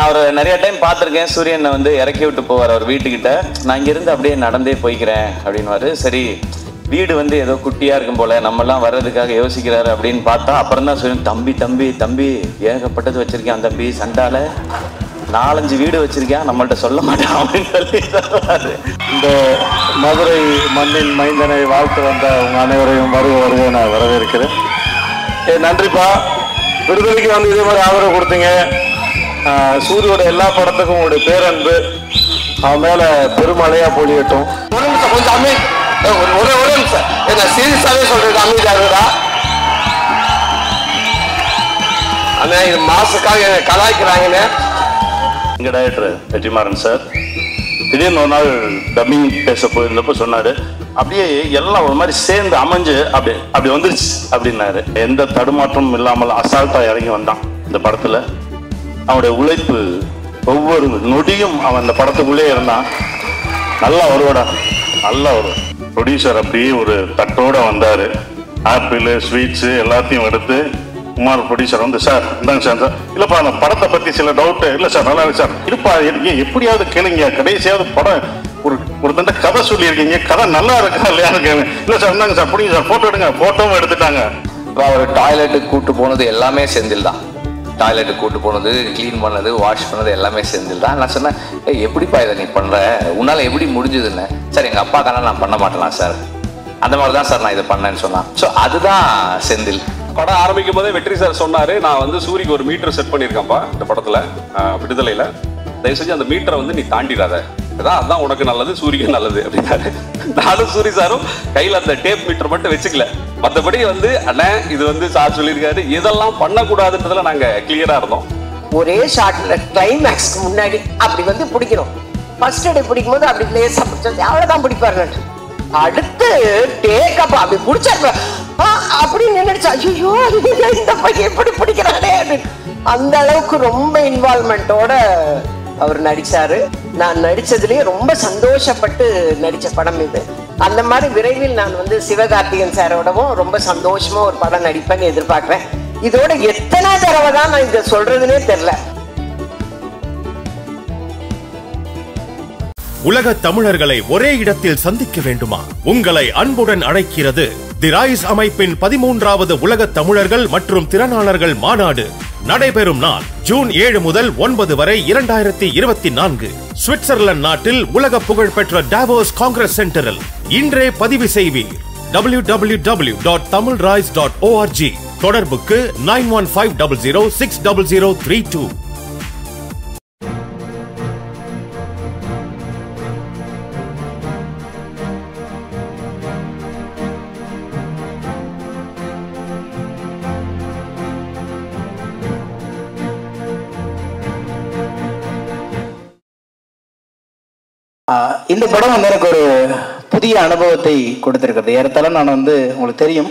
அவரை நிறைய டைம் பார்த்துருக்கேன். சூரியனை வந்து இறக்கி விட்டு போவார் அவர் வீட்டுக்கிட்ட. நான் இங்கேருந்து அப்படியே நடந்தே போய்க்கிறேன் அப்படின்வாரு. சரி, வீடு வந்து ஏதோ குட்டியாக இருக்கும் போல், நம்மலாம் வர்றதுக்காக யோசிக்கிறாரு அப்படின்னு பார்த்தா அப்புறம் தான் சூரியன், தம்பி தம்பி தம்பி ஏகப்பட்டது வச்சுருக்கேன் தம்பி, சண்டால 4-5 வீடு வச்சுருக்கேன், நம்மள்ட்ட சொல்ல மாட்டேன் அப்படின்னு சொல்லி சொல்லுவார். இந்த மதுரை மண்ணின் மைந்தனை வாழ்த்து வந்த உங்கள் அனைவரையும் வருக நான் வரவேற்கிறேன். நன்றிப்பா. விடுதலைக்கு வந்து இதே மாதிரி ஆதரவு கொடுத்தீங்க. சூரியோட எல்லா படத்துக்கும் உங்களுடைய பேரன்பு அவன் மேல பெருமழையா பொழியட்டும். ஒரு நிமிஷம் கொஞ்சம் ஒரு நிமிஷம் என்ன சீரியஸாவே சொல்றது, அமைதியாகுதா அண்ணா? இது மாசுக்காக என்ன கலாய்க்கிறாங்கன்னு. எங்க டைரக்டர் வெற்றிமாறன் சார் திடீர்னு ஒரு நாள் டப்பிங் பேச போயிருந்தப்போ சொன்னாரு, அப்படியே எல்லாம் ஒரு மாதிரி சேர்ந்து அமைஞ்சு அப்படி வந்துருச்சு அப்படின்னாரு. எந்த தடுமாற்றமும் இல்லாமல் அசால்ட்டா இறங்கி வந்தான் இந்த படத்துல. அவனுடைய உழைப்பு ஒவ்வொரு நொடியும் அவன் அந்த படத்துக்குள்ளே இருந்தான். நல்லா வருவாடா, நல்லா ஒரு ப்ரொடியூசர் அப்படியே ஒரு தட்டோட வந்தாரு. ஆப்பிள் ஸ்வீட்ஸு எல்லாத்தையும் எடுத்து குமார் ப்ரொடியூசர் வந்து, சார் இந்தாங்க சார். இல்லப்பா அந்த படத்தை பத்தி சில டவுட்டு. இல்லை சார் நல்லா இருக்கு சார். இருப்பா எப்படியாவது கேளுங்க, கடைசியாவது படம் ஒரு தண்டை கதை சொல்லியிருக்கீங்க, கதை நல்லா இருக்கா இல்லையான்னு கேளுங்க. இல்லை சார் இந்தாங்க சார், பிடிங்க சார், போட்டோ எடுங்க. போட்டோவும் எடுத்துட்டாங்க. இப்போ அவர் டாய்லெட்டுக்கு கூப்பிட்டு போனது எல்லாமே செந்தில் தான். டாய்லெட்டுக்கு கூப்பிட்டு போனது, க்ளீன் பண்ணது, வாஷ் பண்ணது எல்லாமே செந்தில் தான். நான் சொன்னேன், எப்படிப்பா இதை நீ பண்ணுற, உன்னால் எப்படி முடிஞ்சதுன்னு. சார் எங்கள் அப்பாக்கான நான் பண்ண மாட்டேலாம் சார், அந்த மாதிரி தான் சார் நான் இதை பண்ணேன்னு சொன்னான். ஸோ அதுதான் செந்தில். படம் ஆரம்பிக்கும் போதே வெற்றி சார் சொன்னார், நான் வந்து சூரிக்கு ஒரு மீட்டர் செட் பண்ணியிருக்கேன்ப்பா இந்த படத்தில் விடுதலையில், தயவு செஞ்சு அந்த மீட்டரை வந்து நீ தாண்டிடாத, அதான் உனக்கு நல்லது, சூரிக்கு நல்லது அப்படின்னாரு. நானும் சூரி சாரும் கையில் அந்த டேப் மீட்டர் மட்டும் வச்சுக்கல, மற்றபடி வந்து அண்ணன் இது வந்து சார் சொல்லியிருக்காரு, இதெல்லாம் பண்ணக்கூடாதுன்றதுல நாங்கள் கிளியராக இருந்தோம். ஒரே ஷாட்ல கிளைமேக்ஸ்க்கு முன்னாடி அப்படி வந்து பிடிக்கணும். ஃபர்ஸ்ட் டே பிடிக்கும் போது அப்படி லேசா பிடிச்சது, அவ்வளவுதான் பிடிப்பாரு. அடுத்து டேக்கப் அப்படி பிடிச்சாரு அப்படின்னு நினைச்சா, ஐயோ இந்த பையன் எப்படி பிடிக்கிறானே அப்படின்னு. அந்த அளவுக்கு ரொம்ப இன்வால்மெண்டோட அவர் நடிச்சாரு. நான் நடிச்சதுலயே ரொம்ப சந்தோஷப்பட்டு நடிச்ச படம் இது. அந்த மாதிரி விரைவில் நான் வந்து சிவகார்த்திகேயன் சாரோடவும் ரொம்ப சந்தோஷமா ஒரு படம் நடிப்பேன்னு எதிர்பார்க்கிறேன். இதோட எத்தனை தடவை தான் நான் இதை சொல்றதுன்னே தெரியல. உலக தமிழர்களை ஒரே இடத்தில் சந்திக்க வேண்டுமா? உங்களை அன்புடன் அழைக்கிறது தி ரைஸ் அமைப்பின் 13வது உலக தமிழர்கள் மற்றும் திறனாளர்கள் மாநாடு. நடைபெறும் நாள் ஜூன் 7 முதல் 9 வரை 2024 சுவிட்சர்லாந்து நாட்டில் உலக புகழ்பெற்ற டாவோஸ் காங்கிரஸ் சென்டரில். இன்றே பதிவு செய்வீர். www.tamilrise.org. தொடர்புக்கு 9150060032. இந்த படம் வந்து எனக்கு ஒரு புதிய அனுபவத்தை கொடுத்துருக்குறது. ஏறத்தாழ நான் வந்து உங்களுக்கு தெரியும்,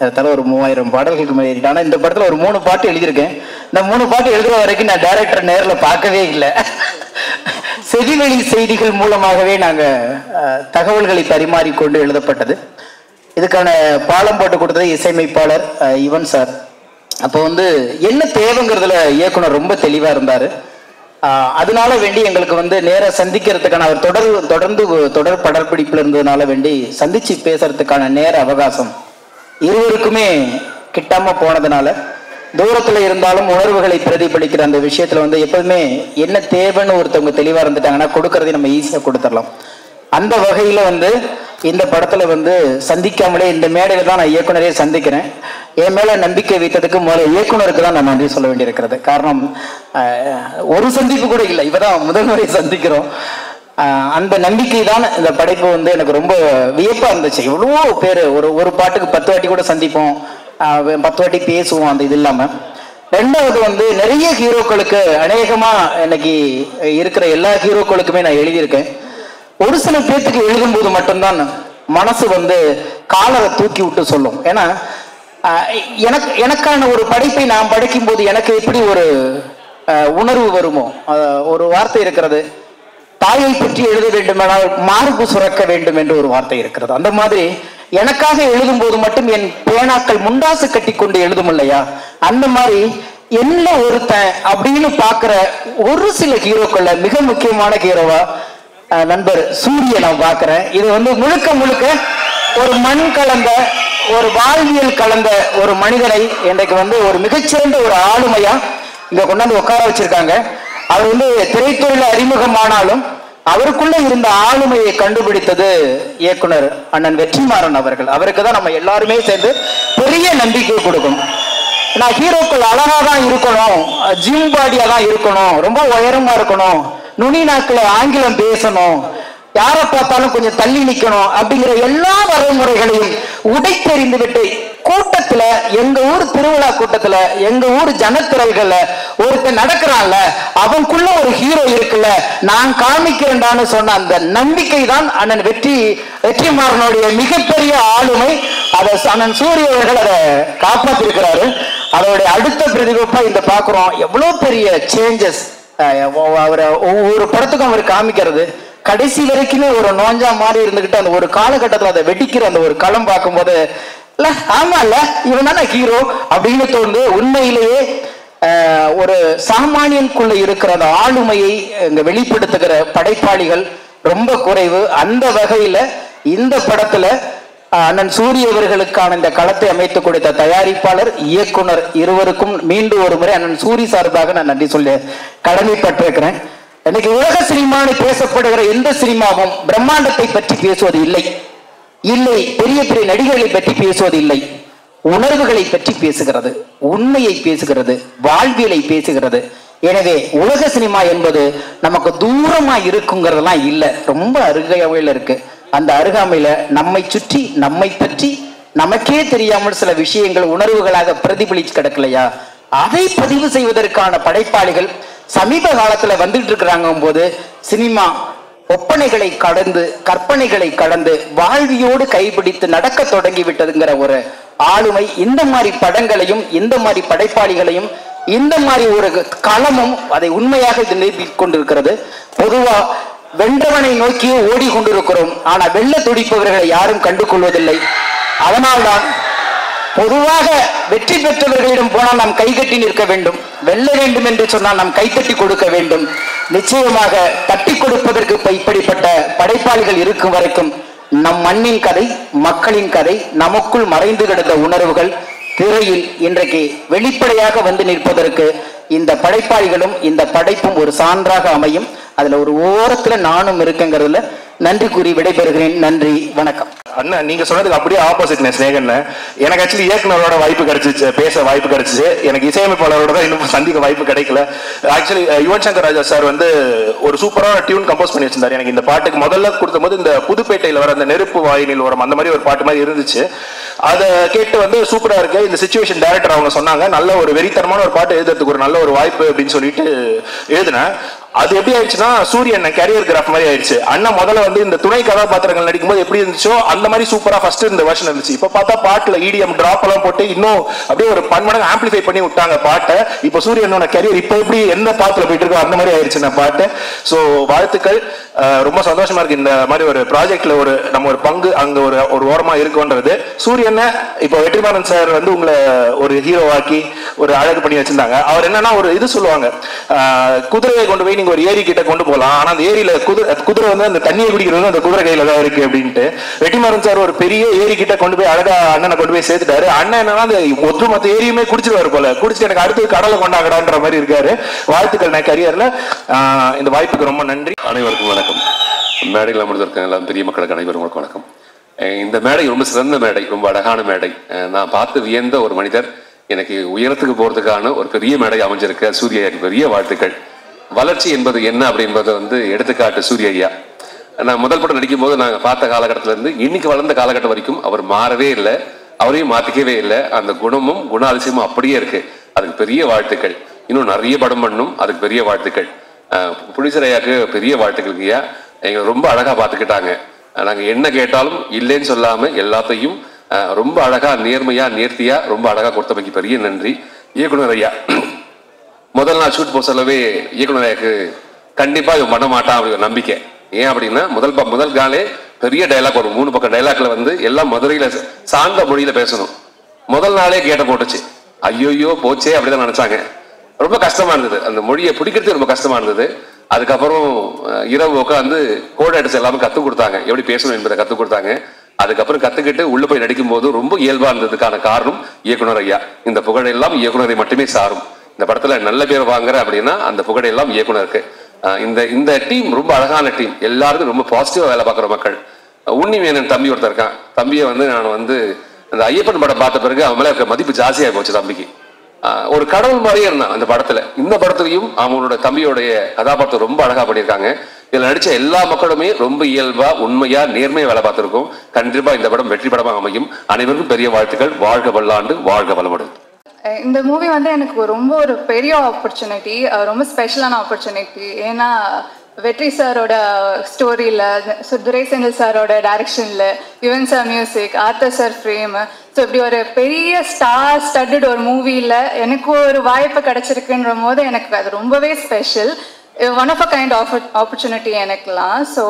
ஏறத்தாழ ஒரு 3000 பாடல்களுக்கு மேலே எழுதிட்டேன். ஆனால் இந்த படத்தில் ஒரு 3 பாட்டு எழுதியிருக்கேன். இந்த 3 பாட்டு எழுதுற வரைக்கும் நான் டைரக்டர் நேரில் பார்க்கவே இல்லை. செவிவழி செய்திகள் மூலமாகவே நாங்கள் தகவல்களை பரிமாறிக்கொண்டு எழுதப்பட்டது. இதுக்கான பாலம் போட்டு கொடுத்தது இசையமைப்பாளர் யுவன் சார். அப்போ வந்து என்ன தேவைங்கிறதுல இயக்குனர் ரொம்ப தெளிவாக இருந்தார். அதனால வேண்டி எங்களுக்கு வந்து நேர சந்திக்கிறதுக்கான அவர் தொடர்ந்து தொடர் படப்பிடிப்பில் இருந்ததுனால வேண்டி சந்திச்சு பேசுறதுக்கான நேர அவகாசம் இருவருக்குமே கிட்டாம போனதுனால, தூரத்துல இருந்தாலும் உணர்வுகளை பிரதிபலிக்கிற அந்த விஷயத்துல வந்து எப்பவுமே என்ன தேவைன்னு ஒருத்தவங்க தெளிவா இருந்துட்டாங்கன்னா கொடுக்கறதை நம்ம ஈஸியா கொடுத்துடலாம். அந்த வகையில வந்து இந்த படத்துல வந்து சந்திக்காமலே இந்த மேடையில தான் நான் இயக்குனரே சந்திக்கிறேன். என் மேல நம்பிக்கை வைத்ததுக்கு முதல்ல இயக்குனருக்கு தான் நான் நன்றி சொல்ல வேண்டியிருக்கிறது. காரணம், ஒரு சந்திப்பு கூட இல்லை, இப்பதான் முதல் முறை சந்திக்கிறோம். அந்த நம்பிக்கை தான் இந்த படைப்பு வந்து எனக்கு ரொம்ப வியப்பா இருந்துச்சு. எவ்வளவோ பேர் ஒரு பாட்டுக்கு 10 வாட்டி கூட சந்திப்போம், 10 வாட்டி பேசுவோம். அந்த இது இல்லாம ரெண்டாவது வந்து நிறைய ஹீரோக்களுக்கு அநேகமா இன்னைக்கு இருக்கிற எல்லா ஹீரோக்களுக்குமே நான் எழுதியிருக்கேன். ஒரு சில பேர்த்துக்கு எழுதும்போது மட்டும்தான் மனசு வந்து காலரை தூக்கி விட்டு சொல்லும். ஏன்னா எனக்கான ஒரு படைப்பை நான் படைக்கும் போது எனக்கு எப்படி ஒரு உணர்வு வருமோ, ஒரு வார்த்தை இருக்கிறது, தாயை பற்றி எழுத வேண்டுமானால் மார்பு சுரக்க வேண்டும் என்று ஒரு வார்த்தை இருக்கிறது. அந்த மாதிரி எனக்காக எழுதும் போது மட்டும் என் பேனாக்கள் முண்டாசு கட்டி கொண்டு எழுதும் இல்லையா, அந்த மாதிரி என்ன ஒருத்தன் அப்படின்னு பாக்குற ஒரு சில ஹீரோக்கள்ல மிக முக்கியமான ஹீரோவா நண்பர் சூரிய நான் பாக்குறேன். இது வந்து முழுக்க முழுக்க ஒரு மண் கலந்த ஒரு வாழ்வியல் கலந்த ஒரு மனிதனை இன்றைக்கு வந்து ஒரு மிகச்சிறந்த ஒரு ஆளுமையா இங்க கொண்டாந்து உட்கார வச்சிருக்காங்க. அவர் வந்து திரைத்துறையில அறிமுகமானாலும் அவருக்குள்ள இருந்த ஆளுமையை கண்டுபிடித்தது இயக்குனர் அண்ணன் வெற்றிமாறன் அவர்கள். அவருக்கு தான் நம்ம எல்லாருமே சேர்ந்து பெரிய நம்பிக்கை கொடுக்கணும். நான் ஹீரோக்கள் அழகா தான் இருக்கணும், ஜிம் பாடியா தான் இருக்கணும், ரொம்ப உயரமா இருக்கணும், நுனி நாக்குல ஆங்கிலம் பேசணும், யாரை பார்த்தாலும் கொஞ்சம் தள்ளி நிக்கணும் அப்படிங்கிற எல்லா வரைமுறைகளையும் உடைத்தெறிந்து விட்டு கூட்டத்துல, எங்க ஊர் திருவிழா கூட்டத்துல, எங்க ஊர் ஜனத்திரல்கள்ல ஒருத்தர் நடக்கிறான்ல, அவனுக்குள்ள ஒரு ஹீரோ இருக்குல்ல, நான் காமிக்கிறேன்டான்னு சொன்ன அந்த நம்பிக்கை தான் அண்ணன் வெற்றிமாறனுடைய மிகப்பெரிய ஆளுமை. அதை அண்ணன் சூரிய அவர்கள் அதை காப்பாத்திருக்கிறாரு. அதோடைய அடுத்த பிரதிபலிப்பா இந்த பாக்குறோம் எவ்வளவு பெரிய சேஞ்சஸ். அவரை ஒவ்வொரு படத்துக்கும் அவர் காமிக்கிறது கடைசி வரைக்குமே ஒரு நோஞ்சா மாதிரி இருந்துகிட்டு அந்த ஒரு காலகட்டத்தில் அதை வெடிக்கிற அந்த ஒரு களம் பார்க்கும்போது இல்ல ஆமா இல்ல இவன் தானே ஹீரோ அப்படின்னு தோணுது. உண்மையிலேயே ஒரு சாமானியனுக்குள்ள இருக்கிற அந்த ஆளுமையை இங்க வெளிப்படுத்துகிற படைப்பாளிகள் ரொம்ப குறைவு. அந்த வகையில இந்த படத்துல அண்ணன் சூரிய அவர்களுக்கான இந்த களத்தை அமைத்துக் கொடுத்த தயாரிப்பாளர், இயக்குனர் இருவருக்கும் மீண்டும் ஒரு முறை அண்ணன் சூரி சார்பாக நான் நன்றி சொல்ல கடமைப்பட்டிருக்கிறேன். இன்னைக்கு உலக சினிமான்னு பேசப்படுகிற எந்த சினிமாவும் பிரம்மாண்டத்தை பற்றி பேசுவது இல்லை, பெரிய பெரிய நடிகர்களை பற்றி பேசுவது இல்லை, உணர்வுகளை பற்றி பேசுகிறது, உண்மையை பேசுகிறது, வாழ்வியலை பேசுகிறது. எனவே உலக சினிமா என்பது நமக்கு தூரமா இருக்குங்கிறதெல்லாம் இல்லை, ரொம்ப அருகாமையில் இருக்கு. அந்த அருகாமையில நம்மை சுற்றி நம்மை பற்றி நமக்கே தெரியாமல் சில விஷயங்கள் உணர்வுகளாக பிரதிபலிச்சு கிடக்கலையா, அதை பதிவு செய்வதற்கான படைப்பாளிகள் சமீப காலத்துல வந்துட்டு இருக்கிறாங்க போது சினிமா ஒப்பனைகளை கடந்து கற்பனைகளை கடந்து வாழ்வியோடு கைப்பிடித்து நடக்க தொடங்கி விட்டதுங்கிற ஒரு ஆளுமை இந்த மாதிரி படங்களையும் இந்த மாதிரி படைப்பாளிகளையும் இந்த மாதிரி ஒரு களமும் அதை உண்மையாக இது நிரூபித்துக் கொண்டிருக்கிறது. பொதுவா வென்றவனை நோக்கியே ஓடிக்கொண்டிருக்கிறோம், ஆனா வெள்ள துடிப்பவர்களை யாரும் கண்டு கொள்வதில்லை. அதனால்தான் பொதுவாக வெற்றி பெற்றவர்களிடம் போனால் நாம் கைகட்டி நிற்க வேண்டும், வெல்ல வேண்டும் என்று சொன்னால் நாம் கைத்தட்டி கொடுக்க வேண்டும். நிச்சயமாக தட்டி கொடுப்பதற்கு இப்படிப்பட்ட படைப்பாளிகள் இருக்கும் வரைக்கும் நம் மண்ணின் கதை, மக்களின் கதை, நமக்குள் மறைந்து கிடந்த உணர்வுகள் திரையில் இன்றைக்கு வெளிப்படையாக வந்து நிற்பதற்கு இந்த படைப்பாளிகளும் இந்த படைப்பும் ஒரு சான்றாக அமையும். அதுல ஒரு ஓரத்துல நானும் இருக்குங்கிறதுல நன்றி கூறி விடைபெறுகிறேன். நன்றி, வணக்கம். அண்ணா நீங்க சொன்னதுக்கு அப்படியே ஆப்போசிட் ஸ்நேகன். எனக்கு ஆக்சுவலி இயக்குனரோட வாய்ப்பு கிடைச்சிச்சு, பேச வாய்ப்பு கிடைச்சிச்சு. எனக்கு இசையமைப்பாளரோட தான் இன்னும் சந்திக்க வாய்ப்பு கிடைக்கல. ஆக்சுவலி யுவன் சங்கர் ராஜா சார் வந்து ஒரு சூப்பரான டியூன் கம்போஸ் பண்ணி வச்சிருந்தாரு. எனக்கு இந்த பாட்டுக்கு முதல்ல கொடுத்த போது இந்த புதுப்பேட்டையில் வர அந்த நெருப்பு வாயினில் வரும் அந்த மாதிரி ஒரு பாட்டு மாதிரி இருந்துச்சு. அதை கேட்டு வந்து சூப்பரா இருக்கு. இந்த சிச்சுவேஷன் டைரக்டர் அவங்க சொன்னாங்க நல்ல ஒரு வெறித்தனமான ஒரு பாட்டு எழுதுறதுக்கு ஒரு நல்ல ஒரு வாய்ப்பு அப்படின்னு சொல்லிட்டு எழுதினேன். அது எப்படி ஆயிடுச்சுன்னா சூரியன் கேரியர் கிராஃப் மாதிரி ஆயிடுச்சு. அண்ணா முதல்ல வந்து இந்த துணை கதாபாத்திரங்கள் நடிக்கும்போது எப்படி இருந்துச்சோ அந்த மாதிரி சூப்பரா ஃபர்ஸ்ட் இந்த வெர்ஷன் இருந்துச்சு. இப்ப பார்த்தா பாட்டுல EDM டிராப் எல்லாம் போட்டு இன்னும் அப்படியே ஒரு பன்மடங்கு ஆம்பிளிஃபை பண்ணி விட்டாங்க பாட்டை. இப்ப சூரியனோட கேரியர் இப்ப எப்படி எந்த பாத்துல போயிட்டு இருக்கோ அந்த மாதிரி ஆயிடுச்சு நான் பாட்டு. ஸோ வாழ்த்துக்கள், ரொம்ப சந்தோஷமா இருக்கு இந்த மாதிரி ஒரு ப்ராஜெக்ட்ல ஒரு நம்ம ஒரு பங்கு அங்க ஒரு ஓரமா இருக்குன்றது. சூரியனை இப்போ வெற்றிமாறன் சார் வந்து உங்களை ஒரு ஹீரோவாக்கி ஒரு அழகு பண்ணி வச்சிருந்தாங்க. அவர் என்னன்னா ஒரு இது சொல்லுவாங்க, குதிரையை கொண்டு போய் நீங்க ஒரு ஏரி கிட்ட கொண்டு போகலாம், ஆனா அந்த ஏரியில குதிரை வந்து அந்த தண்ணியை குடிக்கிறது அந்த குதிரை கையில தான் இருக்கு அப்படின்ட்டு வெற்றிமாறன் சார் ஒரு பெரிய ஏரி கிட்ட கொண்டு போய் அழகா அண்ணனை கொண்டு போய் சேர்த்துட்டாரு. அண்ணன் என்னன்னா அந்த ஒட்டுமொத்த ஏரியுமே குடிச்சிருவாரு போல, குடிச்சிட்டு எனக்கு அடுத்து கடலை கொண்டாங்கடான்ற மாதிரி இருக்காரு. வாழ்த்துக்கள் நான் கரியர்ல. இந்த வாய்ப்புக்கு ரொம்ப நன்றி. அனைவருக்கும் வணக்கம். மேடையில் அமர்ந்திருக்க எல்லாம் பெரிய மக்களுக்கு அனைவருக்கும் வணக்கம். இந்த மேடை ரொம்ப சிறந்த மேடை, ரொம்ப அழகான மேடை. நான் பார்த்து வியந்த ஒரு மனிதர் எனக்கு உயரத்துக்கு போறதுக்கான ஒரு பெரிய மேடை அமைஞ்சிருக்க சூரிய பெரிய வாழ்த்துக்கள். வளர்ச்சி என்பது என்ன அப்படின்றத வந்து எடுத்துக்காட்டு சூரிய ஐயா. நான் முதல் படம் நடிக்கும் போது நாங்கள் பார்த்த காலகட்டத்தில இருந்து இன்னைக்கு வளர்ந்த காலகட்டம் வரைக்கும் அவர் மாறவே இல்லை, அவரையும் மாத்திக்கவே இல்லை. அந்த குணமும் குணாதிசயமும் அப்படியே இருக்கு. அதுக்கு பெரிய வாழ்த்துக்கள். இன்னும் நிறைய படம் பண்ணணும், அதுக்கு பெரிய வாழ்த்துக்கள். புலிசர் ஐயாவுக்கு பெரிய வாழ்த்துக்கள் ஐயா. எங்களை ரொம்ப அழகா பார்த்துக்கிட்டாங்க. நாங்கள் என்ன கேட்டாலும் இல்லைன்னு சொல்லாம எல்லாத்தையும் ரொம்ப அழகா நேர்மையா நேர்த்தியா ரொம்ப அழகா கொடுத்தமைக்கு பெரிய நன்றி. இயக்குனர் ஐயா முதல் நாள் ஷூட் போக சொல்லவே இயக்குனர் ஐயாக்கு கண்டிப்பா இவன் பண்ண மாட்டான் அப்படி ஒரு நம்பிக்கை. ஏன் அப்படின்னா முதல் காலே பெரிய டைலாக் வரும், 3 பக்கம் டைலாக்ல வந்து எல்லாம் மதுரையில சார்ந்த மொழியில பேசணும். முதல் நாளே கேட்ட போட்டுச்சு, ஐயோயோ போச்சே அப்படிதான் நினைச்சாங்க. ரொம்ப கஷ்டமா இருந்தது. அந்த மொழியை பிடிக்கிறது ரொம்ப கஷ்டமா இருந்தது. அதுக்கப்புறம் இரவு உட்காந்து கோட் ஆக்டர்ஸ் எல்லாமே கற்றுக் கொடுத்தாங்க, எப்படி பேசணும் என்பதை கற்றுக் கொடுத்தாங்க. அதுக்கப்புறம் கற்றுக்கிட்டு உள்ள போய் நடிக்கும் போது ரொம்ப இயல்பா இருந்ததுக்கான காரணம் இயக்குனர் ஐயா. இந்த புகழெல்லாம் இயக்குனரை மட்டுமே சாரும். இந்த படத்துல நல்ல பேர் வாங்குற அப்படின்னா அந்த புகழெல்லாம் இயக்குனருக்கு. இந்த டீம் ரொம்ப அழகான டீம், எல்லாருக்கும் ரொம்ப பாசிட்டிவா வேலை பார்க்குற மக்கள். உன்னிமேனன் தம்பி ஒருத்தர் இருக்கான். தம்பியை நான் அந்த ஐயப்பன் படம் பார்த்த பிறகு அவன் மேல மதிப்பு ஜாஸ்தியாக போச்சு தம்பிக்கு. ஒரு கடவுள் மாதிரியே இருந்தான் அந்த படத்துல. இந்த படத்துலையும் அவங்களோட தம்பியோடைய கதாபாத்திரம் ரொம்ப அழகா பண்ணியிருக்காங்க. இதுல நடிச்ச எல்லா மக்களுமே ரொம்ப இயல்பா உண்மையா நேர்மையா வேலை பார்த்திருக்கோம். கண்டிப்பா இந்த படம் வெற்றி படமாக அமையும். அனைவருக்கும் பெரிய வாழ்த்துக்கள். வாழ்க வல்லாண்டு, வாழ்க வளமுடன். இந்த மூவி எனக்கு ரொம்ப ஒரு பெரிய ஆப்பர்ச்சுனிட்டி, ரொம்ப ஸ்பெஷலான ஆப்பர்ச்சுனிட்டி. ஏன்னா வெற்றி சாரோட ஸ்டோரியில், துரை செந்தில் சாரோட டைரக்ஷனில், Yuvan sir music, author sir frame, so இப்படி ஒரு பெரிய ஸ்டார் ஸ்டட்டட் ஒரு மூவியில் எனக்கு ஒரு வாய்ப்பு கிடைச்சிருக்குன்ற போது எனக்கு அது ரொம்பவே special. One of a kind opportunity எனக்குலாம். ஸோ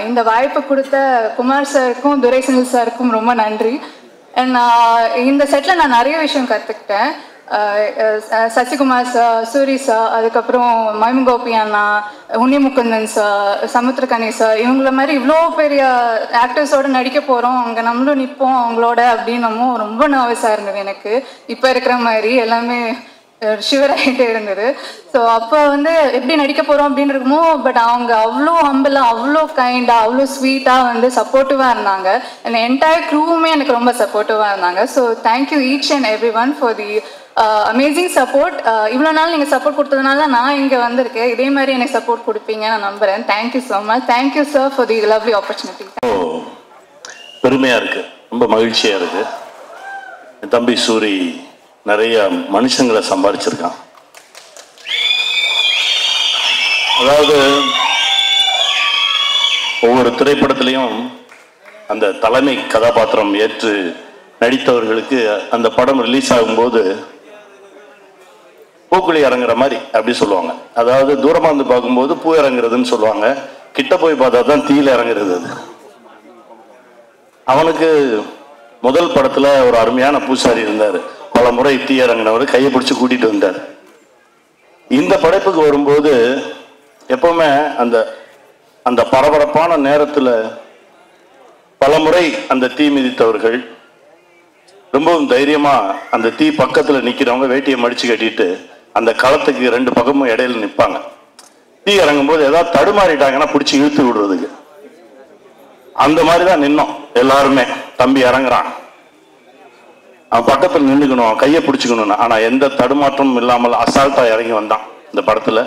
இந்த வாய்ப்பு கொடுத்த குமார் சாருக்கும் துரை செந்தில் சாருக்கும் ரொம்ப நன்றி. இந்த செட்டில் நான் நிறைய விஷயம் கற்றுக்கிட்டேன். சசிகுமார் சார், சூரி சார், அதுக்கப்புறம் மைமுகோபி அண்ணா, உன்னிமுகுந்தன் சார், சமுத்திரகனி சார், இவங்கள மாதிரி இவ்வளோ பெரிய ஆக்டர்ஸோடு நடிக்க போகிறோம், அங்கே நம்மளும் நிற்போம் அவங்களோட அப்படின்னமும் ரொம்ப நர்வஸாக இருந்தது எனக்கு. இப்போ இருக்கிற மாதிரி எல்லாமே ஷிவராகிட்டே இருந்தது. ஸோ அப்போ எப்படி நடிக்க போகிறோம் அப்படின்னு இருக்குமோ, பட் அவங்க அவ்வளோ ஹம்பிளாக, அவ்வளோ கைண்டாக, அவ்வளோ ஸ்வீட்டாக சப்போர்ட்டிவாக இருந்தாங்க. அந்த என்டையர் க்ரூவுமே எனக்கு ரொம்ப சப்போர்ட்டிவாக இருந்தாங்க. So thank you each and every one for the amazing support. இவ்வளோ நாள் நீங்கள் சப்போர்ட் கொடுத்ததுனால நான் இங்கே வந்திருக்கேன். இதே மாதிரி எனக்கு சப்போர்ட் கொடுப்பீங்க நான் நம்புகிறேன். Thank you so much. Thank you sir for the lovely opportunity. பெருமையாக இருக்குது, ரொம்ப மகிழ்ச்சியாக இருக்குது. என் தம்பி சூரி நிறைய மனுஷங்களை சம்பாதிச்சிருக்கான். அதாவது ஒவ்வொரு திரைப்படத்திலையும் அந்த தலைமை கதாபாத்திரம் ஏற்று நடித்தவர்களுக்கு அந்த படம் ரிலீஸ் ஆகும்போது பூக்குழி இறங்குற மாதிரி அப்படி சொல்லுவாங்க. அதாவது தூரமாக இருந்து பார்க்கும்போது பூ இறங்குறதுன்னு சொல்லுவாங்க, கிட்ட போய் பார்த்தா தான் தீயில இறங்குறது. அது அவனுக்கு முதல் படத்துல ஒரு அருமையான பூசாரி இருந்தார், பல முறை தீ இறங்கினவர், கையை பிடிச்சி கூட்டிட்டு வந்தார். இந்த படைப்புக்கு வரும்போது எப்பவுமே அந்த அந்த பரபரப்பான நேரத்துல பல முறை அந்த தீ மிதித்தவர்கள் ரொம்பவும் தைரியமா அந்த தீ பக்கத்துல நிக்கிறவங்க வேட்டியை மடிச்சு கட்டிட்டு அந்த களத்துக்கு ரெண்டு பக்கமும் இடையில நிற்பாங்க. தீ இறங்கும் போது ஏதாவது தடுமாறிட்டாங்கன்னா பிடிச்சி இழுத்து விடுறதுக்கு. அந்த மாதிரிதான் நின்னோம் எல்லாருமே. தம்பி இறங்குறான், அவன் பக்கத்தில் நின்றுக்கணும், கையை பிடிச்சிக்கணும். ஆனா எந்த தடுமாற்றமும் இல்லாமல் அசால்ட்டா இறங்கி வந்தான். இந்த படத்துல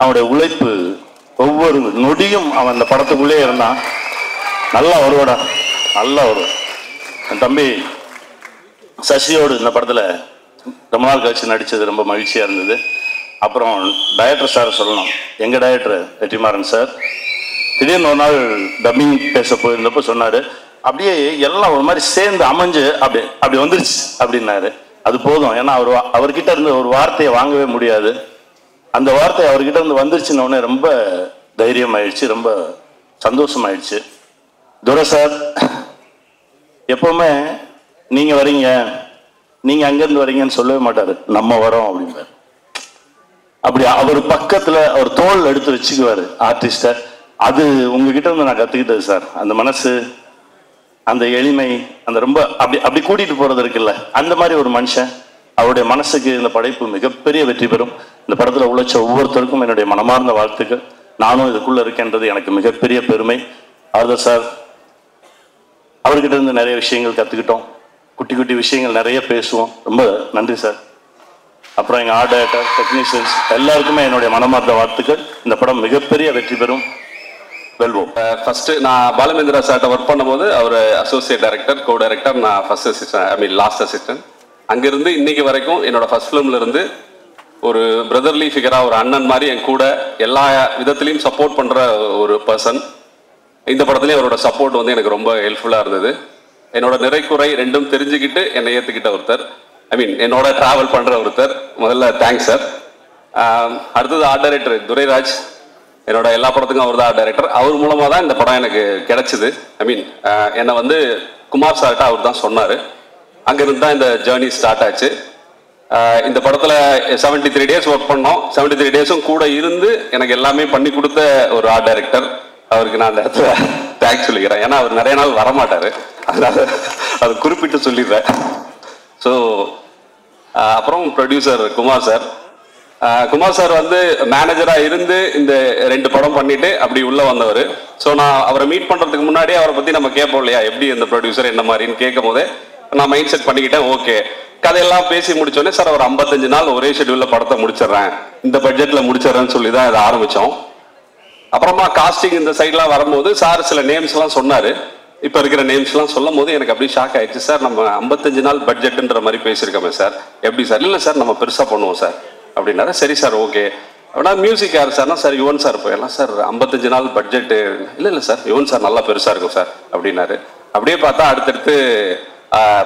அவனுடைய உழைப்பு ஒவ்வொரு நொடியும் அவன் அந்த படத்துக்குள்ளே இருந்தான். நல்லா வருவாடா, நல்லா வருவான். என் தம்பி சசியோடு இந்த படத்துல ரொம்ப நாள் கழிச்சு நடிச்சது ரொம்ப மகிழ்ச்சியா இருந்தது. அப்புறம் டைரக்டர் சார் சொல்லணும், எங்க டைரக்டர் வெற்றிமாறன் சார் திடீர்னு ஒரு நாள் டப்பிங் பேச போயிருந்தப்போ சொன்னாரு, அப்படியே எல்லாம் ஒரு மாதிரி சேர்ந்து அமைஞ்சு அப்படி வந்துருச்சு அப்படின்னாரு. அது போதும், ஏன்னா அவர்கிட்ட இருந்து ஒரு வார்த்தையை வாங்கவே முடியாது. அந்த வார்த்தை அவர்கிட்ட இருந்து வந்துருச்சுன்னு உடனே ரொம்ப தைரியம் ஆயிடுச்சு, ரொம்ப சந்தோஷம் ஆயிடுச்சு. துரை சார் எப்பவுமே நீங்க வரீங்க, நீங்க அங்கிருந்து வரீங்கன்னு சொல்லவே மாட்டாரு, நம்ம வரோம் அப்படின்பாரு. அப்படி அவர் பக்கத்துல அவர் தோல் எடுத்து வச்சுக்குவாரு ஆர்டிஸ்ட. அது உங்ககிட்ட இருந்து நான் கத்துக்கிட்டது சார். அந்த மனசு, அந்த எளிமை, அந்த ரொம்ப அப்படி கூட்டிட்டு போறது இருக்குல்ல, அந்த மாதிரி ஒரு மனுஷன். அவருடைய மனசுக்கு இந்த படைப்பு மிகப்பெரிய வெற்றி பெறும். இந்த படத்துல உழைச்ச ஒவ்வொருத்தருக்கும் என்னுடைய மனமார்ந்த வாழ்த்துக்கள். நானும் இதுக்குள்ள இருக்கேன்றது எனக்கு மிகப்பெரிய பெருமை. ஆர்தர் சார், அவர்கிட்ட இருந்து நிறைய விஷயங்கள் கத்துக்கிட்டோம். குட்டி குட்டி விஷயங்கள் நிறைய பேசுவோம். ரொம்ப நன்றி சார். அப்புறம் எங்க ஆர்ட் டைரக்டர், டெக்னீஷியன்ஸ் எல்லாருக்குமே என்னுடைய மனமார்ந்த வாழ்த்துக்கள். இந்த படம் மிகப்பெரிய வெற்றி பெறும். வெல்வோம். ஃபர்ஸ்ட் நான் பாலமேந்திரா சார்ட்ட ஒர்க் பண்ணும்போது அவர் அசோசியேட் டைரக்டர், கோ டைரக்டர், நான் ஃபர்ஸ்ட் அசிஸ்டன்ட், லாஸ்ட் அசிஸ்டன்ட். அங்கிருந்து இன்னைக்கு வரைக்கும் என்னோட ஃபர்ஸ்ட் ஃபிலிம்ல இருந்து ஒரு பிரதர்லி ஃபிகரா, ஒரு அண்ணன் மாதிரி என் கூட எல்லா விதத்திலையும் சப்போர்ட் பண்ற ஒரு பர்சன். இந்த படத்துலேயும் அவரோட சப்போர்ட் எனக்கு ரொம்ப ஹெல்ப்ஃபுல்லாக இருந்தது. என்னோட நிறைக்குறை ரெண்டும் தெரிஞ்சுக்கிட்டு என்னை ஏற்றுக்கிட்ட ஒருத்தர், என்னோட டிராவல் பண்ற ஒருத்தர். முதல்ல தேங்க்ஸ் சார். அடுத்தது ஆர்ட் டைரக்டர் துரைராஜ், என்னோட எல்லா படத்துக்கும் அவர் தான் ஆர்ட் டைரக்டர். அவர் மூலமாக தான் இந்த படம் எனக்கு கிடைச்சிது. என்னை குமார் சார்கிட்ட அவர் தான் சொன்னார். அங்கேருந்து தான் இந்த ஜேர்னி ஸ்டார்ட் ஆச்சு. இந்த படத்தில் 73 days ஒர்க் பண்ணோம். 73 days கூட இருந்து எனக்கு எல்லாமே பண்ணி கொடுத்த ஒரு ஆர்ட் டைரக்டர். அவருக்கு நான் அந்த இடத்துல தேங்க்ஸ் சொல்லிக்கிறேன். ஏன்னா அவர் நிறைய நாள் வரமாட்டார், அதனால அது குறிப்பிட்டு சொல்லிடுறேன். ஸோ அப்புறம் producer Kumar sir. Kumar sir வந்து மேனேஜராக இருந்து இந்த 2 படம் பண்ணிட்டு அப்படி உள்ளே வந்தவர். ஸோ நான் அவரை மீட் பண்ணுறதுக்கு முன்னாடியே அவரை பற்றி நம்ம கேட்போம் இல்லையா, எப்படி இந்த ப்ரொடியூசர் என்ன மாதிரின்னு கேட்கும் போதே நான் மைண்ட் செட் பண்ணிக்கிட்டேன். ஓகே, கதையெல்லாம் பேசி முடிச்சோடனே சார் ஒரு 55 நாள் ஒரே ஷெட்யூலில் படத்தை முடிச்சிடுறேன், இந்த பட்ஜெட்டில் முடிச்சிடுறேன்னு சொல்லி தான் இதை ஆரம்பித்தோம். அப்புறமா காஸ்டிங் இந்த சைட்லாம் வரும்போது சார் சில நேம்ஸ்லாம் சொன்னார். இப்போ இருக்கிற நேம்ஸ்லாம் சொல்லும் போது எனக்கு அப்படியே ஷாக் ஆயிடுச்சு. சார் நம்ம 55 நாள் பட்ஜெட்டுன்ற மாதிரி பேசியிருக்கோமே சார், எப்படி சார்? இல்லை சார் நம்ம பெருசாக பண்ணுவோம் சார் அப்படின்னாரு. சரி சார் ஓகே. அப்படின்னா மியூசிக் யார் சார்னா சார் யுவன் சார் போயிடலாம் சார், 55 நாள் பட்ஜெட்டு. இல்லை சார் யுவன் சார் நல்லா பெருசாக இருக்கும் சார் அப்படின்னாரு. அப்படியே பார்த்தா அடுத்தடுத்து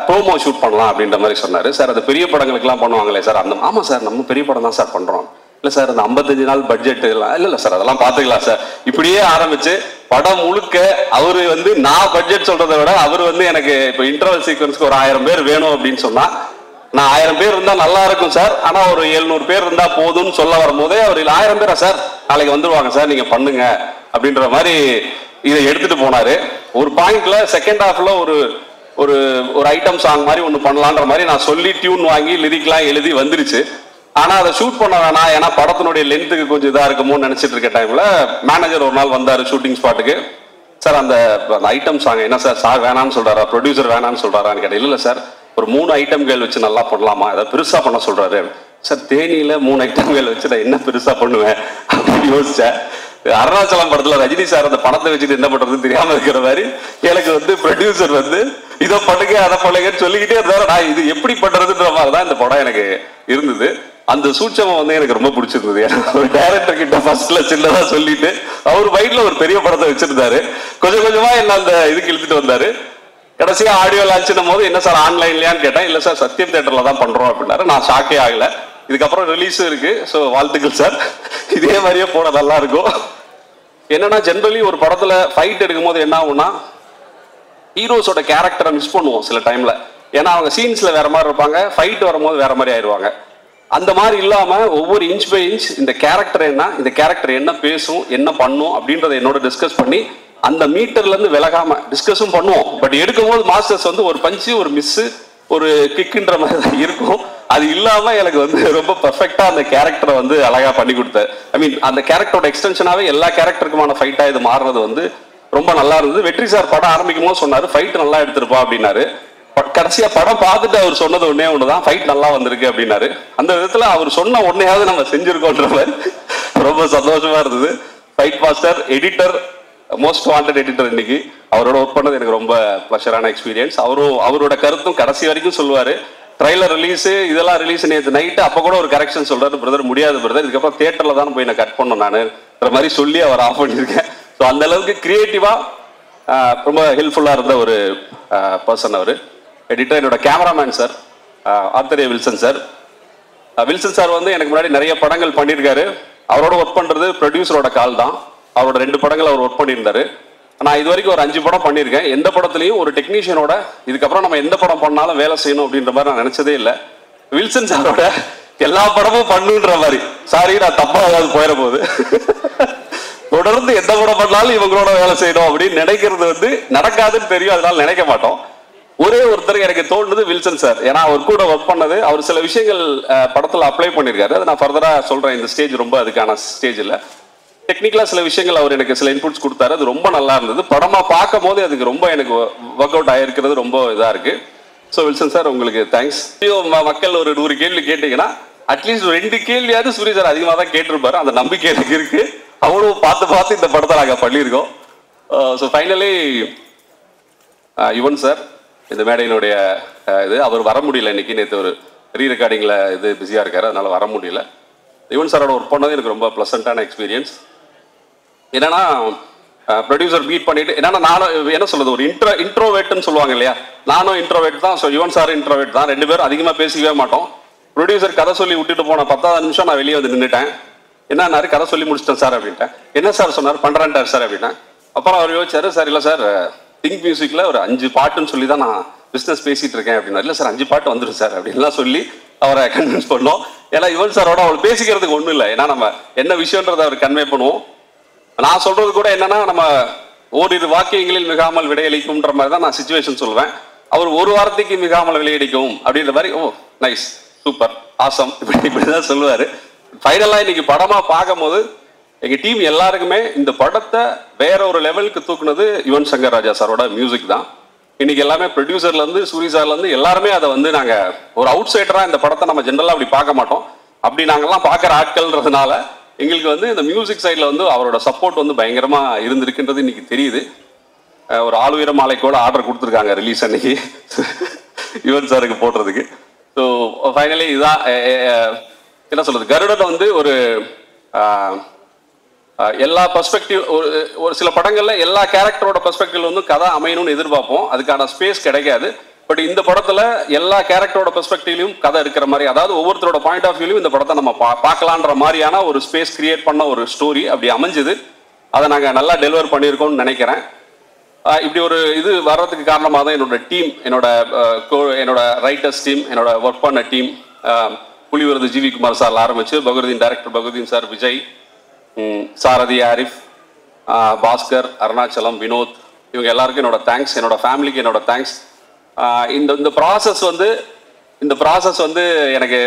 ப்ரோமோ ஷூட் பண்ணலாம் அப்படின்ற மாதிரி சொன்னார். சார் அது பெரிய படங்களுக்குலாம் பண்ணுவாங்களே சார், அந்த ஆமாம் சார் நம்ம பெரிய படம் தான் சார் பண்ணுறோம். இல்லை சார் அந்த 55 நாள் பட்ஜெட்டு எல்லாம் இல்லை சார் அதெல்லாம் பார்த்துக்கலாம் சார். இப்படியே ஆரம்பிச்சு படம் முழுக்க அவரு வந்து நான் பட்ஜெட் சொல்றதை விட அவர் வந்து எனக்கு இப்போ இன்டர்வல் சீக்வன்ஸ்க்கு ஒரு 1000 பேர் வேணும் அப்படின்னு சொன்னா, நான் 1000 பேர் இருந்தால் நல்லா இருக்கும் சார், ஆனால் ஒரு 700 பேர் இருந்தால் போதும்னு சொல்ல வரும்போதே அவர் 1000 பேரா சார் நாளைக்கு வந்துடுவாங்க சார் நீங்கள் பண்ணுங்க அப்படின்ற மாதிரி இதை எடுத்துட்டு போனாரு. ஒரு பாயிண்ட்ல செகண்ட் ஹாஃப்ல ஒரு ஒரு ஒரு ஐட்டம் சாங் மாதிரி ஒன்று பண்ணலான்ற மாதிரி நான் சொல்லி டியூன் வாங்கி லிரிக்லாம் எழுதி வந்துருச்சு. ஆனால் அதை ஷூட் பண்ண வேணாம், ஏன்னா படத்தினுடைய லென்த்துக்கு கொஞ்சம் இதாக இருக்குமோன்னு நினச்சிட்டு இருக்க டைமில் மேனேஜர் ஒரு நாள் வந்தார் ஷூட்டிங் ஸ்பாட்டுக்கு. சார் அந்த ஐட்டம் சாங் என்ன சார் சார் வேணான்னு சொல்கிறாரா, ப்ரொடியூசர் வேணான்னு சொல்கிறாரான்னு கேட்டேன். இல்லை சார் ஒரு 3 ஐட்டம்கள் வச்சு நல்லா பண்ணலாமா, அதை பெருசாக பண்ண சொல்கிறாரு. சார் தேனியில் 3 ஐட்டம்கள் வச்சு நான் என்ன பெருசாக பண்ணுவேன் அப்படின்னு யோசித்தேன். அருணாச்சலம் படத்தில் ரஜினி சார் அந்த பணத்தை வச்சுட்டு என்ன பண்ணுறதுன்னு தெரியாமல் இருக்கிற மாதிரி எனக்கு வந்து ப்ரொடியூசர் வந்து இதை பண்ணுங்க அதை பண்ணுங்கன்னு சொல்லிக்கிட்டே இருந்தாரு. நான் இது எப்படி பண்ணுறதுன்ற மாதிரி தான் இந்த படம் எனக்கு இருந்தது. அந்த சூட்சமம் வந்து எனக்கு ரொம்ப பிடிச்சிருந்தது. ஒரு டைரக்டர் கிட்ட ஃபர்ஸ்ட்ல சின்னதா சொல்லிட்டு அவர் மைண்ட்ல ஒரு பெரிய படத்தை வச்சிருந்தாரு. கொஞ்சம் கொஞ்சமா என்ன அந்த இதுக்கு இழுத்துட்டு வந்தாரு. கடைசியா ஆடியோ லான்ச்சுன்னும் போது என்ன சார் ஆன்லைன்லயான்னு கேட்டேன். இல்ல சார் சத்யம் தியேட்டர்ல தான் பண்றோம் அப்படின்னாரு. நான் ஷாக்கே ஆகல. இதுக்கப்புறம் ரிலீஸும் இருக்கு. ஸோ வாழ்த்துக்கள் சார், இதே மாதிரியே போட நல்லா இருக்கும். என்னன்னா ஜென்ரலி ஒரு படத்துல ஃபைட் எடுக்கும் போது என்ன ஆகும்னா ஹீரோஸோட கேரக்டரை மிஸ் பண்ணுவோம் சில டைம்ல. ஏன்னா அவங்க சீன்ஸ்ல வேற மாதிரி இருப்பாங்க, ஃபைட் வரும்போது வேற மாதிரி ஆயிடுவாங்க. அந்த மாதிரி இல்லாம ஒவ்வொரு இன்ச் பை இன்ச் இந்த கேரக்டர் என்ன, இந்த கேரக்டர் என்ன பேசும் என்ன பண்ணும் அப்படின்றத என்னோட டிஸ்கஸ் பண்ணி அந்த மீட்டர்ல இருந்து விலகாம டிஸ்கஸும் பண்ணுவோம். பட் எடுக்கும் போது மாஸ்டர்ஸ் வந்து ஒரு பஞ்சு ஒரு மிஸ் ஒரு கிக்குன்ற மாதிரி தான் இருக்கும். அது இல்லாம எனக்கு வந்து ரொம்ப பர்ஃபெக்டா அந்த கேரக்டரை வந்து அழகா பண்ணி கொடுத்தாரு. ஐ மீன் அந்த கேரக்டரோட எக்ஸ்டென்ஷனாவே எல்லா கேரக்டருக்குமான ஃபைட்டா இது மாறுறது வந்து ரொம்ப நல்லா இருந்தது. வெற்றி சார் படம் ஆரம்பிக்கும் போது சொன்னாரு ஃபைட் நல்லா எடுத்திருப்பா அப்படின்னாரு. கடைசியா படம் பார்த்துட்டு அவர் சொன்னது ஒன்னே ஒண்ணுதான், ஃபைட் நல்லா வந்திருக்கு அப்படின்னாரு. அந்த விதத்துல அவர் சொன்ன ஒன்னையாவது நம்ம செஞ்சிருக்கோன்ற மாதிரி ரொம்ப சந்தோஷமா இருந்தது. Fight master editor, most wanted editor, இன்னைக்கு அவரோட ஒர்க் பண்ணது எனக்கு ரொம்ப ப்ளஷரான எக்ஸ்பீரியன்ஸ். அவரோட கருத்தும் கடைசி வரைக்கும் சொல்லுவாரு. ட்ரைலர் ரிலீஸ் இதெல்லாம் ரிலீஸ் நேற்று நைட்டு அப்போ கூட ஒரு கரெக்ஷன் சொல்றாரு, பிரதர் முடியாது பிரதர், இதுக்கப்புறம் தியேட்டர்ல தான் போய் நான் கட் பண்ணணும் நானுன்ற மாதிரி சொல்லி அவர் ஆஃப் பண்ணியிருக்கேன். ஸோ அந்த அளவுக்கு கிரியேட்டிவா ரொம்ப ஹெல்ப்ஃபுல்லா இருந்த ஒரு பர்சன் அவர். எடிட்டர் என்னோட cameraman sir author Wilson sir. Wilson sir வந்து எனக்கு முன்னாடி நிறைய படங்கள் பண்ணியிருக்காரு. அவரோட ஒர்க் பண்றது ப்ரொடியூசரோட கால் தான். அவரோட 2 படங்கள் அவர் ஒர்க் பண்ணியிருந்தாரு. நான் இது வரைக்கும் ஒரு 5 படம் பண்ணியிருக்கேன். எந்த படத்துலையும் ஒரு டெக்னீஷியனோட இதுக்கப்புறம் நம்ம எந்த படம் பண்ணாலும் வேலை செய்யணும் அப்படின்ற மாதிரி நான் நினைச்சதே இல்லை. வில்சன் சாரோட எல்லா படமும் பண்ணுன்ற மாதிரி, சாரி நான் தப்பா ஏதாவது போயிட போகுது, தொடர்ந்து எந்த படம் பண்ணாலும் இவங்களோட வேலை செய்யணும் அப்படின்னு நினைக்கிறது வந்து நடக்காதுன்னு தெரியும், அதனால நினைக்க மாட்டோம். ஒரே ஒருத்தர் எனக்கு தோணுது வில்சன் சார். ஏன்னா அவர் கூட ஒர்க் பண்ணது, அவர் சில விஷயங்கள் படத்தில் அப்ளை பண்ணியிருக்காரு. அதை நான் ஃபர்தரா சொல்றேன். இந்த ஸ்டேஜ் ரொம்ப அதுக்கான ஸ்டேஜ் இல்லை. டெக்னிக்கலா சில விஷயங்கள் அவர் எனக்கு சில இன்புட்ஸ் கொடுத்தாரு. அது ரொம்ப நல்லா இருந்தது. படமா பார்க்கும் போது அதுக்கு ரொம்ப எனக்கு ஒர்க் அவுட் ஆயிருக்கிறது ரொம்ப இதா இருக்கு. ஸோ வில்சன் சார் உங்களுக்கு தேங்க்ஸ். மக்கள் ஒரு 100 கேள்வி கேட்டீங்கன்னா அட்லீஸ்ட் 2 கேள்வியாவது சூரிய சார் அதிகமாக தான் கேட்டிருப்பாரு. அந்த நம்பிக்கை எனக்கு இருக்கு. அவ்வளோ பார்த்து இந்த படத்தை நாங்கள் பண்ணியிருக்கோம். ஸோ ஃபைனலி யுவன் சார் இந்த மேடையினுடைய இது அவர் வர முடியல இன்னைக்கு. நேற்று ஒரு ரீ ரெக்கார்டிங்கில் இது பிஸியாக இருக்காரு, அதனால வர முடியல. யுவன் சாரோட ஒர்க் பண்ணது எனக்கு ரொம்ப ப்ளசண்ட்டான எக்ஸ்பீரியன்ஸ். என்னன்னா ப்ரொடியூசர் மீட் பண்ணிட்டு, என்னன்னா நானும் என்ன சொல்றது ஒரு இன்ட்ரோவேட்னு சொல்லுவாங்க இல்லையா, நானும் இன்ட்ரோவேட் தான். ஸோ யுவன் சார் இன்ட்ரோவேட் தான். 2 பேரும் அதிகமாக பேசிக்கவே மாட்டோம். ப்ரொடியூசர் கதை சொல்லி விட்டுட்டு போன 10வது நிமிஷம் நான் வெளியே வந்து நின்றுட்டேன். என்னன்னாரு, கதை சொல்லி முடிச்சிட்டேன் சார் அப்படின்ட்டேன். என்ன சார் சொன்னார், பண்ணுறேன்ட்டார் சார் அப்படின்ட்டேன். அப்புறம் அவர் யோசிச்சாரு, சார் இல்லை சார் திங்க் மியூசிக்கில் ஒரு 5 பாட்டுன்னு சொல்லி தான் நான் பிஸ்னஸ் பேசிட்டு இருக்கேன் அப்படின்னா. இல்லை சார் 5 பாட்டு வந்துடும் சார் அப்படின்லாம் சொல்லி அவரை கன்வின்ஸ் பண்ணோம். ஏன்னா யுவன் சாரோட அவள் பேசிக்கிறதுக்கு ஒன்றும் இல்லை. ஏன்னா நம்ம என்ன விஷயன்றதை அவர் கன்வே பண்ணுவோம். நான் சொல்றது கூட என்னன்னா, நம்ம ஓரிரு வாக்கியங்களில் மிகாமல் விடையளிக்கும்ன்ற மாதிரி தான் நான் சிச்சுவேஷன் சொல்லுவேன். அவர் ஒரு வாரத்துக்கு மிகாமல் விளையடிக்கும் அப்படின்ற மாதிரி, ஓ நைஸ், சூப்பர், ஆசம், இப்படிதான் சொல்லுவாரு. ஃபைனலாக இன்னைக்கு படமா பார்க்கும் போது எங்க டீம் எல்லாருக்குமே இந்த படத்தை வேற ஒரு லெவலுக்கு தூக்குனது யுவன் சங்கர் ராஜா சாரோட மியூசிக் தான். இன்னைக்கு எல்லாமே ப்ரொடியூசர்ல இருந்து சூரி சார்ல இருந்து எல்லாருமே அதை வந்து நாங்க ஒரு அவுட் சைடரா இந்த படத்தை நம்ம ஜென்ரலா அப்படி பார்க்க மாட்டோம். அப்படி நாங்கெல்லாம் பார்க்குற ஆட்கள்ன்றதுனால எங்களுக்கு வந்து இந்த மியூசிக் சைடில் வந்து அவரோட சப்போர்ட் வந்து பயங்கரமா இருந்திருக்குன்றது இன்னைக்கு தெரியுது. ஒரு ஆளுயர மாலைக்கோட ஆர்டர் கொடுத்துருக்காங்க ரிலீஸ் அன்னைக்கு யுவன் சாருக்கு போடுறதுக்கு. ஸோ ஃபைனலி இதுதான் என்ன சொல்றது, கருடன் வந்து ஒரு எல்லா பெர்ஸ்பெக்டிவ், ஒரு சில படங்கள்ல எல்லா கேரக்டரோட பெர்ஸ்பெக்டிவ் வந்து கதை அமையணும்னு எதிர்பார்ப்போம். அதுக்கான ஸ்பேஸ் கிடைக்காது. பட் இந்த படத்துல எல்லா கேரக்டரோட பெர்ஸ்பெக்டிவ்லையும் கதை இருக்கிற மாதிரி, அதாவது ஒவ்வொருத்தரோட பாயிண்ட் ஆஃப் வியூலையும் இந்த படத்தை நம்ம பார்க்கலான்ற மாதிரியான ஒரு ஸ்பேஸ் கிரியேட் பண்ண ஒரு ஸ்டோரி அப்படி அமைஞ்சது. அதை நாங்கள் நல்லா டெலிவர் பண்ணியிருக்கோம்னு நினைக்கிறேன். இப்படி ஒரு இது வர்றதுக்கு காரணமாக தான் என்னோட டீம், என்னோட ரைட்டர்ஸ் டீம், என்னோட ஒர்க் பண்ண டீம், புலிவிருது ஜிவி குமார் சார் ஆரம்பிச்சு பகவதீன் டைரக்டர் பகவதீன் சார், விஜய், சாரதி, ஆரிஃப், பாஸ்கர், அருணாச்சலம், வினோத், இவங்க எல்லாருக்கும் என்னோட தேங்க்ஸ். என்னோட ஃபேமிலிக்கு என்னோட தேங்க்ஸ். இந்த ப்ராசஸ் வந்து எனக்கு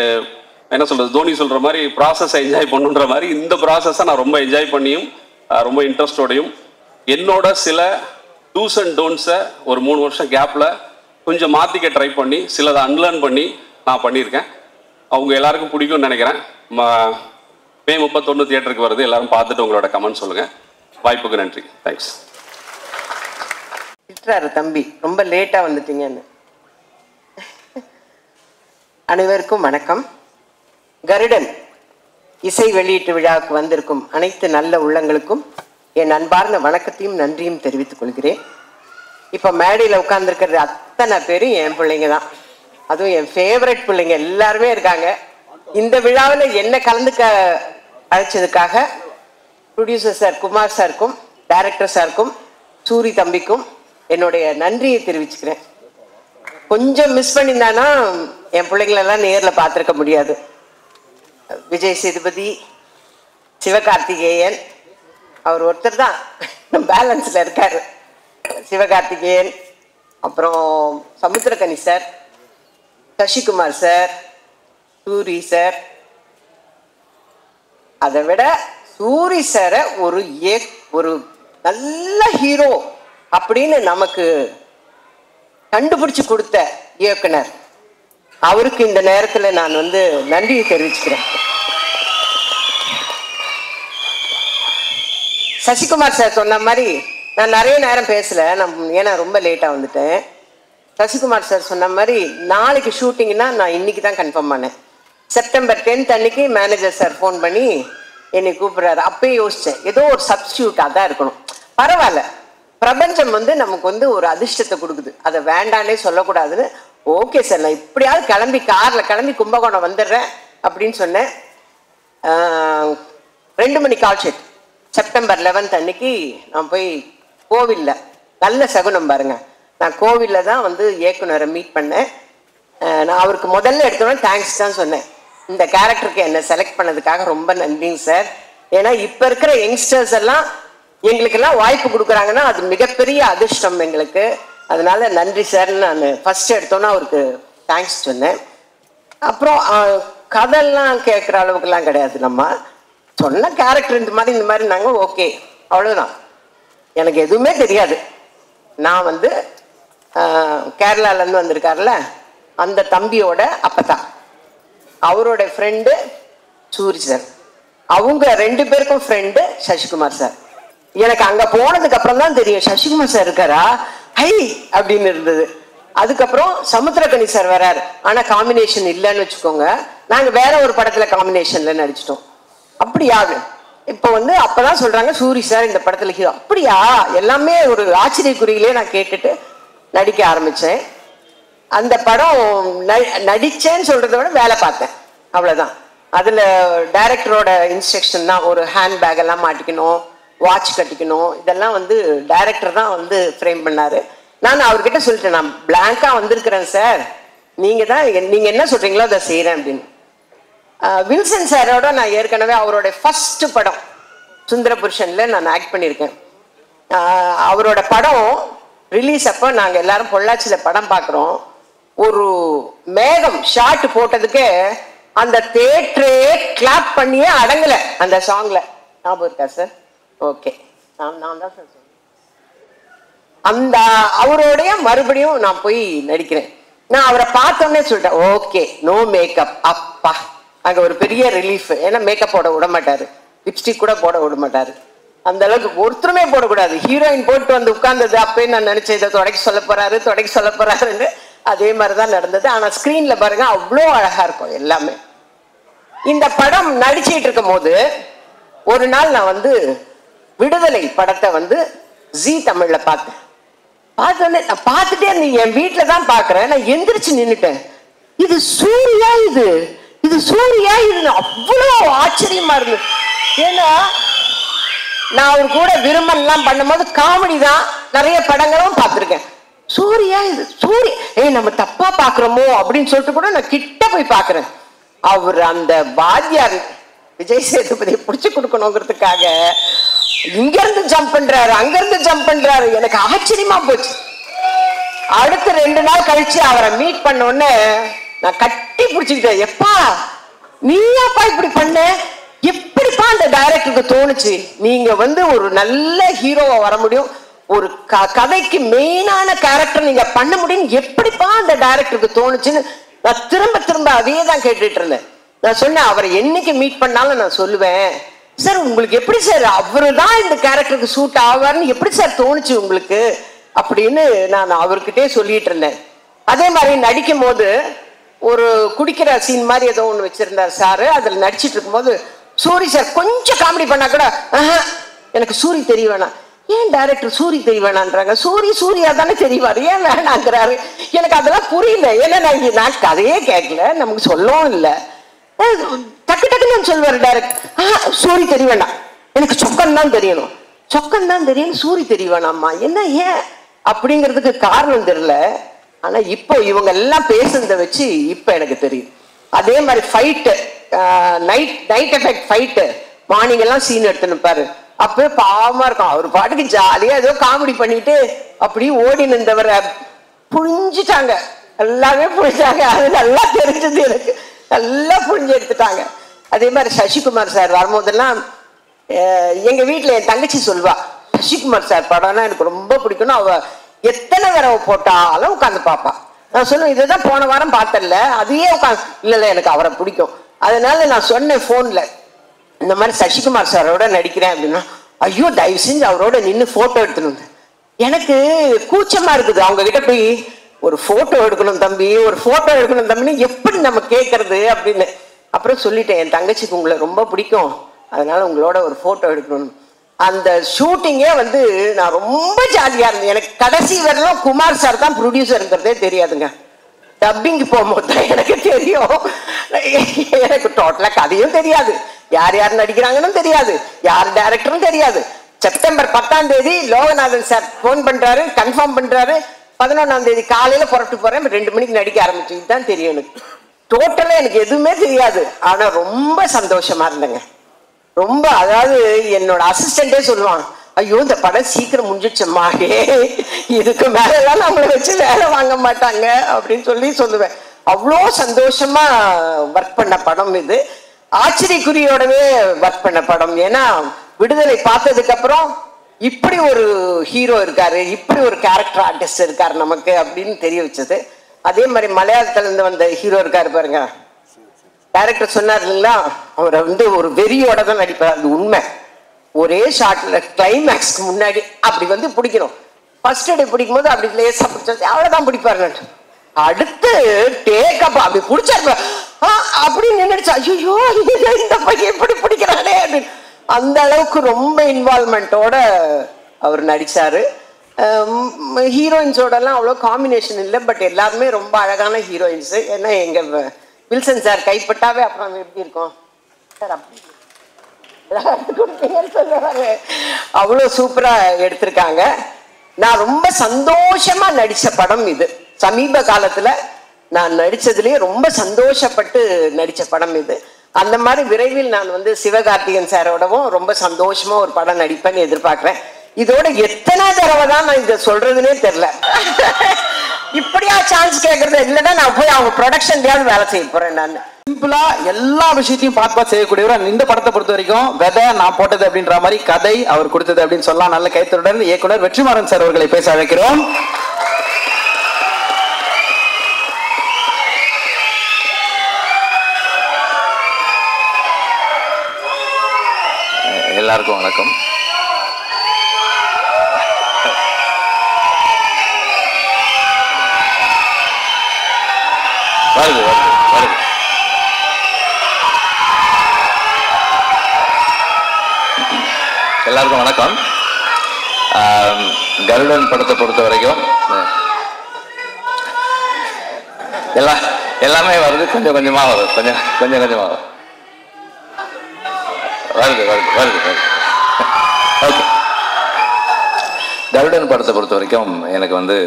என்ன சொல்றது, தோனி சொல்ற மாதிரி ப்ராசஸை என்ஜாய் பண்ணுன்ற மாதிரி இந்த ப்ராசஸை நான் ரொம்ப என்ஜாய் பண்ணியும் ரொம்ப இன்ட்ரெஸ்டோடையும் என்னோட சில டூஸ் அண்ட் டோன்ட்ஸை ஒரு 3 வருஷம் கேப்ல கொஞ்சம் மாத்திக்க ட்ரை பண்ணி சிலதை அன்லேர்ன் பண்ணி நான் பண்ணியிருக்கேன். அவங்க எல்லாருக்கும் பிடிக்கும்னு நினைக்கிறேன். மே 31 தியேட்டருக்கு வருது. எல்லாரும் பார்த்துட்டு உங்களோட கமெண்ட் சொல்லுங்க. வாய்ப்புக்கு நன்றி. தேங்க்ஸ். தம்பி ரொம்ப லேட்டா வந்துட்டீங்கன்னு. அனைவருக்கும் வணக்கம். கருடன் இசை வெளியீட்டு விழாவுக்கு வந்திருக்கும் அனைத்து நல்ல உள்ளங்களுக்கும் என் அன்பார்ந்த வணக்கத்தையும் நன்றியும் தெரிவித்துக் கொள்கிறேன். இப்ப மேடையில் உட்கார்ந்துருக்கிறது அத்தனை பேரும் என் பிள்ளைங்க தான். அதுவும் என் ஃபேவரட் பிள்ளைங்க எல்லாருமே இருக்காங்க. இந்த விழாவில் என்ன கலந்துக்க அழைச்சதுக்காக ப்ரொடியூசர் சார் குமார் சாருக்கும், டைரக்டர் சாருக்கும், சூரி தம்பிக்கும் என்னுடைய நன்றியை தெரிவிச்சுக்கிறேன். கொஞ்சம் மிஸ் பண்ணியிருந்தானா என் பிள்ளைங்களெல்லாம் நேரில் பார்த்துருக்க முடியாது. விஜய் சேதுபதி, சிவகார்த்திகேயன், அவர் ஒருத்தர் தான் பேலன்ஸில் இருக்கார். சிவகார்த்திகேயன், அப்புறம் Samuthirakani sir, Sasikumar sir, Soori sir. அதை விட சூரி சாரை ஒரு நல்ல ஹீரோ அப்படின்னு நமக்கு கண்டுபிடிச்சு கொடுத்த இயக்குனர், அவருக்கு இந்த நேரத்தில் நான் வந்து நன்றியை தெரிவிச்சுக்கிறேன். சசிகுமார் சார் சொன்ன மாதிரி நான் நிறைய நேரம் பேசல, ஏன்னா ரொம்ப லேட்டாக வந்துட்டேன். சசிகுமார் சார் சொன்ன மாதிரி நாளைக்கு ஷூட்டிங்னா நான் இன்னைக்கு தான் கன்ஃபார்ம் பண்ணேன். செப்டம்பர் 10 அன்னைக்கு மேனேஜர் சார் ஃபோன் பண்ணி என்னை கூப்பிடுறாரு. அப்பயே யோசித்தேன், ஏதோ ஒரு சப்ஸ்டியூட்டாக தான் இருக்கணும். பரவாயில்ல, பிரபஞ்சம் வந்து நமக்கு வந்து ஒரு அதிர்ஷ்டத்தை கொடுக்குது, அதை வேண்டானே சொல்லக்கூடாதுன்னு. ஓகே சார், நான் இப்படியாவது காரில் கிளம்பி கும்பகோணம் வந்துடுறேன் அப்படின்னு சொன்னேன். 2 மணி கால் ஷீட். செப்டம்பர் 11 அன்னைக்கு நான் போய் கோவிலில், நல்ல சகுனம் பாருங்க, நான் கோவிலில் தான் வந்து இயக்குனரை மீட் பண்ணேன். நான் அவருக்கு முதல்ல எடுத்தோன்னே தேங்க்ஸ் தான் சொன்னேன். இந்த கேரக்டருக்கு என்னை செலக்ட் பண்ணதுக்காக ரொம்ப நன்றிங்க சார். ஏன்னா இப்போ இருக்கிற யங்ஸ்டர்ஸ் எல்லாம் எங்களுக்கெல்லாம் வாய்ப்பு கொடுக்குறாங்கன்னா அது மிகப்பெரிய அதிர்ஷ்டம் எங்களுக்கு. அதனால நன்றி சார்ன்னு நான் ஃபர்ஸ்ட் எடுத்தோன்னா அவருக்கு தேங்க்ஸ் சொன்னேன். அப்புறம் கதையெல்லாம் கேட்குற அளவுக்குலாம் கிடையாது, நம்ம சொன்ன கேரக்டர் இந்த மாதிரி நாங்கள் ஓகே, அவ்வளோதான். எனக்கு எதுவுமே தெரியாது. நான் வந்து கேரளாலேருந்து வந்திருக்காருல அந்த தம்பியோட அப்பதான், அவரோட ஃப்ரெண்டு சூரி சார், அவங்க 2 பேருக்கும் ஃப்ரெண்டு சசிகுமார் சார். எனக்கு அங்கே போனதுக்கு அப்புறம் தான் தெரியும் சசிகுமார் சார் இருக்காரா, ஹை அப்படின்னு இருந்தது. அதுக்கப்புறம் சமுத்திரகனி சார் வராரு, ஆனால் காம்பினேஷன் இல்லைன்னு வச்சுக்கோங்க. நாங்கள் வேற ஒரு படத்தில் காம்பினேஷனில் நடிச்சிட்டோம். அப்படியா? இப்போ வந்து அப்பதான் சொல்றாங்க சூரி சார் இந்த படத்துல ஹீரோ. அப்படியா? எல்லாமே ஒரு ஆச்சரியக்குறியிலே நான் கேட்டுட்டு நடிக்க ஆரம்பிச்சேன். அந்த படம் நடிச்சேன்னு சொல்றதை விட வேலை பார்த்தேன், அவ்வளவுதான். அதுல டைரக்டரோட இன்ஸ்ட்ரக்ஷன் தான், ஒரு ஹேண்ட் பேக் எல்லாம் மாட்டிக்கணும், வாட்ச் கட்டிக்கணும், இதெல்லாம் வந்து டைரக்டர் தான் வந்து ஃப்ரேம் பண்ணாரு. நான் அவர்கிட்ட சொல்லிட்டேன், நான் பிளாங்கா வந்திருக்கிறேன் சார், நீங்க என்ன சொல்றீங்களோ அதை செய்யறேன் அப்படின்னு. வில்சன் சாரோட நான் ஏற்கனவே அவரோட ஃபர்ஸ்ட் படம் சுந்தர புருஷன்ல நான் ஆக்ட் பண்ணியிருக்கேன். அவரோட படம் ரிலீஸ் அப்போ நாங்கள் எல்லாரும் பொள்ளாச்சியில படம் பார்க்குறோம். ஒரு மேகம் ஷார்ட் போட்டதுக்கு அந்த தேட்டரே கிளாப் பண்ணியே அடங்கல அந்த சாங்ல. ஞாபகம் இருக்கா சார்? ஓகே, நான் தான் சார் சொன்னேன். அந்த அவரோடைய மறுபடியும் நான் போய் நடிக்கிறேன். நான் அவரை பார்த்தோன்னே சொல்லிட்டேன், ஓகே நோ மேக்கப். அப்பா அங்கே ஒரு பெரிய ரிலீஃப். ஏன்னா மேக்கப் போட விட மாட்டாரு, லிப்ஸ்டிக் கூட போட விட மாட்டாரு. அந்த அளவுக்கு ஒருத்தருமே போடக்கூடாது. ஹீரோயின் போட்டு வந்து உட்கார்ந்தது அப்பயே நான் நினைச்சேன் இதை தொடக்கி சொல்ல போறாருன்னு. அதே மாதிரிதான் நடந்தது. ஆனா ஸ்கிரீன்ல பாருங்க அவ்வளோ அழகா இருக்கும் எல்லாமே. இந்த படம் நடிச்சிட்டு இருக்கும் போது ஒரு நாள் நான் வந்து விடுதலை படத்தை ஜீ தமிழ்ல பார்த்தேன். பார்த்தோன்னே நான் பார்த்துட்டே இருந்தேன். என் வீட்டுல தான் பாக்குறேன். நான் எந்திரிச்சு நின்னுட்டேன். இது சூர்யா, இது சூர்யா, இது அவ்வளோ ஆச்சரியமா இருந்தது. ஏன்னா நான் அவர் கூட விரும்பலாம் பண்ணும்போது காமெடி தான், நிறைய படங்களும் பார்த்துருக்கேன். சூர்யா, இது சூரிய நம்ம தப்பா பாக்குறோமோ அப்படின்னு சொல்லிட்டு கூட நான் கிட்ட போய் பாக்குறேன். அவர் அந்த வாத்தியார் விஜய் சேதுபதியை பிடிச்சு கொடுக்கணுங்கிறதுக்காக இங்க இருந்து ஜம்ப் பண்றாரு, அங்க இருந்து ஜம்ப் பண்றாரு. எனக்கு ஆச்சரியமா போச்சு. அடுத்த 2 நாள் கழிச்சு அவரை மீட் பண்ண உடனே நான் கட்டி பிடிச்சுக்கிட்டேன். எப்பா நீயாப்பா இப்படி பண்ண? எப்படிப்பா அந்த டைரக்டருக்கு தோணுச்சு? நீங்க ஒரு நல்ல ஹீரோவா வர முடியும், ஒரு கதைக்கு மெயினான கேரக்டர் நீங்க பண்ண முடியும், எப்படிப்பா அந்த டைரக்டருக்கு தோணுச்சுன்னு நான் திரும்ப அதே தான் கேட்டுட்டு இருந்தேன். நான் சொன்னேன், அவரை என்னைக்கு மீட் பண்ணாலும் நான் சொல்லுவேன், சார் உங்களுக்கு எப்படி சார் அவரு தான் இந்த கேரக்டருக்கு சூட் ஆவார்னு எப்படி சார் தோணுச்சு உங்களுக்கு அப்படின்னு நான் அவர்கிட்டே சொல்லிட்டு இருந்தேன். அதே மாதிரி நடிக்கும் போது ஒரு குடிக்கிற சீன் மாதிரி ஏதோ ஒன்று வச்சிருந்தார் சாரு. அதில் நடிச்சிட்டு இருக்கும்போது சூரி சார் கொஞ்சம் காமெடி பண்ணா கூட எனக்கு சூரி தெரிய வேணாம். ஏன் டைரக்டர் சூரி தெரிய வேணான்றாங்க? சூர்யா தானே தெரியவாரு, ஏன் வேணாங்கிறாரு? எனக்கு அதெல்லாம் புரியல. ஏன்னா நான் கதையே கேட்கல, நமக்கு சொல்லவும் இல்லை. டக்கு டக்குன்னு சொல்லுவாரு டைரக்டர், சூரி தெரிய வேண்டாம், எனக்கு சொக்கன் தான் தெரியணும், சூரி தெரிய வேணாம்மா. என்ன ஏன் அப்படிங்கிறதுக்கு காரணம் தெரியல. ஆனா இப்போ இவங்க எல்லாம் பேசுறத வச்சு இப்ப எனக்கு தெரியும். அதே மாதிரி fight, night effect fight, morning எல்லாம் சீன் எடுத்து நிற்பாரு. அப்பவே பாவமா இருக்கும். அவர் பாட்டுக்கு ஜாலியா ஏதோ காமெடி பண்ணிட்டு அப்படியே ஓடி நின்றவரை புழிஞ்சிட்டாங்க, எல்லாமே புழிஞ்சாங்க. அது நல்லா தெரிஞ்சது எனக்கு, நல்லா புழிஞ்சு எடுத்துட்டாங்க. அதே மாதிரி சசிகுமார் சார் வரும்போதெல்லாம் எங்க வீட்டுல என் தங்கச்சி சொல்வா, சசிகுமார் சார் படம்னா எனக்கு ரொம்ப பிடிக்கும்னு. அவ எத்தனை தடவை போட்டாலும் உட்காந்து பாப்பா. நான் சொல்லுவேன், இதுதான் போன வாரம் பார்த்தல, அதையே உட்காந்து இல்ல எனக்கு அவரை பிடிக்கும். அதனால நான் சொன்னேன் போன்ல, இந்த மாதிரி சசிகுமார் சாரோட நடிக்கிறேன் அப்படின்னா, ஐயோ தயவு செஞ்சு அவரோட நின்று போட்டோ எடுத்துன்னு. எனக்கு கூச்சமா இருக்குது அவங்க கிட்ட போய் ஒரு போட்டோ எடுக்கணும் தம்பி, ஒரு போட்டோ எடுக்கணும் தம்பின்னு எப்படி நம்ம கேட்கறது அப்படின்னு. அப்புறம் சொல்லிட்டேன், என் தங்கச்சிக்கு உங்களை ரொம்ப பிடிக்கும், அதனால உங்களோட ஒரு போட்டோ எடுக்கணும். அந்த ஷூட்டிங்கே நான் ரொம்ப ஜாலியா இருந்தேன். எனக்கு கடைசி வரலாம் குமார் சார் தான் ப்ரொடியூசருங்கிறதே தெரியாதுங்க. டப்பிங் போகும்போது தான் எனக்கு தெரியும். எனக்கு டோட்டலா கதையும் தெரியாது, யார் யார் நடிக்கிறாங்கன்னு தெரியாது, யார் டைரக்டரும் தெரியாது. செப்டம்பர் 10ஆம் தேதி லோகநாதன் சார் போன் பண்றாரு, கன்ஃபார்ம் பண்றாரு. 11ஆம் தேதி காலையில புறப்பட்டு போறேன், 2 மணிக்கு நடிக்க ஆரம்பிச்சு தான் தெரியும் எனக்கு. டோட்டலா எனக்கு எதுவுமே தெரியாது. ஆனா ரொம்ப சந்தோஷமா இருந்தேங்க, ரொம்ப. அதாவது என்னோட அசிஸ்டண்டே சொல்லுவான், ஐயோ இந்த படம் சீக்கிரம் முடிஞ்சிடுச்சம்மா, இதுக்கு மேலெல்லாம் நம்மளை வச்சு வேலை வாங்க மாட்டாங்க அப்படின்னு சொல்லுவேன். அவ்வளோ சந்தோஷமா ஒர்க் பண்ண படம் இது. ஆச்சரியக்குறியோடவே ஒர்க் பண்ண படம். ஏன்னா விடுதலை பார்த்ததுக்கு அப்புறம் இப்படி ஒரு ஹீரோ இருக்காரு, இப்படி ஒரு கேரக்டர் ஆர்டிஸ்ட் இருக்காரு நமக்கு அப்படின்னு தெரிய வச்சது. அதே மாதிரி மலையாளத்துல இருந்து வந்த ஹீரோ இருக்காரு பாருங்க, டைரக்டர் சொன்னார் இல்லைங்களா, அவரை ஒரு வெறியோட தான் நடிப்பார். அது உண்மை. ஒரே ஷார்ட்ல கிளைமேக்ஸ்க்கு முன்னாடி அப்படி பிடிக்கணும். ஃபர்ஸ்ட் டே பிடிக்கும் போது அப்படி லேசா பிடிச்சது, அவ்வளவுதான் பிடிப்பாரு. அடுத்து டேக்கப் அப்படி பிடிச்சாரு, அப்படின்னு நினைச்சா ஐயோ இந்த பையன் எப்படி பிடிக்கிறானே அப்படின்னு. அந்த அளவுக்கு ரொம்ப இன்வால்மெண்டோட அவர் நடிச்சாரு. ஹீரோயின்ஸோட எல்லாம் அவ்வளோ காம்பினேஷன் இல்லை, பட் எல்லாருமே ரொம்ப அழகான ஹீரோயின்ஸ். ஏன்னா எங்க வில்சன் சார் கைப்பட்டாவே அப்புறம் எப்படி இருக்கும் சார், அப்படி அவ்வளோ சூப்பரா எடுத்திருக்காங்க. நான் ரொம்ப சந்தோஷமா நடிச்ச படம் இது. சமீப காலத்துல நான் நடிச்சதுலேயே ரொம்ப சந்தோஷப்பட்டு நடித்த படம் இது. அந்த மாதிரி விரைவில் நான் வந்து சிவகார்த்திகேயன் சாரோடவும் ரொம்ப சந்தோஷமா ஒரு படம் நடிப்பேன்னு எதிர்பார்க்குறேன். இதோட எத்தனை தடவை தான் நான் இதை சொல்றதுன்னே தெரியல. இப்படியா சான்ஸ் கேட்கறது இல்லைன்னா நான் போய் அவங்க ப்ரொடக்ஷன்லயாவது வேலை செய்ய போறேன். நான் சிம்பிளா எல்லா விஷயத்தையும் பார்த்து செய்யக்கூடியவர். இந்த படத்தை பொறுத்த வரைக்கும் விதை நான் போட்டது அப்படின்ற மாதிரி கதை அவர் கொடுத்தது அப்படின்னு சொல்லலாம். நல்ல கைத்தொடன் இயக்குனர் வெற்றிமாறன் சார் அவர்களை பேச அழைக்கிறோம். எல்லாருக்கும் வணக்கம். வருது வருது வருது. எல்லாருக்கும் வணக்கம். கருடன் படத்தை பொறுத்த வரைக்கும் எல்லாமே வருது, கொஞ்சம் கொஞ்சமா வரும், கொஞ்சம் கொஞ்சமா வரும். வருது வருது வருது வருது. ஓகே. கருடன் படத்தை பொறுத்த வரைக்கும் எனக்கு வந்து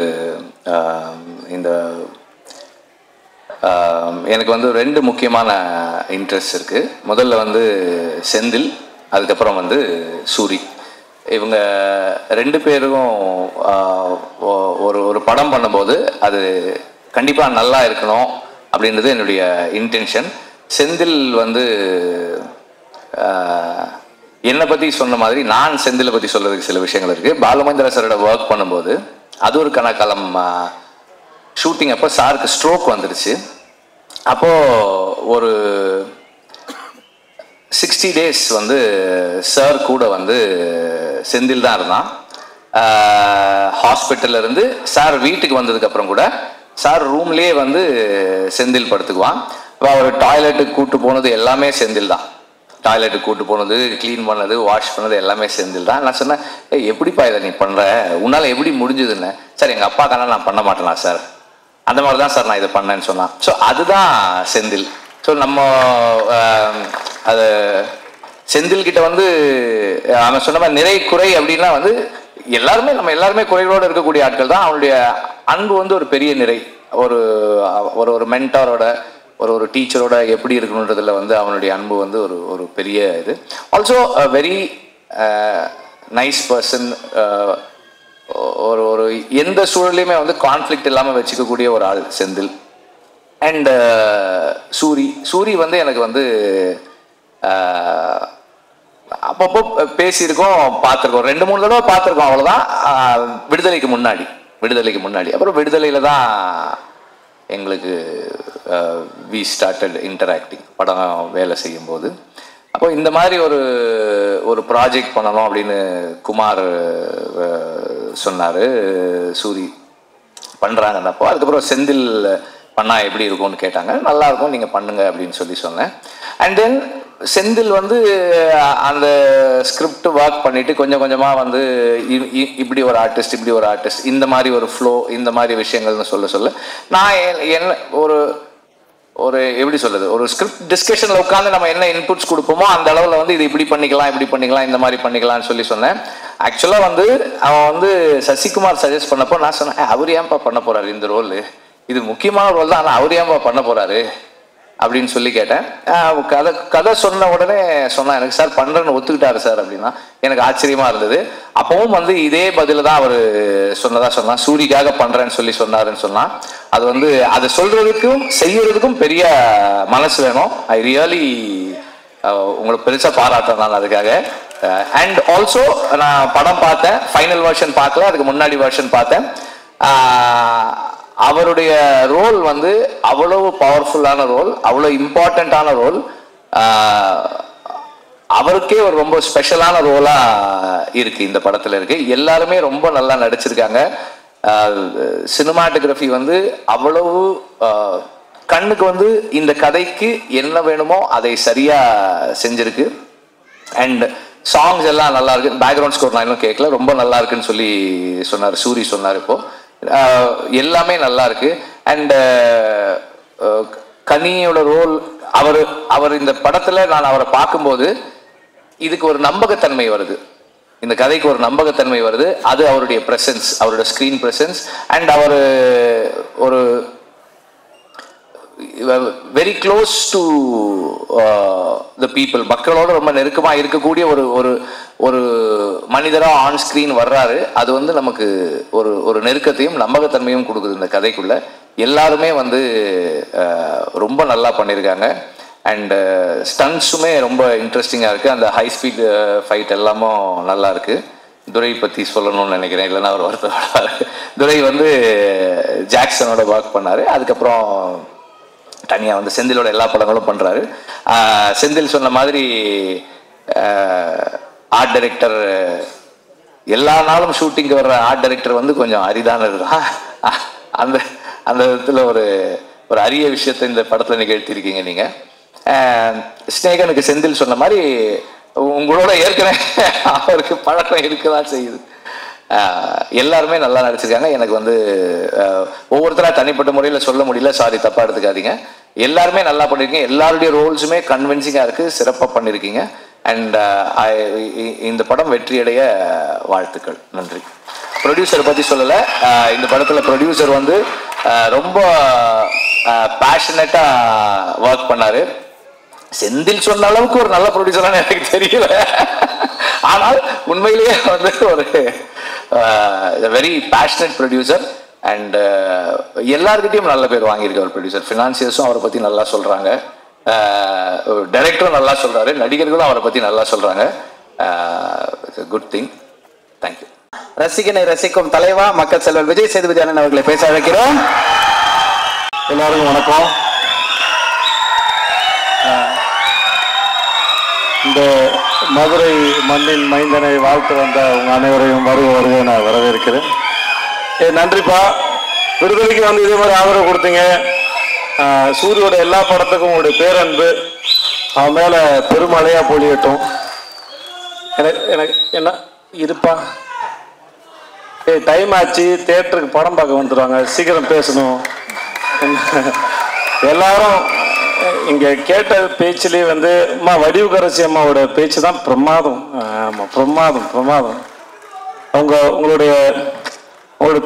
எனக்கு வந்து ரெண்டு முக்கியமான இன்ட்ரெஸ்ட் இருக்கு. முதல்ல வந்து செந்தில், அதுக்கப்புறம் வந்து சூரி. இவங்க ரெண்டு பேரும் ஒரு படம் பண்ணும்போது அது கண்டிப்பாக நல்லா இருக்கணும் அப்படின்றது என்னுடைய இன்டென்ஷன். செந்தில் வந்து என்னை பற்றி சொன்ன மாதிரி நான் செந்திலை பற்றி சொல்றதுக்கு சில விஷயங்கள் இருக்குது. பாலுமந்திர சாரோட ஒர்க் பண்ணும்போது அது ஒரு கணக்காலம் ஷூட்டிங் அப்போ சாருக்கு ஸ்ட்ரோக் வந்துடுச்சு. அப்போது ஒரு 60 days வந்து சார் கூட வந்து செந்தில் தான் இருந்தான். ஹாஸ்பிட்டல்ல இருந்து சார் வீட்டுக்கு வந்ததுக்கப்புறம் கூட சார் ரூம்லேயே வந்து செந்தில் படுத்துக்குவான். அவர் டாய்லெட்டுக்கு கூப்பிட்டு போனது எல்லாமே செந்தில் தான். டாய்லெட்டுக்கு கூப்பிட்டு போனது, க்ளீன் பண்ணது, வாஷ் பண்ணது எல்லாமே செந்தில் தான். நான் சொன்னேன், எப்படிப்பா இதை நீ பண்ணுற, உன்னால் எப்படி முடிஞ்சதுன்னு. சார் எங்கள் அப்பாக்கான நான் பண்ண மாட்டேனா சார், அந்த மாதிரி தான் சார் நான் இதை பண்ணேன்னு சொன்னான். ஸோ அதுதான் செந்தில். ஸோ நம்ம அது செந்தில்கிட்ட வந்து அவன் சொன்ன மாதிரி நிறை குறை அப்படின்னா வந்து நம்ம எல்லாருமே குறைகளோடு இருக்கக்கூடிய ஆட்கள் தான். அவனுடைய அன்பு வந்து ஒரு பெரிய நிறை. ஒரு ஒரு மென்டாரோட ஒரு டீச்சரோட எப்படி இருக்கணுன்றதுல வந்து அவனுடைய அன்பு வந்து ஒரு பெரிய இது. Also very nice person. ஒரு எந்த சூழலையுமே வந்து கான்ஃப்ளிக்ட் இல்லாமல் வச்சுக்கக்கூடிய ஒரு ஆள் செந்தில். அண்ட் சூரி வந்து எனக்கு வந்து அப்பப்போ பேசியிருக்கோம், பார்த்துருக்கோம், 2-3 தடவை பார்த்துருக்கோம், அவ்வளோதான். விடுதலைக்கு முன்னாடி அப்புறம் விடுதலையில் தான் எங்களுக்கு வி ஸ்டார்டட் இன்டராக்டிங், படம் வேலை செய்யும்போது. அப்போ இந்த மாதிரி ஒரு ப்ராஜெக்ட் பண்ணணும் அப்படின்னு குமார் சொன்னார். சூரி பண்ணுறாங்கன்னப்போ அதுக்கப்புறம் செந்தில் பண்ணால் எப்படி இருக்கும்னு கேட்டாங்க. நல்லா இருக்கும், நீங்கள் பண்ணுங்க அப்படின்னு சொன்னேன். அண்ட் தென் செந்தில் வந்து அந்த ஸ்கிரிப்ட் ஒர்க் பண்ணிட்டு கொஞ்சம் கொஞ்சமாக வந்து இப்படி ஒரு ஆர்டிஸ்ட் இந்த மாதிரி ஒரு ஃப்ளோ, இந்த மாதிரி விஷயங்கள்னு சொல்ல நான் என்ன ஒரு எப்படி சொல்றது, ஒரு ஸ்கிரிப்ட் டிஸ்கஷன்ல உட்காந்து நம்ம என்ன இன்புட்ஸ் கொடுப்போமோ அந்த அளவில் வந்து இது இப்படி பண்ணிக்கலாம் இந்த மாதிரி பண்ணிக்கலாம்னு சொன்னேன். ஆக்சுவலா வந்து அவன் வந்து சசிகுமார் சஜஸ்ட் பண்ணப்போ நான் சொன்னேன், அவர் ஏன்பா பண்ண போறாரு இந்த ரோல், இது முக்கியமான ரோல் தான், ஆனால் அவர் ஏன்பா பண்ண போறாரு அப்படின்னு சொல்லி கேட்டேன். கதை சொன்ன உடனே சொன்னா, எனக்கு சார் பண்றேன்னு ஒத்துக்கிட்டாரு சார் அப்படின்னா எனக்கு ஆச்சரியமா இருந்தது. அப்பவும் வந்து இதே பதில தான் அவர் சொன்னா சூரிக்காக பண்றேன்னு சொன்னாருன்னு சொன்னா, அது வந்து அதை சொல்றதுக்கும் செய்யறதுக்கும் பெரிய மனசு வேணும். ஐ ரியலி உங்களுக்கு பெருசா பாராட்டுறேன் நான் அதுக்காக. அண்ட் ஆல்சோ நான் படம் பார்த்தேன், ஃபைனல் வெர்ஷன் பார்க்கல, அதுக்கு முன்னாடி வெர்ஷன் பார்த்தேன். அவருடைய ரோல் வந்து அவ்வளவு பவர்ஃபுல்லான ரோல், அவ்வளோ இம்பார்ட்டண்ட்டான ரோல், அவருக்கே ஒரு ரொம்ப ஸ்பெஷலான ரோலா இருக்கு இந்த படத்துல இருக்கு. எல்லாருமே ரொம்ப நல்லா நடிச்சிருக்காங்க. சினிமாட்டோகிராஃபி வந்து அவ்வளவு கண்ணுக்கு வந்து இந்த கதைக்கு என்ன வேணுமோ அதை சரியா செஞ்சிருக்கு. அண்ட் சாங்ஸ் எல்லாம் நல்லா இருக்கு. பேக்ரவுண்ட் ஸ்கோர் நான் இன்னும் கேட்கல, ரொம்ப நல்லா இருக்குன்னு சொன்னார் சூரி சொன்னார். இப்போ எல்லாமே நல்லா இருக்கு. அண்ட் கனியோட ரோல், அவர் இந்த படத்துல நான் அவரை பார்க்கும்போது இதுக்கு ஒரு நம்பகத்தன்மை வருது, இந்த கதைக்கு ஒரு நம்பகத்தன்மை வருது. அது அவருடைய பிரசன்ஸ், அவருடைய ஸ்கிரீன் பிரசன்ஸ். அண்ட் அவர் very close to the people, மக்களோட ரொம்ப நெருக்கமாக இருக்கக்கூடிய ஒரு ஒரு ஒரு மனிதராக ஆன் ஸ்க்ரீன் வர்றாரு. அது வந்து நமக்கு ஒரு ஒரு நெருக்கத்தையும் நம்பகத்தன்மையும் கொடுக்குது இந்த கதைக்குள்ள. எல்லாருமே வந்து ரொம்ப நல்லா பண்ணியிருக்காங்க. அண்டு ஸ்டன்ஸுமே ரொம்ப இன்ட்ரெஸ்டிங்காக இருக்குது. அந்த ஹை ஸ்பீட் ஃபைட் எல்லாமும் நல்லா இருக்குது. துரை பற்றி சொல்லணும்னு நினைக்கிறேன், இல்லைன்னா அவர் வருத்தப்படுவார். துரை வந்து ஜாக்சனோட ஒர்க் பண்ணார். அதுக்கப்புறம் தனியாக வந்து செந்திலோட எல்லா படங்களும் பண்ணுறாரு. செந்தில் சொன்ன மாதிரி ஆர்ட் டைரக்டர், எல்லா நாளும் ஷூட்டிங்கு வர்ற ஆர்ட் டைரக்டர் வந்து கொஞ்சம் அரிதானது தான். அந்த அந்த விதத்தில் ஒரு ஒரு அரிய விஷயத்தை இந்த படத்தில் நிகழ்த்தியிருக்கீங்க நீங்கள். ஸ்நேகனுக்கு செந்தில் சொன்ன மாதிரி உங்களோட ஏற்கனவே அவருக்கு பழக்கம் இருக்கதான் செய்யுது. எல்லாருமே நல்லா நடிச்சிருக்காங்க. எனக்கு வந்து ஒவ்வொருத்தராக தனிப்பட்ட முறையில் சொல்ல முடியல, சாரி தப்பாக எடுத்துக்காதீங்க. எல்லாருமே நல்லா பண்ணியிருக்கீங்க. எல்லாருடைய ரோல்ஸுமே கன்வின்சிங்காக இருக்குது, சிறப்பாக பண்ணியிருக்கீங்க. அண்ட் இந்த படம் வெற்றியடைய வாழ்த்துக்கள். நன்றி. ப்ரொடியூசரை பற்றி சொல்லலை. இந்த படத்தில் ப்ரொடியூசர் வந்து ரொம்ப பேஷனட்டாக ஒர்க் பண்ணார். செந்தில் சொன்ன அளவுக்கு ஒரு நல்ல ப்ரொடியூசரானு எனக்கு தெரியல. ஆனால் உண்மையிலேயே வந்து ஒரு வெரி பேஷனட் ப்ரொடியூசர். அண்ட் எல்லாருக்கிட்டையும் நல்ல பேர் வாங்கியிருக்க ஒரு ப்ரொடியூசர். ஃபினான்சியர்ஸும் அவரை பற்றி நல்லா சொல்கிறாங்க, டைரக்டரும் நல்லா சொல்கிறாரு, நடிகர்களும் அவரை பற்றி நல்லா சொல்கிறாங்க. Good thing. தேங்க்யூ. ரசிகனை ரசிக்கும் தலைவா மக்கள் செல்வர் விஜய் சேதுபதி அண்ணன் அவர்களை பேச அழைக்கிறோம். எல்லாருக்கும் வணக்கம். இந்த மதுரை மண்ணின் மைந்தனை வாழ்த்து வந்த உங்க அனைவரையும் வருக நான் வரவேற்கிறேன். நன்றிப்பா. விடுதலைக்கு வந்து இதே மாதிரி ஆதரவு கொடுத்தீங்க. சூரியோட எல்லா படத்துக்கும் உங்களுடைய பேரன்பு அவன் மேல பெருமழையா பொழியட்டும். எனக்கு என்ன இருப்பா, டைம் ஆச்சு, தியேட்டருக்கு படம் பார்க்க வந்துடுவாங்க, சீக்கிரம் பேசணும். எல்லாரும் இங்கே கேட்ட பேச்சிலே வந்து அம்மா வடிவுக்கரசி அம்மாவோட பேச்சு தான் பிரமாதம். ஆமாம், பிரமாதம் பிரமாதம். உங்களுடைய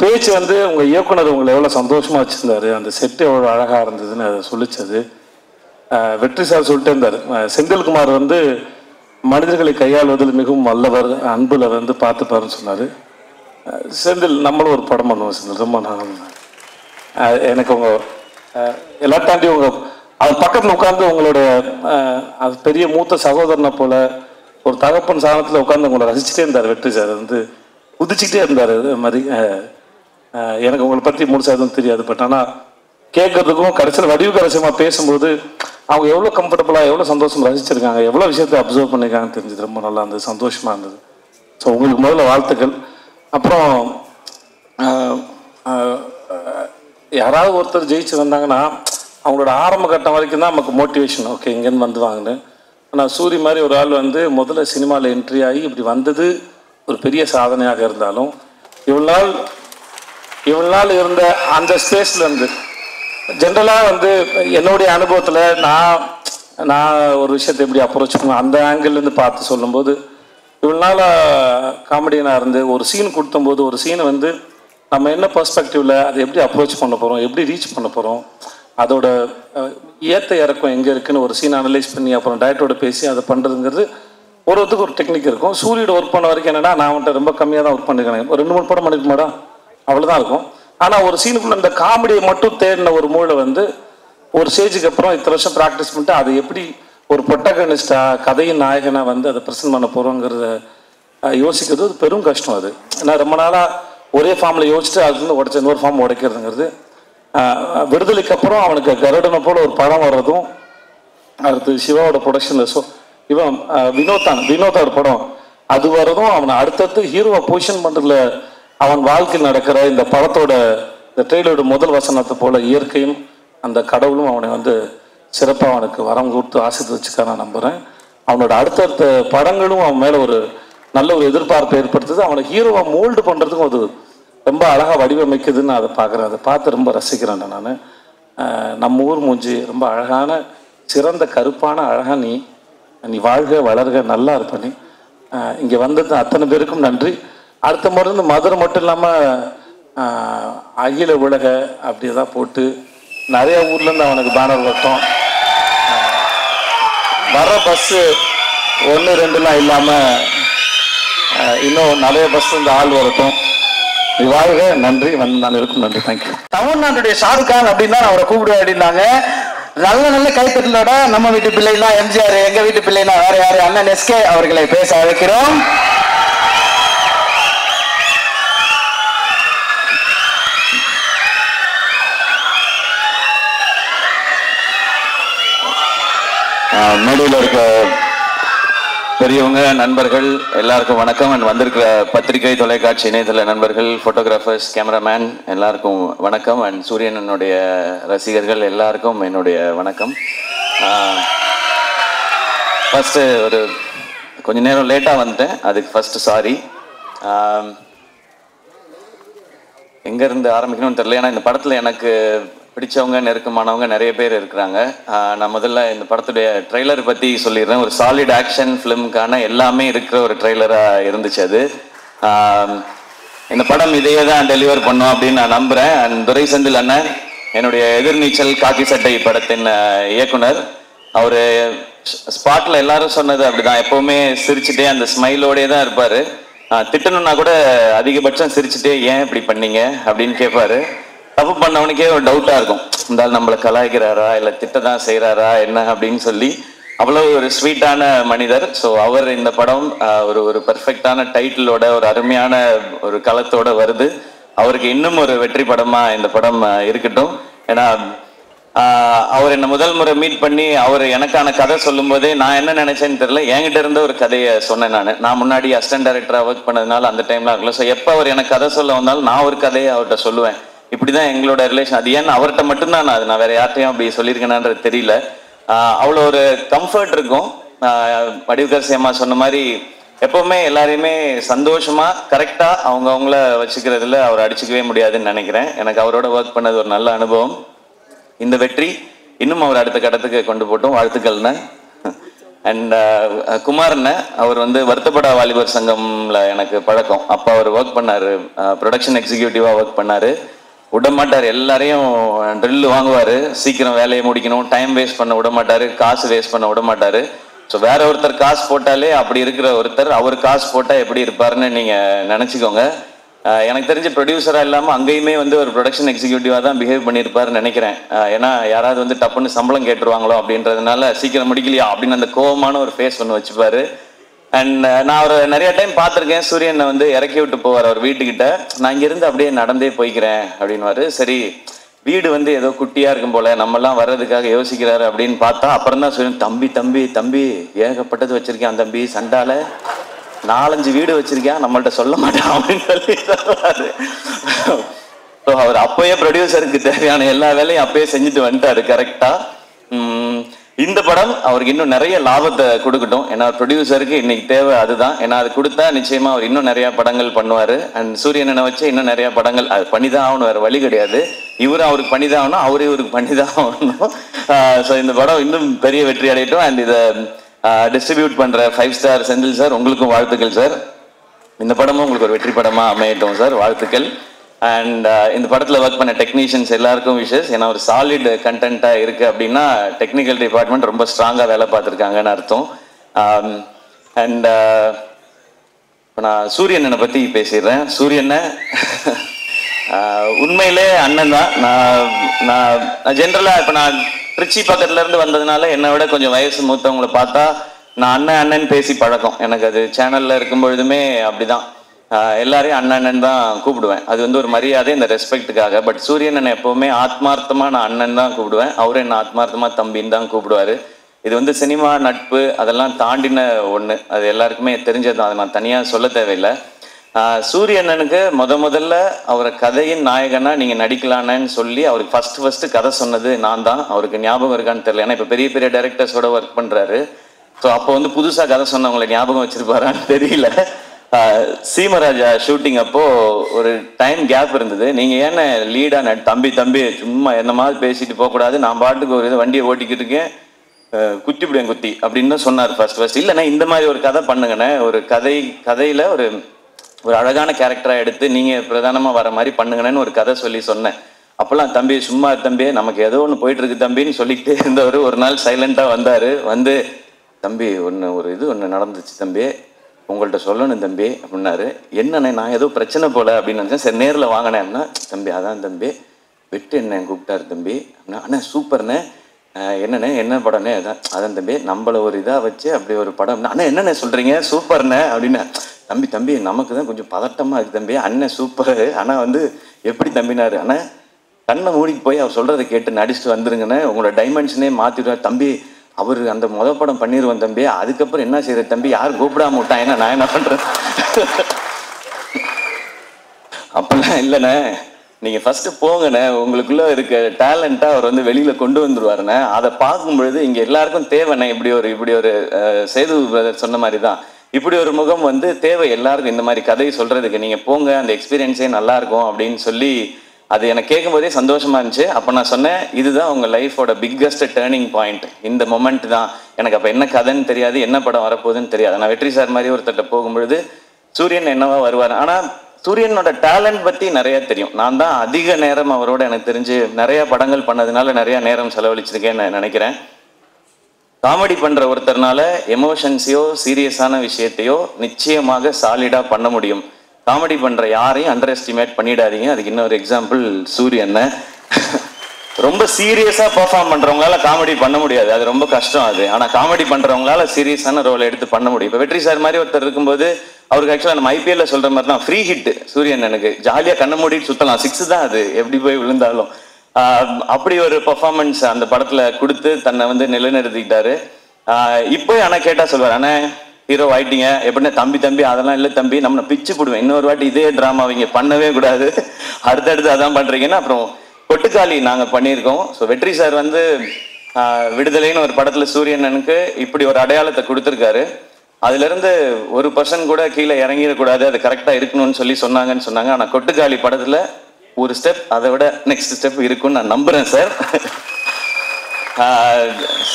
பேச்சு வந்து உங்கள் இயக்குனர் உங்களை எவ்வளோ சந்தோஷமாக வச்சுருந்தாரு, அந்த செட்டு எவ்வளோ அழகாக இருந்ததுன்னு அதை சொல்லிச்சது. வெற்றி சார் சொல்லிட்டே இருந்தார், செந்தில்குமார் வந்து மனிதர்களை கையாளுவதில் மிகவும் வல்லவர், அன்பில் வந்து பார்த்துப்பாருன்னு சொன்னார். செந்தில் நம்மளும் ஒரு படம் பண்ணுவோம் செந்தில், ரொம்ப நான் எனக்கு உங்கள் எல்லாம் தாண்டி அவர் பக்கத்தில் உட்காந்து உங்களுடைய அது பெரிய மூத்த சகோதரனை போல ஒரு தகப்பன் சாதனத்தில் உட்காந்து உங்களை ரசிச்சுட்டே இருந்தார் வெற்றி சார். வந்து குதிச்சுக்கிட்டே இருந்தார். அது மாதிரி எனக்கு உங்களை பற்றி முழுசாக எதுவும் தெரியாது, பட் ஆனால் கேட்கறதுக்கும் கடைசியில் வடிவுக்கரசியமாக பேசும்போது அவங்க எவ்வளோ கம்ஃபர்டபுளாக எவ்வளோ சந்தோஷம் ரசிச்சிருக்காங்க, எவ்வளோ விஷயத்தை அப்சர்வ் பண்ணியிருக்காங்கன்னு தெரிஞ்சது. ரொம்ப நல்லா இருந்தது, சந்தோஷமாக இருந்தது. ஸோ உங்களுக்கு முதல்ல வாழ்த்துக்கள். அப்புறம் யாராவது ஒருத்தர் ஜெயிச்சு வந்தாங்கன்னா அவங்களோட ஆரம்ப கட்டம் வரைக்கும் தான் நமக்கு மோட்டிவேஷன், ஓகே இங்கேருந்து வந்து வாங்கினு. ஆனால் சூரி மாதிரி ஒரு ஆள் வந்து முதல்ல சினிமாவில் என்ட்ரி ஆகி இப்படி வந்தது ஒரு பெரிய சாதனையாக இருந்தாலும் இவ்வளோ நாள் இருந்த அந்த ஸ்பேஸில் இருந்து ஜென்ரலாக வந்து என்னுடைய அனுபவத்தில் நான் ஒரு விஷயத்தை எப்படி அப்ரோச் பண்ணுவேன் அந்த ஆங்கிள்லேருந்து பார்த்து சொல்லும்போது, இவ்வளோ நாள் காமெடியனாக இருந்து ஒரு சீன் கொடுத்தம்போது ஒரு சீனை வந்து நம்ம என்ன பெர்ஸ்பெக்டிவில் அதை எப்படி அப்ரோச் பண்ண போகிறோம், எப்படி ரீச் பண்ண போகிறோம், அதோட ஏற்ற இறக்கம் எங்கே இருக்குன்னு ஒரு சீன் அனலைஸ் பண்ணி அப்புறம் டைரக்டரோட பேசி அதை பண்ணுறதுங்கிறது ஒருத்தருக்கு ஒரு டெக்னிக் இருக்கும். சூரியோட ஒர்க் பண்ண வரைக்கும் என்னென்னா நான் வந்துட்டு ரொம்ப கம்மியாக தான் ஒர்க் பண்ணிருக்கேன், ஒரு 2-3 படம் பண்ணிருக்க மாட்டா அவ்வளோதான் இருக்கும். ஆனால் ஒரு சீனுக்குள்ள அந்த காமெடியை மட்டும் தேடின ஒரு மூளை வந்து ஒரு ஸ்டேஜுக்கு அப்புறம் இத்தனை வருஷம் ப்ராக்டிஸ் பண்ணிட்டு அதை எப்படி ஒரு ப்ரொட்டகனிஸ்டா கதையின் நாயகனாக வந்து அதை ப்ரெசென்ட் பண்ண போகிறோங்கிறத யோசிக்கிறது பெரும் கஷ்டம். அது ஏன்னா ரொம்ப நாளாக ஒரே ஃபார்மில் யோசிச்சுட்டு அதுலேருந்து உடச்ச இன்னொரு ஃபார்ம் உடைக்கிறதுங்கிறது. விடுதலைக்கு அப்புறம் அவனுக்கு கருடனை போல ஒரு படம் வர்றதும், அடுத்து சிவாவோட ப்ரொடக்ஷனில் இவன் வினோதோட படம் அது வர்றதும், அவனை அடுத்தடுத்து ஹீரோவை பொசிஷன் பண்ணுறதுல அவன் வாழ்க்கையில் நடக்கிற இந்த படத்தோட இந்த ட்ரெயிலரோட முதல் வசனத்தை போல இயற்கையும் அந்த கடவுளும் அவனை வந்து சிறப்பாக அவனுக்கு வரம் கொடுத்து ஆசீர்வதிச்சுக்க நான் நம்புகிறேன். அவனோட அடுத்தடுத்த படங்களும் அவன் மேலே ஒரு நல்ல ஒரு எதிர்பார்ப்பை ஏற்படுத்துது. அவனை ஹீரோவை மோல்டு பண்ணுறதுக்கும் அது ரொம்ப அழகாக வடிவமைக்குதுன்னு அதை பார்க்குறேன். அதை பார்த்து ரொம்ப ரசிக்கிறேன் நான். நம்ம ஊர் மூஞ்சி ரொம்ப அழகான சிறந்த கருப்பான அழகாக நீ வாழ்க வளர்க நல்லா இருப்ப. நீ இங்கே வந்தது அத்தனை பேருக்கும் நன்றி. அடுத்த முறை மதுரை மட்டும் இல்லாமல் அகில உலக அப்படி தான் போட்டு நிறைய ஊர்லேருந்து அவனுக்கு பேனர் வரட்டும். வர பஸ்ஸு 1, 2லாம் இல்லாமல் இன்னும் நிறைய பஸ் இந்த ஆள் வரட்டும். வாழ்க. நன்றி. வந்து நான் இருக்கும். நன்றி. தேங்க்யூ. தமிழ்நாட்டுடைய ஷாருக் கான் அப்படின்னு அவரை கூப்பிடுவேன் அப்படின்னாங்க. நல்ல நல்ல கைத்தட்டலோட நம்ம வீட்டு பிள்ளைனா எம்ஜிஆர், எங்க வீட்டு பிள்ளைனா வேற யாரு, அண்ணன் எஸ்கே அவர்களை பேச அழைக்கிறோம். மேடையில் இருக்க பெரியவங்க, நண்பர்கள் எல்லாருக்கும் வணக்கம். அண்ட் வந்திருக்கிற பத்திரிகை, தொலைக்காட்சி, இணையதள நண்பர்கள், ஃபோட்டோகிராஃபர்ஸ், கேமராமேன் எல்லாருக்கும் வணக்கம். அண்ட் சூரியனனுடைய ரசிகர்கள் எல்லாருக்கும் என்னுடைய வணக்கம். ஃபஸ்ட்டு ஒரு கொஞ்ச நேரம் லேட்டாக வந்துட்டேன், அதுக்கு ஃபஸ்ட்டு சாரி. எங்கேருந்து ஆரம்பிக்கணும்னு தெரியல. ஏன்னா இந்த படத்தில் எனக்கு பிடிச்சவங்க, நெருக்கமானவங்க நிறைய பேர் இருக்கிறாங்க. நான் முதல்ல இந்த படத்துடைய ட்ரெய்லர் பற்றி சொல்லிடுறேன். ஒரு சாலிட் ஆக்ஷன் ஃபிலிமுக்கான எல்லாமே இருக்கிற ஒரு ட்ரெய்லராக இருந்துச்சு அது. இந்த படம் இதையே தான் டெலிவர் பண்ணோம் அப்படின்னு நான் நம்புகிறேன். அண்ட் துரை செந்தில் அண்ணன், என்னுடைய எதிர்நீச்சல் காக்கி சட்டை படத்தின் இயக்குனர், அவர் ஸ்பாட்டில் எல்லாரும் சொன்னது அப்படிதான், எப்போவுமே சிரிச்சுட்டே அந்த ஸ்மைலோடே தான் இருப்பார். திட்டணும்னா கூட அதிகபட்சம் சிரிச்சுட்டே ஏன் இப்படி பண்ணீங்க அப்படின்னு கேட்பாரு. தப்பு பண்ணவனுக்கே ஒரு டவுட்டாக இருக்கும், இருந்தாலும் நம்மளை கலாய்க்கிறாரா இல்லை திட்ட தான் செய்கிறாரா என்ன அப்படின்னு சொல்லி. அவ்வளோ ஒரு ஸ்வீட்டான மனிதர். ஸோ அவர் இந்த படம் ஒரு பெர்ஃபெக்டான டைட்டிலோட, ஒரு அருமையான ஒரு களத்தோட வருது. அவருக்கு இன்னும் ஒரு வெற்றி படமாக இந்த படம் இருக்கட்டும். ஏன்னா அவர் என்னை முதல் முறை மீட் பண்ணி அவர் எனக்கான கதை சொல்லும் போதே நான் என்ன நினைச்சேன்னு தெரியல, என்கிட்ட இருந்த ஒரு கதையை சொன்னேன். நான் முன்னாடி அசிஸ்டன்ட் டைரக்டராக ஒர்க் பண்ணதுனால அந்த டைம்லாம் இருக்கல. ஸோ எப்போ அவர் எனக்கு கதை சொல்ல வந்தாலும் நான் ஒரு கதையை அவர்கிட்ட சொல்லுவேன். இப்படிதான் எங்களோட ரிலேஷன். அது ஏன்னு அவர்கிட்ட மட்டும்தான் நான் வேற யார்ட்டையும் அப்படி சொல்லியிருக்கேனான்றது தெரியல. அவ்வளோ ஒரு கம்ஃபர்ட் இருக்கும். வடிவுக்கரசி அம்மா சொன்ன மாதிரி எப்பவுமே எல்லாரையுமே சந்தோஷமா கரெக்டா அவங்கள வச்சுக்கிறதுல அவர் அடிச்சுக்கவே முடியாதுன்னு நினைக்கிறேன். எனக்கு அவரோட ஒர்க் பண்ணது ஒரு நல்ல அனுபவம். இந்த வெற்றி இன்னும் அவர் அடுத்த கட்டத்துக்கு கொண்டு போட்டோம். வாழ்த்துக்கள்ண்ண. அண்ட் குமார்ண்ண, அவர் வருத்தப்பட வாலிபர் சங்கம்ல எனக்கு பழக்கம். அப்போ அவர் ஒர்க் பண்ணாரு, ப்ரொடக்ஷன் எக்ஸிக்யூட்டிவா ஒர்க் பண்ணாரு. விட மாட்டார், எல்லாரையும் ட்ரில் வாங்குவார், சீக்கிரம் வேலையை முடிக்கணும், டைம் வேஸ்ட் பண்ண விட மாட்டார், காசு வேஸ்ட் பண்ண விட மாட்டார். ஸோ வேற ஒருத்தர் காசு போட்டாலே அப்படி இருக்கிற ஒருத்தர் அவர் காசு போட்டால் எப்படி இருப்பாருன்னு நீங்கள் நினச்சிக்கோங்க. எனக்கு தெரிஞ்ச ப்ரொடியூசராக இல்லாமல் அங்கேயுமே ஒரு ப்ரொடக்ஷன் எக்ஸிக்யூட்டிவாக தான் பிஹேவ் பண்ணியிருப்பாருன்னு நினைக்கிறேன். ஏன்னா யாராவது டப்புன்னு சம்பளம் கேட்டுருவாங்களோ அப்படின்றதுனால சீக்கிரம் முடிக்கலையா அப்படின்னு அந்த கோவமான ஒரு ஃபேஸ் ஒன்று வச்சுப்பாரு. அண்ட் நான் அவர் நிறைய டைம் பார்த்துருக்கேன். சூரியனை இறக்கி விட்டு போவார் அவர் வீட்டுக்கிட்ட. நான் இங்கேருந்து அப்படியே நடந்தே போய்க்கிறேன் அப்படின்வாரு. சரி, வீடு ஏதோ குட்டியாக இருக்கும் போல, நம்மலாம் வர்றதுக்காக யோசிக்கிறாரு அப்படின்னு பார்த்தா அப்புறம் தான் சூரியன், தம்பி தம்பி தம்பி ஏகப்பட்டது வச்சிருக்கேன் தம்பி, சண்டால 4-5 வீடு வச்சிருக்கேன், நம்மள்ட்ட சொல்ல மாட்டேன் அப்படின்னு சொல்லி சொல்லுவாரு. ஸோ அவர் அப்போயே ப்ரொடியூசருக்கு தேவையான எல்லா வேலையும் அப்பயே செஞ்சுட்டு வந்துட்டாரு கரெக்டா. இந்த படம் அவருக்கு இன்னும் நிறைய லாபத்தை கொடுக்கட்டும். ஏன்னா ப்ரொடியூசருக்கு இன்னைக்கு தேவை அதுதான். ஏன்னா அது கொடுத்தா நிச்சயமா அவர் இன்னும் நிறைய படங்கள் பண்ணுவார். அண்ட் சூரியனை வச்சு இன்னும் நிறைய படங்கள் அது பண்ணிதான் ஆகணும், வேறு வழி கிடையாது. இவரும் அவருக்கு பண்ணிதான் ஆகணும், அவரே இவருக்கு பண்ணிதான் ஆகணும். ஸோ இந்த படம் இன்னும் பெரிய வெற்றி அடையட்டும். அண்ட் இதை டிஸ்ட்ரிபியூட் பண்ணுற 5 ஸ்டார் செந்தில் சார், உங்களுக்கும் வாழ்த்துக்கள் சார். இந்த படமும் உங்களுக்கு ஒரு வெற்றி படமாக அமையட்டும் சார், வாழ்த்துக்கள். அண்ட் இந்த படத்தில் ஒர்க் பண்ண டெக்னீஷியன்ஸ் எல்லாருக்கும் விஷஸ். ஏன்னா ஒரு சாலிட் கண்டென்ட்டாக இருக்குது அப்படின்னா டெக்னிக்கல் டிபார்ட்மெண்ட் ரொம்ப ஸ்ட்ராங்காக வேலை பார்த்துருக்காங்கன்னு அர்த்தம். அண்ட் இப்போ நான் சூரியனை பற்றி பேசிடுறேன். சூரியனை உண்மையிலே அண்ணன் தான். நான் ஜென்ரலாக இப்போ நான் திருச்சி பக்கத்துலேருந்து வந்ததுனால என்னை விட கொஞ்சம் வயசு மூத்தவங்களை பார்த்தா நான் அண்ணன் பேசி பழக்கம். எனக்கு அது சேனலில் இருக்கும் பொழுதுமே அப்படிதான், எல்லாரையும் அண்ணன் தான் கூப்பிடுவேன். அது ஒரு மரியாதை, இந்த ரெஸ்பெக்டுக்காக. பட் சூரியன் எப்பவுமே ஆத்மார்த்தமாக நான் அண்ணன் தான் கூப்பிடுவேன். அவரும் என்ன ஆத்மார்த்தமாக தம்பின்னு தான் கூப்பிடுவாரு. இது சினிமா நட்பு அதெல்லாம் தாண்டின ஒன்று, அது எல்லாருக்குமே தெரிஞ்சது தான், அதை நான் தனியாக சொல்ல தேவையில்லை. சூரியண்ணனுக்கு முதல்ல அவரை கதையின் நாயகனா நீங்கள் நடிக்கலான்னு சொல்லி அவருக்கு ஃபஸ்ட்டு கதை சொன்னது நான் தான். அவருக்கு ஞாபகம் இருக்கான்னு தெரியல, ஏன்னா இப்போ பெரிய பெரிய டைரக்டர்ஸோட ஒர்க் பண்ணுறாரு. ஸோ அப்போ புதுசாக கதை சொன்னவங்களை ஞாபகம் வச்சிருப்பாரான்னு தெரியல. சீமராஜா ஷூட்டிங் அப்போ ஒரு டைம் கேப் இருந்தது. நீங்கள் ஏன்னா லீடாக தம்பி சும்மா என்ன மாதிரி பேசிட்டு போகக்கூடாது, நான் பாட்டுக்கு ஒரு வண்டியை ஓட்டிக்கிட்டு இருக்கேன், குத்திவிடுவேன் குத்தி அப்படின்னு தான் சொன்னார் ஃபர்ஸ்ட். இல்லைண்ணா இந்த மாதிரி ஒரு கதை பண்ணுங்கண்ணே, ஒரு கதையில் ஒரு அழகான கேரக்டராக எடுத்து நீங்கள் பிரதானமாக வர மாதிரி பண்ணுங்கன்னு ஒரு கதை சொல்லி சொன்னேன். அப்போல்லாம் தம்பி சும்மா தம்பி நமக்கு ஏதோ ஒன்று போயிட்டு இருக்கு தம்பின்னு சொல்லிக்கிட்டே இருந்தவர் ஒரு நாள் சைலண்டாக வந்தார். வந்து தம்பி ஒன்று நடந்துச்சு தம்பி, உங்கள்கிட்ட சொல்லணும் தம்பி அப்படின்னாரு. என்னண்ணே நான் ஏதோ பிரச்சனை போல அப்படின்னு நினச்சேன். சரி நேரில் வாங்கினேன்னா, தம்பி அதான் தம்பி வெட்டு என்ன கூப்பிட்டாரு தம்பி அப்படின்னா, அண்ணா சூப்பர்ண்ணே என்னண்ணே என்ன படம்னே அதான் தம்பி நம்மளை ஒரு இதாக வச்சு அப்படி ஒரு படம். அண்ணா என்னண்ணே சொல்கிறீங்க சூப்பர்ண்ணே அப்படின்னு. தம்பி நமக்கு தான் கொஞ்சம் பதட்டமாக இருக்குது தம்பி, அண்ணன் சூப்பர் ஆனால் வந்து எப்படி தம்பினாரு. அண்ணா கண்ணை மூடிக்கு போய் அவர் சொல்கிறத கேட்டு நடிச்சுட்டு வந்துருங்கண்ணே, உங்களோட டைமென்ஷனே மாற்றிடுவார் தம்பி. அவர் அந்த படம் பண்ணிடுவோம் தம்பி, அதுக்கப்புறம் என்ன செய்யறது தம்பி, யார் கூப்பிடாம விட்டான், ஏன்னா நான் என்ன பண்ணுறேன். அப்பெல்லாம் இல்லைண்ணே, நீங்கள் ஃபஸ்ட்டு போங்கண்ணே, உங்களுக்குள்ளே இருக்க டேலண்ட்டாக அவர் வந்து வெளியில் கொண்டு வந்துடுவாருண்ணே. அதை பார்க்கும்பொழுது இங்கே எல்லாருக்கும் தேவைண்ணே. இப்படி ஒரு சேது பிரதர் சொன்ன மாதிரி தான், இப்படி ஒரு முகம் வந்து தேவை எல்லாருக்கும். இந்த மாதிரி கதை சொல்கிறதுக்கு நீங்கள் போங்க, அந்த எக்ஸ்பீரியன்ஸே நல்லாயிருக்கும் அப்படின்னு சொல்லி அது எனக்கு கேட்கும்போதே சந்தோஷமாக இருந்துச்சு. அப்போ நான் சொன்னேன், இதுதான் உங்கள் லைஃபோட பிக்கஸ்ட் டேர்னிங் பாயிண்ட், இந்த மொமெண்ட் தான். எனக்கு அப்போ என்ன கதைன்னு தெரியாது, என்ன படம் வரப்போகுதுன்னு தெரியாது. நான் வெற்றி சார் மாதிரி ஒருத்தட்ட போகும்பொழுது சூரியன் என்னவா வருவார், ஆனால் சூரியனோட டேலண்ட் பற்றி நிறையா தெரியும். நான் தான் அதிக நேரம் அவரோட எனக்கு தெரிஞ்சு நிறையா படங்கள் பண்ணதுனால நிறையா நேரம் செலவழிச்சிருக்கேன்னு நான் நினைக்கிறேன். காமெடி பண்ணுற ஒருத்தர்னால எமோஷன்ஸையோ சீரியஸான விஷயத்தையோ நிச்சயமாக சாலிடாக பண்ண முடியும். காமெடி பண்ணுற யாரையும் அண்டர் எஸ்டிமேட் பண்ணிடாதீங்க. அதுக்கு இன்னொரு எக்ஸாம்பிள் சூரியன். ரொம்ப சீரியஸாக பர்ஃபார்ம் பண்ணுறவங்களால காமெடி பண்ண முடியாது, அது ரொம்ப கஷ்டம் அது. ஆனால் காமெடி பண்ணுறவங்களால சீரியஸான ரோல் எடுத்து பண்ண முடியும். இப்போ வெற்றி சார் மாதிரி ஒருத்தர் இருக்கும்போது அவருக்கு ஆக்சுவலாக நம்ம ஐபிஎல்ல சொல்கிற மாதிரி தான் ஃப்ரீ ஹிட் சூரியன். எனக்கு ஜாலியாக கண்ணை மூடிட்டு சுற்றலாம், 6 தான் அது எப்படி போய் விழுந்தாலும். அப்படி ஒரு பர்ஃபார்மன்ஸ் அந்த படத்தில் கொடுத்து தன்னை வந்து நிலைநிறுத்திக்கிட்டாரு. இப்போ ஆனால் கேட்டால் சொல்வார், அண்ணே ஹீரோ ஆயிட்டீங்க எப்படின்னா, தம்பி அதெல்லாம் இல்லை தம்பி, நம்ம பிச்சு போடுவேன், இன்னொரு வாட்டி இதே ட்ராமா அவங்க பண்ணவே கூடாது, அடுத்தடுத்து அதான் பண்ணுறீங்கன்னா. அப்புறம் கொட்டுக்காளி நாங்கள் பண்ணியிருக்கோம். ஸோ வெற்றி சார் வந்து விடுதலைன்னு ஒரு படத்தில் சூரியனனுக்கு இப்படி ஒரு அடையாளத்தை கொடுத்துருக்காரு. அதுலேருந்து 1% கூட கீழே இறங்கிடக்கூடாது, அது கரெக்டாக இருக்கணும்னு சொன்னாங்கன்னு சொன்னாங்க. ஆனால் கொட்டுக்காளி படத்தில் ஒரு ஸ்டெப் அதை விட நெக்ஸ்ட் ஸ்டெப் இருக்குன்னு நான் நம்புகிறேன் சார்.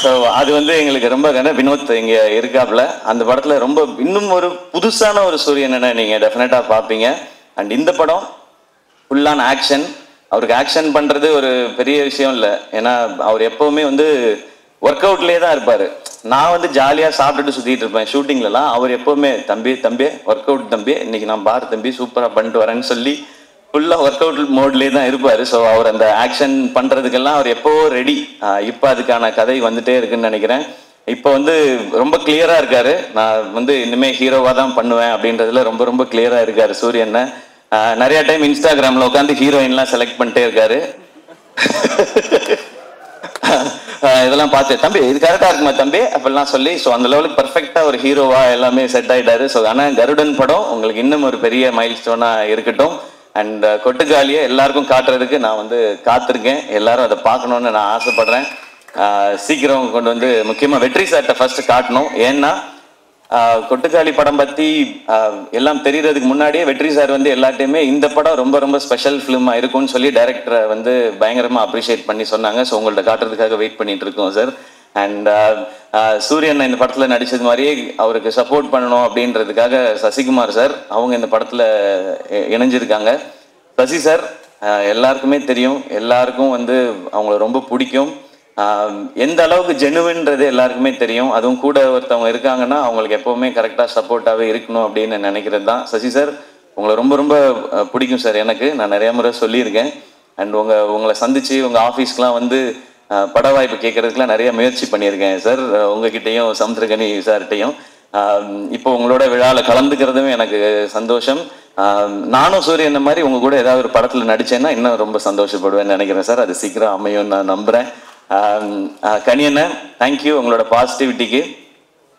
ஸோ அது வந்து எங்களுக்கு ரொம்ப வினோத் இங்கே இருக்காப்புல அந்த படத்தில் ரொம்ப இன்னும் ஒரு புதுசான ஒரு சூரியனை நீங்கள் டெஃபினட்டாக பார்ப்பீங்க. அண்ட் இந்த படம் ஃபுல்லான ஆக்ஷன். அவருக்கு ஆக்ஷன் பண்ணுறது ஒரு பெரிய விஷயம் இல்லை, ஏன்னா அவர் எப்போவுமே வந்து ஒர்க் அவுட்லேயே தான் இருப்பார். நான் வந்து ஜாலியாக சாப்பிட்டுட்டு சுற்றிட்டு இருப்பேன் ஷூட்டிங்லலாம். அவர் எப்போவுமே தம்பி ஒர்க் அவுட் தம்பி, இன்னைக்கு நான் பார் தம்பி சூப்பராக பண்ணிட்டு வரேன்னு சொல்லி ஃபுல்லாக ஒர்க் அவுட் மோட்லேயே தான் இருப்பார். ஸோ அவர் அந்த ஆக்ஷன் பண்ணுறதுக்கெல்லாம் அவர் எப்போவோ ரெடி. இப்போ அதுக்கான கதை வந்துட்டே இருக்குன்னு நினைக்கிறேன். இப்போ வந்து ரொம்ப கிளியராக இருக்கார். நான் வந்து இனிமேல் ஹீரோவாக தான் பண்ணுவேன் அப்படின்றதுல ரொம்ப ரொம்ப கிளியராக இருக்கார் சூரியன். நிறைய டைம் இன்ஸ்டாகிராமில் உட்காந்து ஹீரோயின்லாம் செலக்ட் பண்ணிட்டே இருக்காரு. இதெல்லாம் பார்த்து தம்பி இது கரெக்டாக இருக்குமா தம்பி அப்படிலாம் சொல்லி, ஸோ அந்த லெவலுக்கு பர்ஃபெக்டாக ஒரு ஹீரோவாக எல்லாமே செட் ஆகிட்டாரு. ஸோ ஆனால் கருடன் படம் உங்களுக்கு இன்னும் ஒரு பெரிய மைல் ஸ்டோனாக இருக்கட்டும். அண்ட் கொட்டுக்காலியை எல்லாருக்கும் காட்டுறதுக்கு நான் வந்து காத்திருக்கேன். எல்லாரும் அதை பார்க்கணுன்னு நான் ஆசைப்படுறேன். சீக்கிரம் கொண்டு வந்து முக்கியமாக வெற்றி சார்ட்ட ஃபர்ஸ்ட் காட்டணும். ஏன்னா கொட்டுக்காளி படம் பற்றி எல்லாம் தெரியறதுக்கு முன்னாடியே வெற்றி சார் வந்து எல்லாத்தையுமே இந்த படம் ரொம்ப ரொம்ப ஸ்பெஷல் ஃபிலிமாக இருக்கும்னு சொல்லி டைரக்டரை வந்து பயங்கரமாக அப்ரிஷியேட் பண்ணி சொன்னாங்க. ஸோ உங்கள்ட்ட காட்டுறதுக்காக வெயிட் பண்ணிட்டு இருக்கோம் சார். அண்ட் சூரியன் இந்த படத்தில் நடித்தது மாதிரியே அவருக்கு சப்போர்ட் பண்ணணும் அப்படின்றதுக்காக சசிகுமார் சார் அவங்க இந்த படத்தில் இணைஞ்சிருக்காங்க. சசி சார் எல்லாருக்குமே தெரியும், எல்லாருக்கும் வந்து அவங்கள ரொம்ப பிடிக்கும். எந்த அளவுக்கு ஜெனுவின்றது எல்லாருக்குமே தெரியும். அதுவும் கூட ஒருத்தவங்க இருக்காங்கன்னா அவங்களுக்கு எப்போவுமே கரெக்டாக சப்போர்ட்டாகவே இருக்கணும் அப்படின்னு நினைக்கிறது தான். சசி சார் உங்களை ரொம்ப ரொம்ப பிடிக்கும் சார். எனக்கு நான் நிறைய முறை சொல்லியிருக்கேன். அண்ட் உங்களை சந்தித்து உங்கள் ஆஃபீஸ்க்கெலாம் வந்து பட வாய்ப்பு கேட்கறதுக்குலாம் நிறைய முயற்சி பண்ணியிருக்கேன் சார், உங்ககிட்டையும் சமுத்திரகனி சார்கிட்டையும். இப்போ உங்களோட விழாவில் கலந்துக்கிறதும் எனக்கு சந்தோஷம். நானும் சூரியன் மாதிரி உங்க கூட ஏதாவது ஒரு படத்தில் நடிச்சேன்னா இன்னும் ரொம்ப சந்தோஷப்படுவேன்னு நினைக்கிறேன் சார். அது சீக்கிரம் அமையும் நான் நம்புகிறேன். கனியண்ண தேங்க்யூ உங்களோட பாசிட்டிவிட்டிக்கு.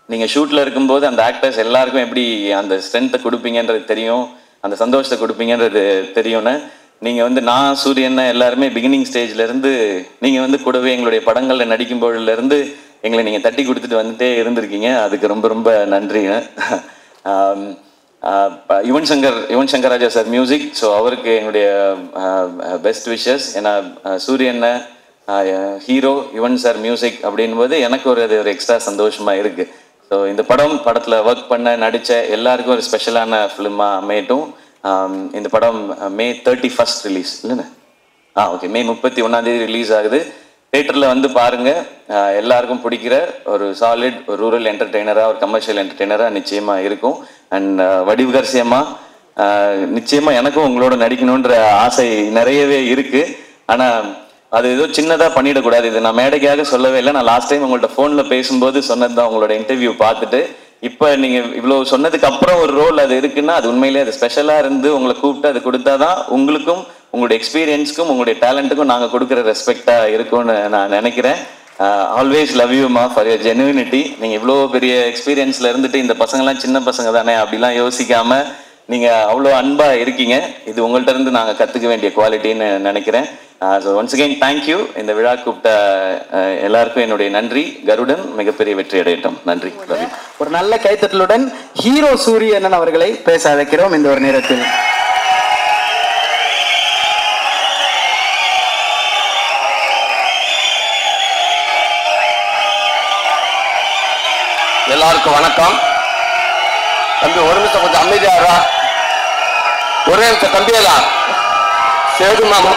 நீங்கள் ஷூட்டில் இருக்கும்போது அந்த ஆக்டர்ஸ் எல்லாருக்கும் எப்படி அந்த ஸ்ட்ரென்த்தை கொடுப்பீங்கன்றது தெரியும், அந்த சந்தோஷத்தை கொடுப்பீங்கன்றது தெரியும்னு. நீங்கள் வந்து நான் சூரியன் எல்லாருமே பிகினிங் ஸ்டேஜ்லேருந்து நீங்கள் வந்து கூடவே எங்களுடைய படங்களில் நடிக்கும்போதுலேருந்து எங்களை நீங்கள் தட்டி கொடுத்துட்டு வந்துட்டே இருந்திருக்கீங்க. அதுக்கு ரொம்ப ரொம்ப நன்றிங்க. Yuvan Shankar Raja sir music. So அவருக்கு எங்களுடைய பெஸ்ட் விஷஸ். ஏன்னா சூரியன் ஹீரோ, யுவன் சார் மியூசிக் அப்படின்போது எனக்கு அது ஒரு எக்ஸ்ட்ரா சந்தோஷமாக இருக்குது. ஸோ இந்த படத்தில் ஒர்க் பண்ண நடித்த எல்லாருக்கும் ஒரு ஸ்பெஷலான ஃபிலிமாக அமையட்டும். இந்த படம் May 31 ரிலீஸ் இல்லைண்ணே, ஓகே, மே 31 ரிலீஸ் ஆகுது. தேட்டரில் வந்து பாருங்க. எல்லாருக்கும் பிடிக்கிற ஒரு சாலிட் ஒரு ரூரல் என்டர்டெய்னராக, ஒரு கமர்ஷியல் என்டர்டெய்னராக நிச்சயமாக இருக்கும். அண்ட் வடிவுகரசியமா நிச்சயமாக எனக்கும் உங்களோட நடிக்கணுன்ற ஆசை நிறையவே இருக்குது. ஆனால் அது ஏதோ சின்னதாக பண்ணிடக்கூடாது. இது நான் மேடைக்காக சொல்லவே இல்லை. நான் லாஸ்ட் டைம் உங்கள்கிட்ட ஃபோனில் பேசும்போது சொன்னது தான். உங்களோட இன்டர்வியூ பார்த்துட்டு இப்போ நீங்கள் இவ்வளோ சொன்னதுக்கு அப்புறம் ஒரு ரோல் அது இருக்குன்னா அது உண்மையிலே அது ஸ்பெஷலாக இருந்து உங்களை கூப்பிட்டு அது கொடுத்தா தான் உங்களுக்கும் உங்களுடைய எக்ஸ்பீரியன்ஸ்க்கும் உங்களுடைய டேலண்ட்டுக்கும் நாங்கள் கொடுக்குற ரெஸ்பெக்டாக இருக்கும்னு நான் நினைக்கிறேன். Always love you ma'am for your genuinity. நீங்கள் இவ்வளோ பெரிய எக்ஸ்பீரியன்ஸில் இருந்துட்டு இந்த பசங்கள்லாம் சின்ன பசங்க தானே அப்படிலாம் யோசிக்காமல் நீங்கள் அவ்வளோ அன்பாக இருக்கீங்க. இது உங்கள்கிட்ட இருந்து நாங்கள் கற்றுக்க வேண்டிய குவாலிட்டின்னு நினைக்கிறேன். So once again thank you. இந்த விழா கூப்பிட்ட எல்லாருக்கும் என்னுடைய நன்றி. கருடன் மிகப்பெரிய வெற்றி அடையட்டும். நன்றி. ஒரு நல்ல கைத்தட்டலுடன் ஹீரோ சூரியன் அவர்களை பேச அழைக்கிறோம் இந்த ஒரு நேரத்தில். எல்லாருக்கும் வணக்கம். தம்பி ஒரு நிமிஷம் கொஞ்சம் அமைதியாரா. ஒரே நிமிஷம் தம்பியெல்லாம் சரி மாமா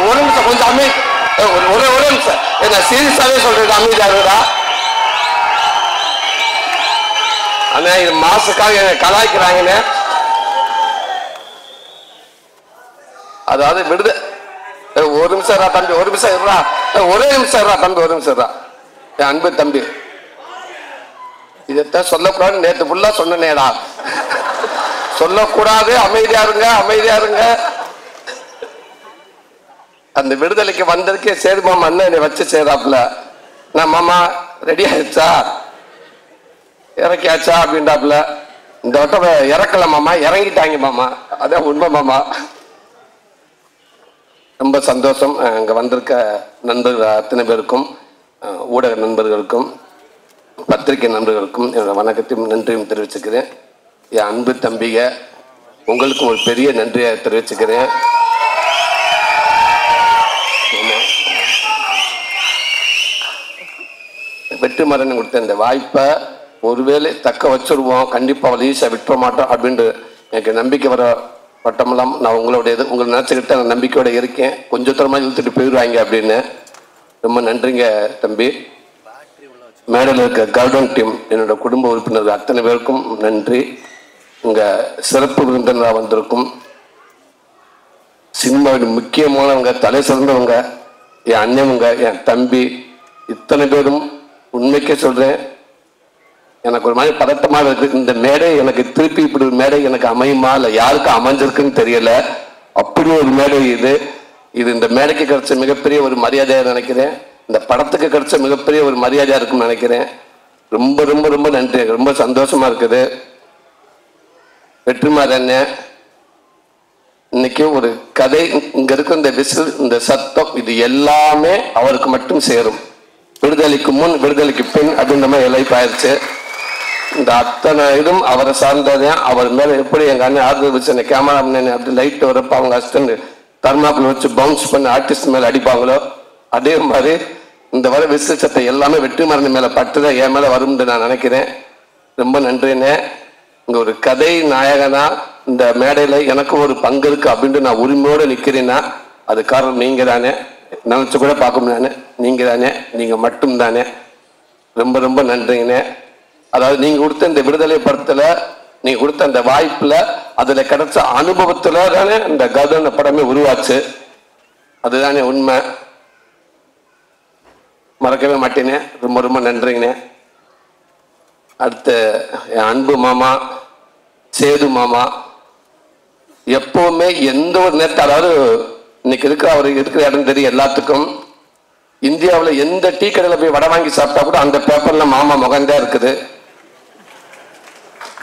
ஒரு நிமிஷம் கொஞ்சம் ஒரே நிமிஷம் என்ன சீரியஸாவே சொல்றேன். அமைதியாருடா அண்ணா, இது மாசுக்காக என்ன கலாய்க்கிறாங்கன்னு. அதாவது விடுத ஒரு நிமிஷம் தம்பி, ஒரு நிமிஷம் இருடா. ஒரே நிமிஷம் தம்பி, ஒரு நிமிஷம் என் அன்பு தம்பி. இதைத்தான் சொல்லக்கூடாது நேற்று ஃபுல்லா சொன்னேடா. சொல்லக்கூடாது, அமைதியா இருங்க அமைதியா இருங்க. அந்த விடுதலைக்கு வந்ததுக்கே சரி மாமா அண்ணன் என்னை வச்சு செய்யறாப்புல. நான் மாமா ரெடி ஆயிடுச்சா இறக்கியாச்சா அப்படின்றாப்புல. இந்த வட்டம் இறக்கல மாமா, இறங்கிட்டாங்க மாமா. அதான் உண்மை மாமா. ரொம்ப சந்தோஷம். அங்கே வந்திருக்க நண்பர்கள் அத்தனை பேருக்கும், ஊடக நண்பர்களுக்கும், பத்திரிகை நண்பர்களுக்கும் என்னோட வணக்கத்தையும் நன்றியும் தெரிவிச்சுக்கிறேன். என் அன்பு தம்பிக உங்களுக்கும் ஒரு பெரிய நன்றியை தெரிவிச்சுக்கிறேன். வெற்றிமாறன் கொடுத்த இந்த வாய்ப்பை ஒருவேளை தக்க வச்சிருவோம், கண்டிப்பாக அவள் ஈஸியாக விட்டுற மாட்டோம் அப்படின்ட்டு எனக்கு நம்பிக்கை வர பட்டமெல்லாம் நான் உங்களுடைய உங்களை நினச்சிக்கிட்டு நான் நம்பிக்கையோட இருக்கேன். கொஞ்சம் தூரமாக இழுத்துட்டு போயிடுவாங்க அப்படின்னு. ரொம்ப நன்றிங்க தம்பி. மேடையில் இருக்க கருடன் டீம், என்னோட குடும்ப உறுப்பினர்கள் அத்தனை பேருக்கும் நன்றி. இங்கே சிறப்பு விருந்தினராக வந்திருக்கும் சினிமாவின் முக்கியமானவங்க, தலை சிறந்தவங்க, என் அண்ணவங்க, என் தம்பி, இத்தனை பேரும் உண்மைக்கே சொல்கிறேன், எனக்கு ஒரு மாதிரி பதட்டமாக இருக்குது. இந்த மேடை எனக்கு திருப்பி இப்படி ஒரு மேடை எனக்கு அமையுமா இல்லை யாருக்கும் அமைஞ்சிருக்குன்னு தெரியல. அப்படி ஒரு மேடை இது. இந்த மேடைக்கு கிடைச்ச மிகப்பெரிய ஒரு மரியாதையாக நினைக்கிறேன். இந்த படத்துக்கு கிடைச்ச மிகப்பெரிய ஒரு மரியாதையாக இருக்குன்னு நினைக்கிறேன். ரொம்ப ரொம்ப ரொம்ப நன்றி. ரொம்ப சந்தோஷமா இருக்குது. வெற்றிமாறன் இன்னைக்கு ஒரு கதை, இங்க இருக்க இந்த விசில், இந்த சத்தம், இது எல்லாமே அவருக்கு மட்டும் சேரும். விடுதலைக்கு முன் விடுதலைக்கு பின் அப்படின்ற மாதிரி லைஃப் ஆயிடுச்சு. இந்த அத்தனை இதுவும் அவரை சார்ந்ததேன். அவர் மேல எப்படி எங்க அண்ணன் ஆர்டர் வச்சு அந்த கேமரா அப்படி லைட் வரப்ப அவங்க அசிஸ்டன்ட் தர்மாப்பில் வச்சு பவுன்ஸ் பண்ணி ஆர்டிஸ்ட் மேல அடிப்பாங்களோ அதே மாதிரி இந்த வர விசில் சத்தம் எல்லாமே வெற்றிமாறன் மேல பட்டுதான் என் மேல வரும்னு நான் நினைக்கிறேன். ரொம்ப நன்றிண்ணே. இங்க ஒரு கதை நாயகனா இந்த மேடையில எனக்கு ஒரு பங்கு இருக்கு அப்படின்ட்டு நான் உரிமையோடு நிக்கிறேன்னா அது காரணம் நீங்க தானே. நினைச்சு கூட பார்க்க முடியாது, நீங்க தானே, நீங்க மட்டும் தானே. ரொம்ப ரொம்ப நன்றிங்கண்ணே. அதாவது நீங்க கொடுத்த இந்த விடுதலை படத்துல, நீங்க கொடுத்த அந்த வாய்ப்புல, அதுல கிடைச்ச அனுபவத்துல தானே இந்த கருடன் படமே உருவாச்சு. அதுதானே உண்மை, மறக்கவே மாட்டேனே. ரொம்ப ரொம்ப நன்றிங்கண்ணே. அடுத்து என் அன்பு மாமா சேது மாமா, எப்பவுமே எந்த ஒரு நேரத்தில், அதாவது இன்னைக்கு இருக்கிற அவர் இருக்கிற இடம் தெரியும் எல்லாத்துக்கும். இந்தியாவில் எந்த டீ கடையில் போய் வடை வாங்கி சாப்பிட்டா கூட அந்த பேப்பர்ல மாமா முகந்தா இருக்குது.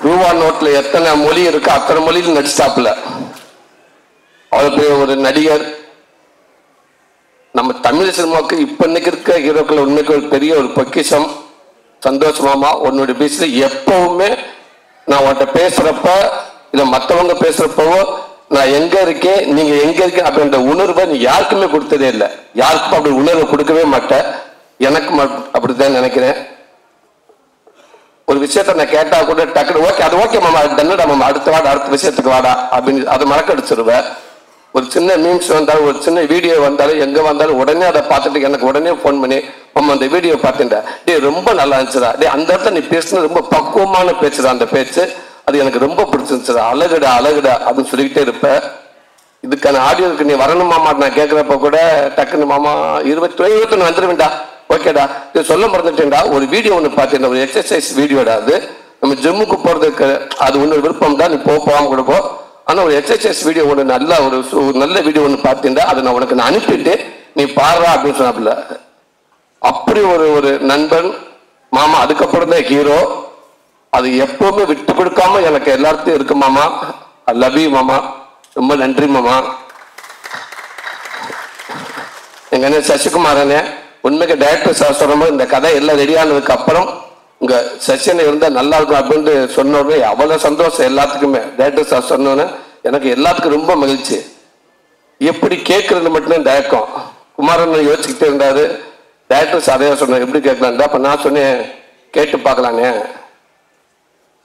ரூபா நோட்ல எத்தனை மொழி இருக்கு அத்தனை மொழியில் நடிச்சாப்புல. அவருக்கு ஒரு நடிகர். நம்ம தமிழ் சினிமாவுக்கு இப்ப இன்னைக்கு இருக்க ஹீரோக்கள் உண்மைக்கு ஒரு பெரிய ஒரு பொக்கிஷம். சந்தோஷமாமா உன்னுடைய பேசுல எப்பவுமே நான் உன்கிட்ட பேசுறப்ப இல்ல மற்றவங்க பேசுறப்பவோ நான் எங்க இருக்கேன் நீங்க எங்க இருக்கேன் அப்படின்ற உணர்வை நீ யாருக்குமே கொடுத்ததே இல்லை. யாருக்கும் அப்படி உணர்வை கொடுக்கவே மாட்டேன். எனக்கு அப்படித்தான் நினைக்கிறேன். ஒரு விஷயத்த நான் கேட்டா கூட டக்குனு ஓகே அது ஓகே மாமா என்னடா மாமா அடுத்த விஷயத்துக்கு வாடா அப்படின்னு அதை மறக்கடிச்சிருவேன். ஒரு சின்ன மீம்ஸ் வந்தாலும் ஒரு சின்ன வீடியோ வந்தாலும் எங்க வந்தாலும் உடனே அதை பார்த்துட்டு எனக்கு உடனே ஃபோன் பண்ணி மாமா அந்த வீடியோ பார்த்துட்டா டே ரொம்ப நல்லா இருந்துச்சுடா டே அந்த இடத்துல நீ பேசுனது ரொம்ப பக்குவமான பேச்சுடா அந்த பேச்சு அது எனக்கு ரொம்ப பிடிச்சிருந்துச்சுடா அழகுடா அப்படின்னு சொல்லிக்கிட்டே இருப்பேன். இதுக்கான ஆடியோக்கு நீ வரணும் மாமா நான் கேட்குறப்ப கூட டக்குன்னு மாமா 21 வந்துடுவேன்டா ஓகேடா இது சொல்ல மறந்துட்டேன்டா ஒரு வீடியோ ஒன்று பார்த்தேன் ஒரு எக்ஸசைஸ் வீடியோடா அது நம்ம ஜிம்முக்கு போகிறதுக்கு அது ஒன்று விருப்பம்டா நீ போகாம கொடுப்போம் ஆனால் ஒரு எக்ஸசைஸ் வீடியோ ஒன்று நல்ல ஒரு நல்ல வீடியோ ஒன்று பார்த்தீங்கன்னா அதை நான் உனக்கு நான் அனுப்பிட்டு நீ பாடுறா அப்படின்னு சொன்னாப்புல. அப்படி ஒரு நண்பன் மாமா அதுக்கப்புறம் தான் ஹீரோ. அது எப்பவுமே விட்டு கொடுக்காம எனக்கு எல்லாத்தையும் இருக்கு மாமா. ஐ லவ் யூ மாமா. ரொம்ப நன்றி மாமா. எங்க அண்ணன் சசிகுமாரனே உண்மைக்கு டைரக்டர் சார் சொல்ற மாதிரி இந்த கதை எல்லாம் ரெடியானதுக்கு அப்புறம் உங்க செஷன் இருந்தா நல்லா இருக்கும் அப்படின்னு சொன்னோடனே அவ்வளவு சந்தோஷம் எல்லாத்துக்குமே. டைரக்டர் சார் சொன்னோன்னே எனக்கு எல்லாத்துக்கும் ரொம்ப மகிழ்ச்சி. எப்படி கேட்கறது மட்டும்தான் தயக்கம். குமாரன் யோசிச்சுக்கிட்டே இருந்தாரு. டைரக்டர் சார் அதையா சொன்னார் எப்படி கேட்கலான்டா. அப்ப நான் சொன்னேன் கேட்டு பார்க்கலானே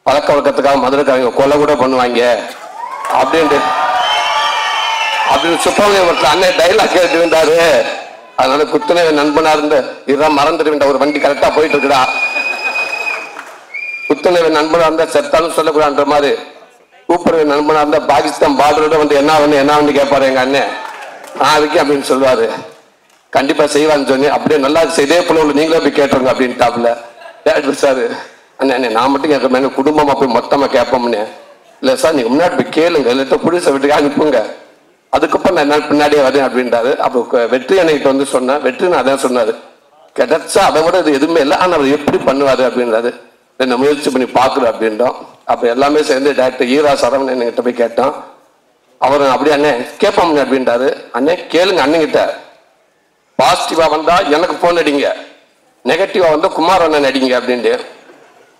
பழக்க வழக்கத்துக்காக மதுரைக்காரங்க கொலை கூட பண்ணுவாங்க அப்படின்னு சுப்பவங்க அண்ணன் டைலாக் கேட்டு இருந்தாரு. அதனால குத்துனை நண்பனா இருந்து இதுதான் மறந்துடுவேன்டா ஒரு வண்டி கரெக்டா போயிட்டு இருக்குடா குத்துனை நண்பனா இருந்தா செத்தாலும் சொல்லக்கூடாதுன்ற மாதிரி கூப்பிடுற நண்பனா இருந்தா பாகிஸ்தான் பார்டரோட வந்து என்ன வந்து கேட்பாரு எங்க அண்ணன் நான் இருக்கேன் அப்படின்னு சொல்லுவாரு. கண்டிப்பா செய்வான்னு சொன்னேன். அப்படியே நல்லா இதே போல நீங்களே போய் கேட்டுருங்க அப்படின்ட்டாப்ல டேரக்டர் சார். அண்ணே நான் மட்டும் கேட்க குடும்பமா போய் மொத்தமா கேட்போம்னு இல்ல சார் நீங்க முன்னாடி போய் கேளுங்க இல்ல புடிச வீட்டுக்கு அனுப்புங்க அதுக்கப்புறம் நான் என்ன பின்னாடியே வரேன் அப்படின்றாரு. அப்போ வெற்றி அன்னைகிட்ட வந்து சொன்னேன். வெற்றின்னு அதான் சொன்னாரு கிடைச்சா அதை விட இது எதுவுமே இல்லை ஆனா அவர் எப்படி பண்ணுவாரு அப்படின்றாரு. நான் முயற்சி பண்ணி பாக்குறேன் அப்படின்றோம். அப்ப எல்லாமே சேர்ந்து டாக்டர் ஈரா சரவணன் என்கிட்ட போய் கேட்டோம். அவரு அப்படியே அண்ணே கேட்போம் அப்படின்றாரு. அண்ணே கேளுங்க அண்ணங்கிட்ட பாசிட்டிவா வந்தா எனக்கு போன் அடிங்க நெகட்டிவா வந்தா குமார் அண்ணன் அடிங்க அப்படின்ட்டு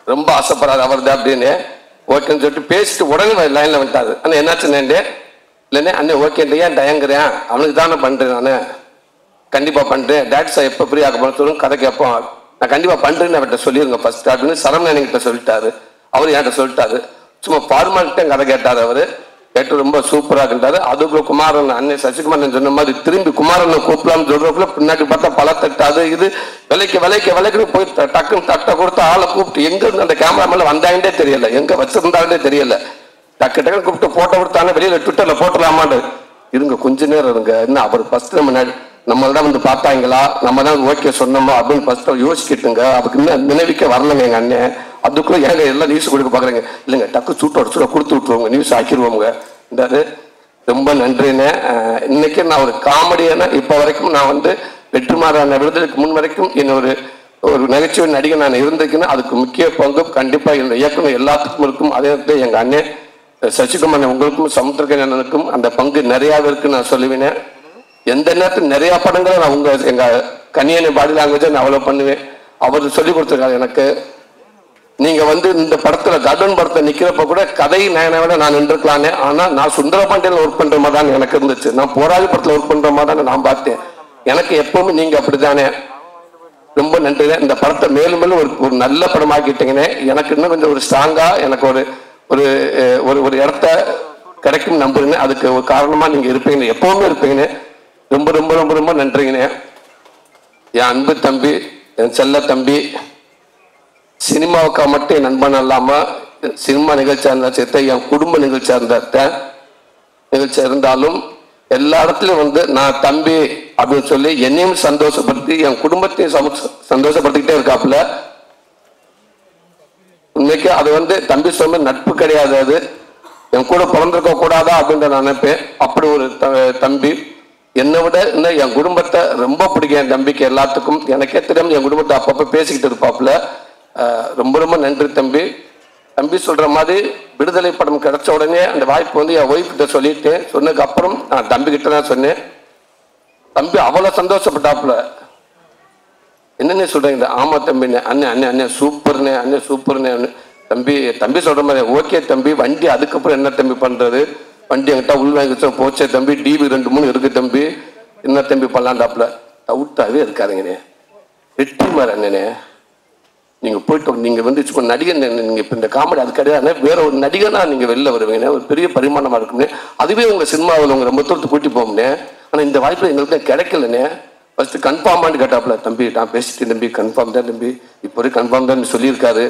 ரொம்ப ஆசைப்படாது அவர்தான் அப்படின்னு ஓகேன்னு சொல்லிட்டு பேசிட்டு உடனே லைன்ல வந்துட்டாரு. அண்ணா என்னாச்சுன்னு இல்லைண்ணே அண்ணே ஓகேன்ட்டு ஏன் தயங்குறேன் அவனுக்கு தானே பண்றேன் நானு கண்டிப்பா பண்றேன் டேட் சார் எப்போ ஃப்ரீ ஆக போன சொல்லுங்க கதை கேட்போம் நான் கண்டிப்பா பண்றேன்னு அவர்கிட்ட சொல்லிருங்க ஃபர்ஸ்ட் அப்படின்னு சரவணன் கிட்ட சொல்லிட்டாரு. அவர் என்கிட்ட சொல்லிட்டாரு. சும்மா ஃபார்மாலிட்டி கதை கேட்டாரு. அவரு கேட்டு ரொம்ப சூப்பரா இருந்தாரு. அதுக்குள்ள குமாரன் அண்ணன் சசிகுமாரன் சொன்ன மாதிரி திரும்பி குமாரனை கூப்பிடலாம்னு சொல்றதுக்குள்ள பின்னாடி பார்த்தா பல தட்டாது இது விலைக்கு போய் டக்குன்னு தட்டை கொடுத்து ஆளை கூப்பிட்டு எங்க இருந்து அந்த கேமரா மேல வந்தாங்கன்னே தெரியல எங்க வச்சிருந்தாங்கன்னே தெரியல. டக்கு கூப்பிட்டு போட்டோ கொடுத்தானே வெளியில ட்விட்டர்ல போட்டலாமான்னு இருங்க கொஞ்ச நேரம் இருங்க என்ன அவர் ஃபர்ஸ்ட் நம்மள்தான் வந்து பார்த்தாங்களா நம்ம தான் ஓகே சொன்னோமா அப்படின்னு ஃபர்ஸ்ட் யோசிக்கிட்டுங்க அவருக்கு இன்னும் நினைவிக்க வரலங்க எங்க அண்ணன். அதுக்குள்ள ஏங்க எல்லாம் நியூஸ் கொடுக்க பாக்குறீங்க இல்லைங்க டக்கு சூட்டோட கொடுத்து விட்டுருவோங்க நியூஸ் ஆக்கிடுவோங்க இருந்தாரு. ரொம்ப நன்றிண்ணே. இன்னைக்கு நான் ஒரு காமெடியான இப்ப வரைக்கும் நான் வந்து வெற்றிமாறான விடுதலுக்கு முன் வரைக்கும் இன்னொரு ஒரு நகைச்சுவை நடிகை நான் இருந்திருக்கேன்னு அதுக்கு முக்கிய பங்கும் கண்டிப்பா இந்த இயக்குனர் எல்லாத்துக்கும் இருக்கும். அதே நேரத்தில் எங்க அண்ணன் சசிகுமாரன் உங்களுக்கும் சமுத்திரக்கண்ணனுக்கும் அந்த பங்கு நிறையாவே இருக்குன்னு நான் சொல்லுவேன். எந்த நேரத்தில் நிறைய படங்களை நான் எங்க கன்னியனை பாடி லாங்குவேஜை நான் அவ்வளவு பண்ணுவேன். அவர் சொல்லி கொடுத்துருக்காரு எனக்கு. நீங்க வந்து இந்த படத்துல கர்டன் படத்தை நிக்கிறப்ப கூட கதை நயனோட நான் நின்றுக்கலானே ஆனா நான் சுந்தரபாண்டியில ஒர்க் பண்ற மாதிரி தான் எனக்கு இருந்துச்சு. நான் போராளி படத்துல ஒர்க் பண்ற மாதிரி தான் நான் பார்த்தேன். எனக்கு எப்பவுமே நீங்க அப்படித்தானே. ரொம்ப நன்றி. இந்த படத்தை மேலும் மேலும் ஒரு நல்ல படமாக்கிட்டீங்கன்னே எனக்கு இன்னும் கொஞ்சம் ஒரு ஸ்ட்ராங்கா எனக்கு ஒரு ஒரு ஒரு இடத்த கிடைக்கும் நம்புறேன்னு அதுக்கு ஒரு காரணமா நீங்க இருப்பீங்க எப்பவுமே இருப்பீங்கன்னு ரொம்ப ரொம்ப ரொம்ப ரொம்ப நன்றிங்கண்ணே. என் அன்பு தம்பி என் செல்ல தம்பி சினிமாவுக்கா மட்டும் என் நண்பன் இல்லாம சினிமா நிகழ்ச்சியா இருந்தா சேர்த்த என் குடும்ப நிகழ்ச்சியா நிகழ்ச்சியா இருந்தாலும் எல்லா இடத்துலயும் வந்து நான் தம்பி அப்படின்னு சொல்லி என்னையும் சந்தோஷப்படுத்தி என் குடும்பத்தையும் சந்தோஷப்படுத்திக்கிட்டே இருக்காப்புல. உண்மைக்கு அது வந்து தம்பி சொன்ன நட்பு கிடையாது. அது என் கூட பிறந்திருக்க கூடாதா அப்படின்னு நான் நினைப்பேன். அப்படி ஒரு தம்பி என்னை விட இன்னும் என் குடும்பத்தை ரொம்ப பிடிக்கும். என் தம்பிக்கு எல்லாத்துக்கும் எனக்கே தெரியாம என் குடும்பத்தை அப்பப்போ பேசிக்கிட்டு இருப்பாப்புல. ரொம்ப ரொம்ப நன்றி தம்பி. தம்பி சொல்ற மாதிரி விடுதலை படம் கிடைச்ச உடனே அந்த வாய்ப்பு வந்து என் ஒய்ஃப் கிட்ட சொல்லிட்டேன். சொன்னதுக்கு அப்புறம் நான் தம்பி கிட்ட தான் சொன்னேன். தம்பி அவ்வளவு சந்தோஷப்பட்டாப்புல. என்னென்ன சொல்றீங்க ஆமா தம்பிண்ணே அண்ணன் சூப்பர்ண்ணே சூப்பர்ண்ணே தம்பி சொல்ற மாதிரி ஓகே தம்பி வண்டி அதுக்கப்புறம் என்ன தம்பி பண்றது வண்டி என்கிட்ட உள் வாங்கி போச்சே தம்பி டிவி 2-3 இருக்கு தம்பி என்ன தம்பி பண்ணலாண்டாப்புல டவுட்டாவே இருக்காதுங்கண்ணே. வெற்றிமாறன் அண்ணனே நீங்கள் போயிட்டு நீங்கள் வந்து இப்போ நடிகன் நீங்கள் இப்போ இந்த காமெடி அது கிடையாது, வேற ஒரு நடிகனாக நீங்கள் வெளில வருவீங்க, ஒரு பெரிய பரிமாணமாக இருக்கும்னே. அதுவே உங்கள் சினிமாவில் உங்கள் ரொம்ப தூரத்து கூட்டி போகும்னே. ஆனால் இந்த வாய்ப்பு எங்களுக்கு கிடைக்கலண்ணே. ஃபஸ்ட்டு கன்ஃபார்மான்னு கேட்டாப்புல, தம்பி நான் பேசிட்டேன் தம்பி, கன்ஃபார்ம் தான் தம்பி, இப்போ வரைக்கும் கன்ஃபார்ம் தான் சொல்லியிருக்காரு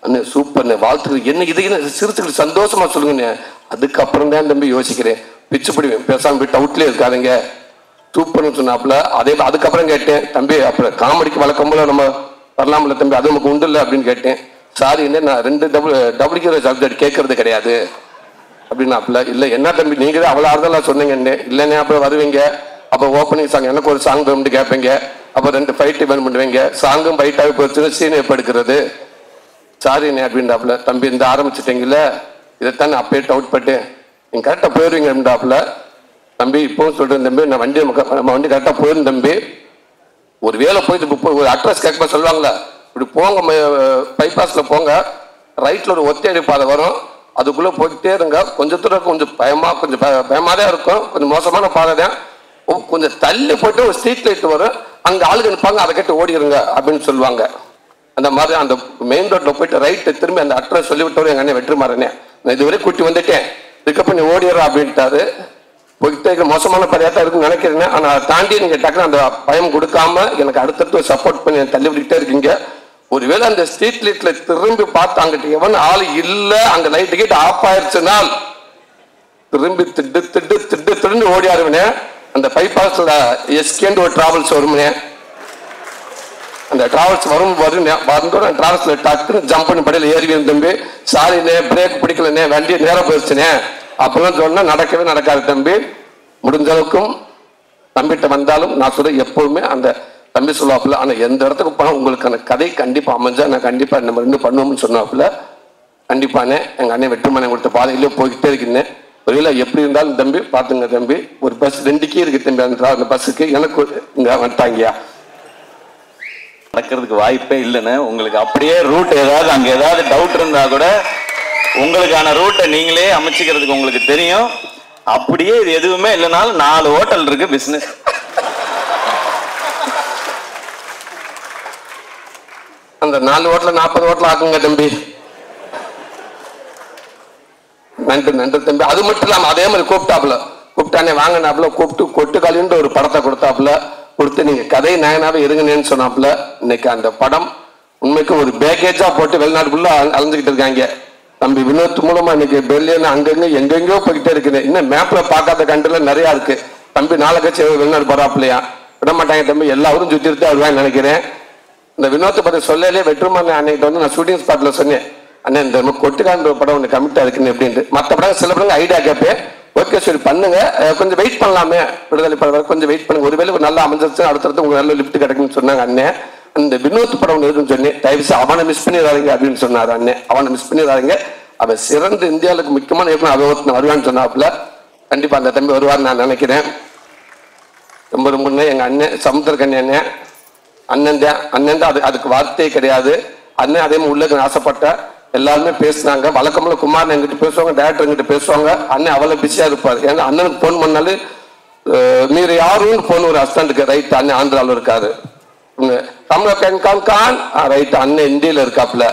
அண்ணே, சூப்பர்ண்ணே, வாழ்த்துக்கள் என்ன இது என்ன சிரிச்சுக்கிட்டு சந்தோஷமா சொல்லுங்கண்ணே. அதுக்கப்புறம் தான் தம்பி யோசிக்கிறேன், பிச்சு பிடிவேன், பேசாமல் போய் அவுட்லேயே இருக்காதுங்க, சூப்பர்னு சொன்னாப்புல. அதுக்கப்புறம் கேட்டேன், தம்பி அப்புறம் காமெடிக்கு வழக்கம் போல நம்ம வரலாம்ல தம்பி, அது நமக்கு உண்டு இல்லை அப்படின்னு கேட்டேன். சாரி என்ன நான் 2 டபுள் சப்ஜெக்ட் கேட்கறது கிடையாது அப்படின்னாப்புல. இல்லை என்ன தம்பி நீங்க தான் அவ்வளோ ஆறுதலாக சொன்னீங்கன்னு. இல்லைண்ணே அப்புறம் வருவீங்க, அப்போ ஓப்பனிங் சாங் எனக்கு ஒரு சாங் வேணும்னு கேட்பீங்க, அப்போ 2 ஃபைட்டு வேணும் பண்ணுவீங்க, சாங்கும் ஃபைட்டாக போச்சு, சீனை எப்போ எடுக்கிறது, சாரிண்ணே அப்படின்றாப்புல. தம்பி இந்த ஆரம்பிச்சிட்டீங்கல்ல, இதைத்தான் அப்பயே டவுட் பட்டேன், நீங்கள் கரெக்டாக போயிடுவீங்க அப்படின்றாப்புல. தம்பி இப்போவும் சொல்கிறேன் தம்பி, நான் நம்ம வண்டி கரெக்டாக போயிடும் தம்பி. ஒரு வேலை போயிட்டு இப்போ ஒரு அட்ரஸ் கேட்க சொல்லுவாங்களே, இப்படி போங்க பைபாஸில் போங்க, ரைட்டில் ஒரு ஒத்தையடி பாதை வரும், அதுக்குள்ளே போய்கிட்டே இருங்க, கொஞ்சம் தூரம் கொஞ்சம் பயமாக தான் இருக்கும், கொஞ்சம் மோசமான பாதை தான், கொஞ்சம் தள்ளி போயிட்டு ஒரு ஸ்ட்ரீட் லைட் வரும், அங்கே ஆளுங்க நிற்பாங்க, அதை கேட்டு ஓடிடுங்க அப்படின்னு சொல்லுவாங்க. அந்த மாதிரி அந்த மெயின் ரோட்டில் போயிட்டு ரைட்டு திரும்பி அந்த அட்ரஸ் சொல்லிவிட்டவர் எங்கள் அண்ணன் வெற்றிமாறனே, நான் இதுவரை கூட்டி வந்துட்டேன், இதுக்கப்புறம் நீ ஓடிடுற அப்படின்ட்டாரு. போய்கிட்டே இருக்க மோசமான படையாக தான் இருக்குன்னு நினைக்கிறேன். ஆனால் அதை தாண்டி நீங்கள் டக்குனு அந்த பயம் கொடுக்காம எனக்கு அடுத்தடுத்து சப்போர்ட் பண்ணி தள்ளி விட்டுக்கிட்டே இருக்கீங்க. ஒருவேளை அந்த ஸ்ட்ரீட் லைட்ல திரும்பி பார்த்து அங்கிட்ட எவன் ஆள் இல்லை, அங்கே லைட் கிட்ட ஆஃப் ஆயிடுச்சுனால் திரும்பி திட்டு ஓடி ஆடுவேனே. அந்த பைபாஸ்ல எஸ்கேண்டு ஒரு டிராவல்ஸ் வருமுனே, அந்த டிராவல்ஸ் வரும்போது டிராவல்ஸ்ல டக்குன்னு ஜம்ப் பண்ணி படியில் ஏறிவேன் தம்பி, சாரிண்ணே பிரேக் பிடிக்கலண்ணே, வண்டி நேரம் போயிடுச்சுனே அப்பெல்லாம் சொன்னா நடக்கவே நடக்காது தம்பி. முடிஞ்ச அளவுக்கும் தம்பிகிட்ட வந்தாலும் நான் சொல்ல எப்பவுமே அந்த தம்பி சொல்லுவாப்புல, ஆனால் எந்த இடத்துக்கு போனால் உங்களுக்கு அந்த கதை கண்டிப்பாக அமைஞ்சா நான் கண்டிப்பாக நம்ம 2 பண்ணுவோம்னு சொன்னாப்புல. கண்டிப்பானே எங்கள் அண்ணன் வெற்றிமாறன் கொடுத்த பாதையிலே போய்கிட்டே இருக்கின்றேன். ஒருவேளை எப்படி இருந்தாலும் தம்பி பார்த்துங்க தம்பி, ஒரு பஸ் 2 இருக்கு தம்பி, அந்த பஸ்ஸுக்கு எனக்கு இங்கே வந்துட்டாங்கயா, நடக்கிறதுக்கு வாய்ப்பே இல்லைன்னு. உங்களுக்கு அப்படியே ரூட் ஏதாவது அங்கே ஏதாவது டவுட் இருந்தால் கூட உங்களுக்கான ரூட்டை நீங்களே அமைச்சிக்கிறதுக்கு உங்களுக்கு தெரியும். அப்படியே இது எதுவுமே இல்லைனாலும் 4 ஹோட்டல் இருக்கு பிசினஸ். அந்த 4 ஹோட்டல் 40 ஹோட்டல் ஆக்குங்க தம்பி. நன்றி தம்பி. அது மட்டும் இல்லாம அதே மாதிரி கூப்பிட்டானே வாங்கினாப்புல, கூப்பிட்டு கொட்டுக்காலின்ற ஒரு படத்தை கொடுத்து நீங்க கதை நாயனாவே இருங்கன்னு சொன்னாப்புல. இன்னைக்கு அந்த படம் உண்மைக்கு ஒரு பேக்கேஜா போட்டு வெளிநாட்டுக்குள்ள அலைஞ்சுக்கிட்டு இருக்காங்க. தம்பி வினோத் மூலமா இன்னைக்கு பெல்லியன் அங்கங்க எங்கெங்கயோ போய்கிட்டே இருக்குது. இன்னும் மேப்ல பார்க்காத கண்ட்ரில நிறைய இருக்கு. தம்பி நாளை கட்சி வெளிநாடு போறாப்புலையா, விட மாட்டாங்க தம்பி, எல்லாரும் சுத்தி எடுத்து வருவான்னு நினைக்கிறேன். இந்த வினோத்தை பத்தி சொல்லலே வெற்றிமாறன் அன்னைக்கு வந்து நான் ஷூட்டிங் ஸ்பாட்ல சொன்னேன், அண்ணே இந்த கொட்டுக்கான்ற படம் ஒன்று கமிட்டா இருக்குன்னு எப்படின்ட்டு. மற்ற படம் சில படங்கள் ஐடியா கேட்பேன், ஓகே சரி பண்ணுங்க, கொஞ்சம் வெயிட் பண்ணலாமே, விடுதலை படம் கொஞ்சம் வெயிட் பண்ணுங்க, ஒருவேளை ஒரு நல்லா அமைஞ்சிருச்சு அடுத்தடுத்து உங்களுக்கு நல்ல லிஃப்ட் கிடைக்குன்னு சொன்னாங்க அண்ணன். அந்த வினோத் படம் ஒன்று இருக்குன்னு சொன்னேன், தயவுசு அவனை மிஸ் பண்ணிடாதீங்க அப்படின்னு சொன்னார் அண்ணன். அவனை மிஸ் பண்ணிடாதீங்க, அவன் சிறந்த இந்தியாவுக்கு முக்கியமான இயக்குனர் அவன் வருவான்னு சொன்னாப்புல. கண்டிப்பா அந்த தம்பி வருவார்னு நான் நினைக்கிறேன். ரொம்ப எங்க அண்ணன் சமுத்திரக்கண்ணி அண்ணன் தான் அதுக்கு வார்த்தையே கிடையாது. அண்ணன் அதே மாதிரி உள்ளது ஆசைப்பட்ட எல்லாருமே பேசினாங்க. வழக்கம்போல குமார் எங்கிட்ட பேசுவாங்க, டேரக்டர் எங்கிட்ட பேசுவாங்க. அண்ணன் அவ்வளவு பிஸியா இருப்பார். ஏன்னா அண்ணனுக்கு போன் பண்ணாலும் மீற யாரும் போன் ஒரு அசிஸ்டன்ட்டுக்கு ரைட் அண்ணன் ஆந்திராவில் இருக்காரு, கான் ரைட் அண்ணன் இந்தியில இருக்காப்புல.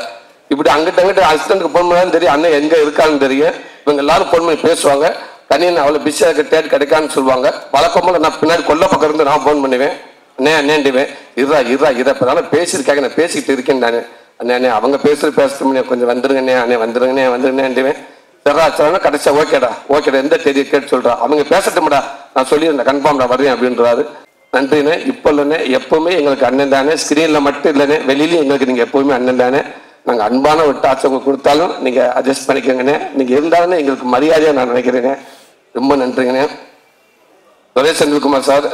இப்படி அங்கிட்ட அசிஸ்டன்ட்டுக்கு போன் பண்ணாலும் தெரியும் அண்ணன் எங்க இருக்கான்னு தெரியும். இவங்க எல்லாரும் போன் பண்ணி பேசுவாங்க. கண்ணியன் அவ்வளவு பிஸியா இருக்க டேட் கிடைக்கான்னு சொல்லுவாங்க. வழக்கம்போல நான் பின்னாடி கொல்ல பக்கம் இருந்து நான் போன் பண்ணுவேன், அண்ணேண்டிவேன் இருறா இப்பதான பேசியிருக்காங்க, நான் பேசிக்கிட்டு இருக்கேன் நானு. அண்ணே அவங்க பேசுறது கொஞ்சம் வந்துருங்கண்ணே, அண்ணே வந்துருங்கண்ணேண்டிவேன். சரா கடைசியா ஓகேடா எந்த தெரிய கேட்டு சொல்றா, அவங்க பேசட்டும்டா நான் சொல்லியிருந்தேன் கன்ஃபார்ம்டா வருவேன் அப்படின்றாரு. நன்றிண்ணே. இப்போ இல்லைண்ணே, எப்பவுமே எங்களுக்கு அண்ணன் தானே, ஸ்கிரீன்ல மட்டும் இல்லைண்ணே, வெளியிலயும் எங்களுக்கு நீங்க எப்பவுமே அண்ணன் தானே. நாங்க அன்பான ஒரு டார்ச் உங்களுக்கு கொடுத்தாலும் நீங்க அட்ஜஸ்ட் பண்ணிக்கோங்கண்ணே. நீங்க இருந்தாலும் எங்களுக்கு மரியாதையா நான் நினைக்கிறேங்க. ரொம்ப நன்றிங்கண்ணே. துரை செந்தில்குமார் சார்,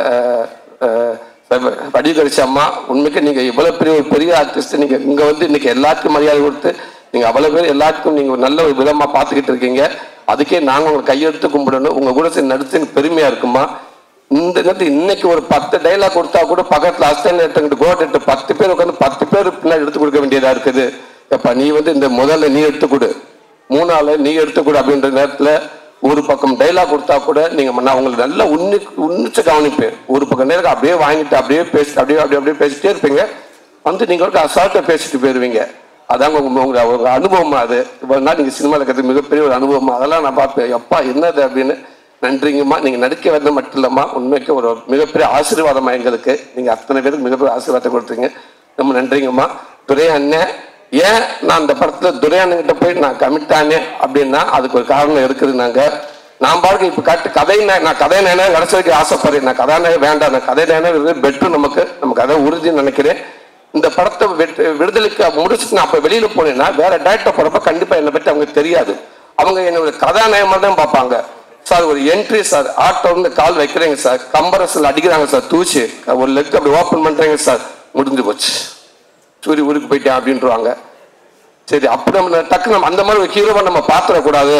படிகரிசி அம்மா, உண்மைக்கு நீங்க இவ்வளவு பெரிய ஆர்டிஸ்ட், நீங்க இங்க வந்து இன்னைக்கு எல்லாத்துக்கும் மரியாதை கொடுத்து நீங்க அவ்வளவு பேர் எல்லாத்துக்கும் நீங்க ஒரு நல்ல ஒரு விதமா பார்த்துக்கிட்டு இருக்கீங்க. அதுக்கே நாங்க உங்க கையெடுத்து கும்பிடணும். உங்க கூட சேர்ந்து நடிச்சு பெருமையா இருக்குமா. இந்த நேரத்தில் இன்னைக்கு ஒரு 10 டைலாக் கொடுத்தா கூட பக்கத்துல அஸ்டன்ட் கோட்டு 10 பேர் உட்காந்து 10 பேர் பின்னாடி எடுத்து கொடுக்க வேண்டியதா இருக்குது. எப்ப நீ வந்து இந்த முதல்ல நீ எடுத்து கொடு, 3ஆள நீ எடுத்து கொடு அப்படின்ற நேரத்துல ஒரு பக்கம் டைலாக் கொடுத்தா கூட நீங்க நான் உங்களுக்கு நல்லா உன்னிச்சு கவனிப்பேன். ஒரு பக்கம் நேரம் அப்படியே வாங்கிட்டு அப்படியே பேசிட்டு அப்படியே பேசிட்டே இருப்பீங்க. வந்து நீங்கள் அசால்ட்டாக பேசிட்டு போயிடுவீங்க. அதாங்க உங்க அனுபவமா அது இவ்வளோ நாள் நீங்கள் சினிமாவில் இருக்கிறது மிகப்பெரிய ஒரு அனுபவமா. அதெல்லாம் நான் பார்ப்பேன், எப்பா என்னது அப்படின்னு. நன்றிங்கம்மா, நீங்கள் நடிக்க வந்தது மட்டும் இல்லைம்மா, உண்மைக்கு ஒரு மிகப்பெரிய ஆசீர்வாதமா எங்களுக்கு. நீங்கள் அத்தனை பேருக்கு மிகப்பெரிய ஆசீர்வாதத்தை கொடுத்தீங்க, ரொம்ப நன்றிங்கம்மா. துரை அண்ணன், ஏன் நான் அந்த படத்தில் துரை அண்ணன்கிட்ட போய் நான் கமிட் ஆனேன் அப்படின்னா அதுக்கு ஒரு காரணம் இருக்குது. நான் பாருங்க இப்போ கதை நான் கதை நேரம் கடைசிக்கு ஆசைப்படுறேன். நான் கதாநாயகம் வேண்டாம், நான் கதை நேரம் பெட்ரு நம்ம கதை உறுதின்னு நினைக்கிறேன். இந்த படத்தை விடுதலைக்கு முடிச்சுட்டு நான் அப்போ வெளியில் போனேன்னா வேற டேரக்டர் போகிறப்ப கண்டிப்பாக என்னை பற்றி அவங்க தெரியாது. அவங்க என்னோட கதாநாயகமாக தான் பார்ப்பாங்க. சார் ஒரு என்ட்ரி சார், ஆட்டோ வந்து கால் வைக்கிறீங்க சார், கம்பரஸில் அடிக்கிறாங்க சார், தூச்சு ஒரு லெக் அப்படி ஓப்பன் பண்ணுறீங்க சார், முடிஞ்சு போச்சு, சூரிய ஊருக்கு போயிட்டேன் அப்படின்றாங்க. சரி, அப்படி நம்ம டக்கு நம்ம அந்த மாதிரி ஒரு ஹீரோவை நம்ம பார்த்துடக்கூடாது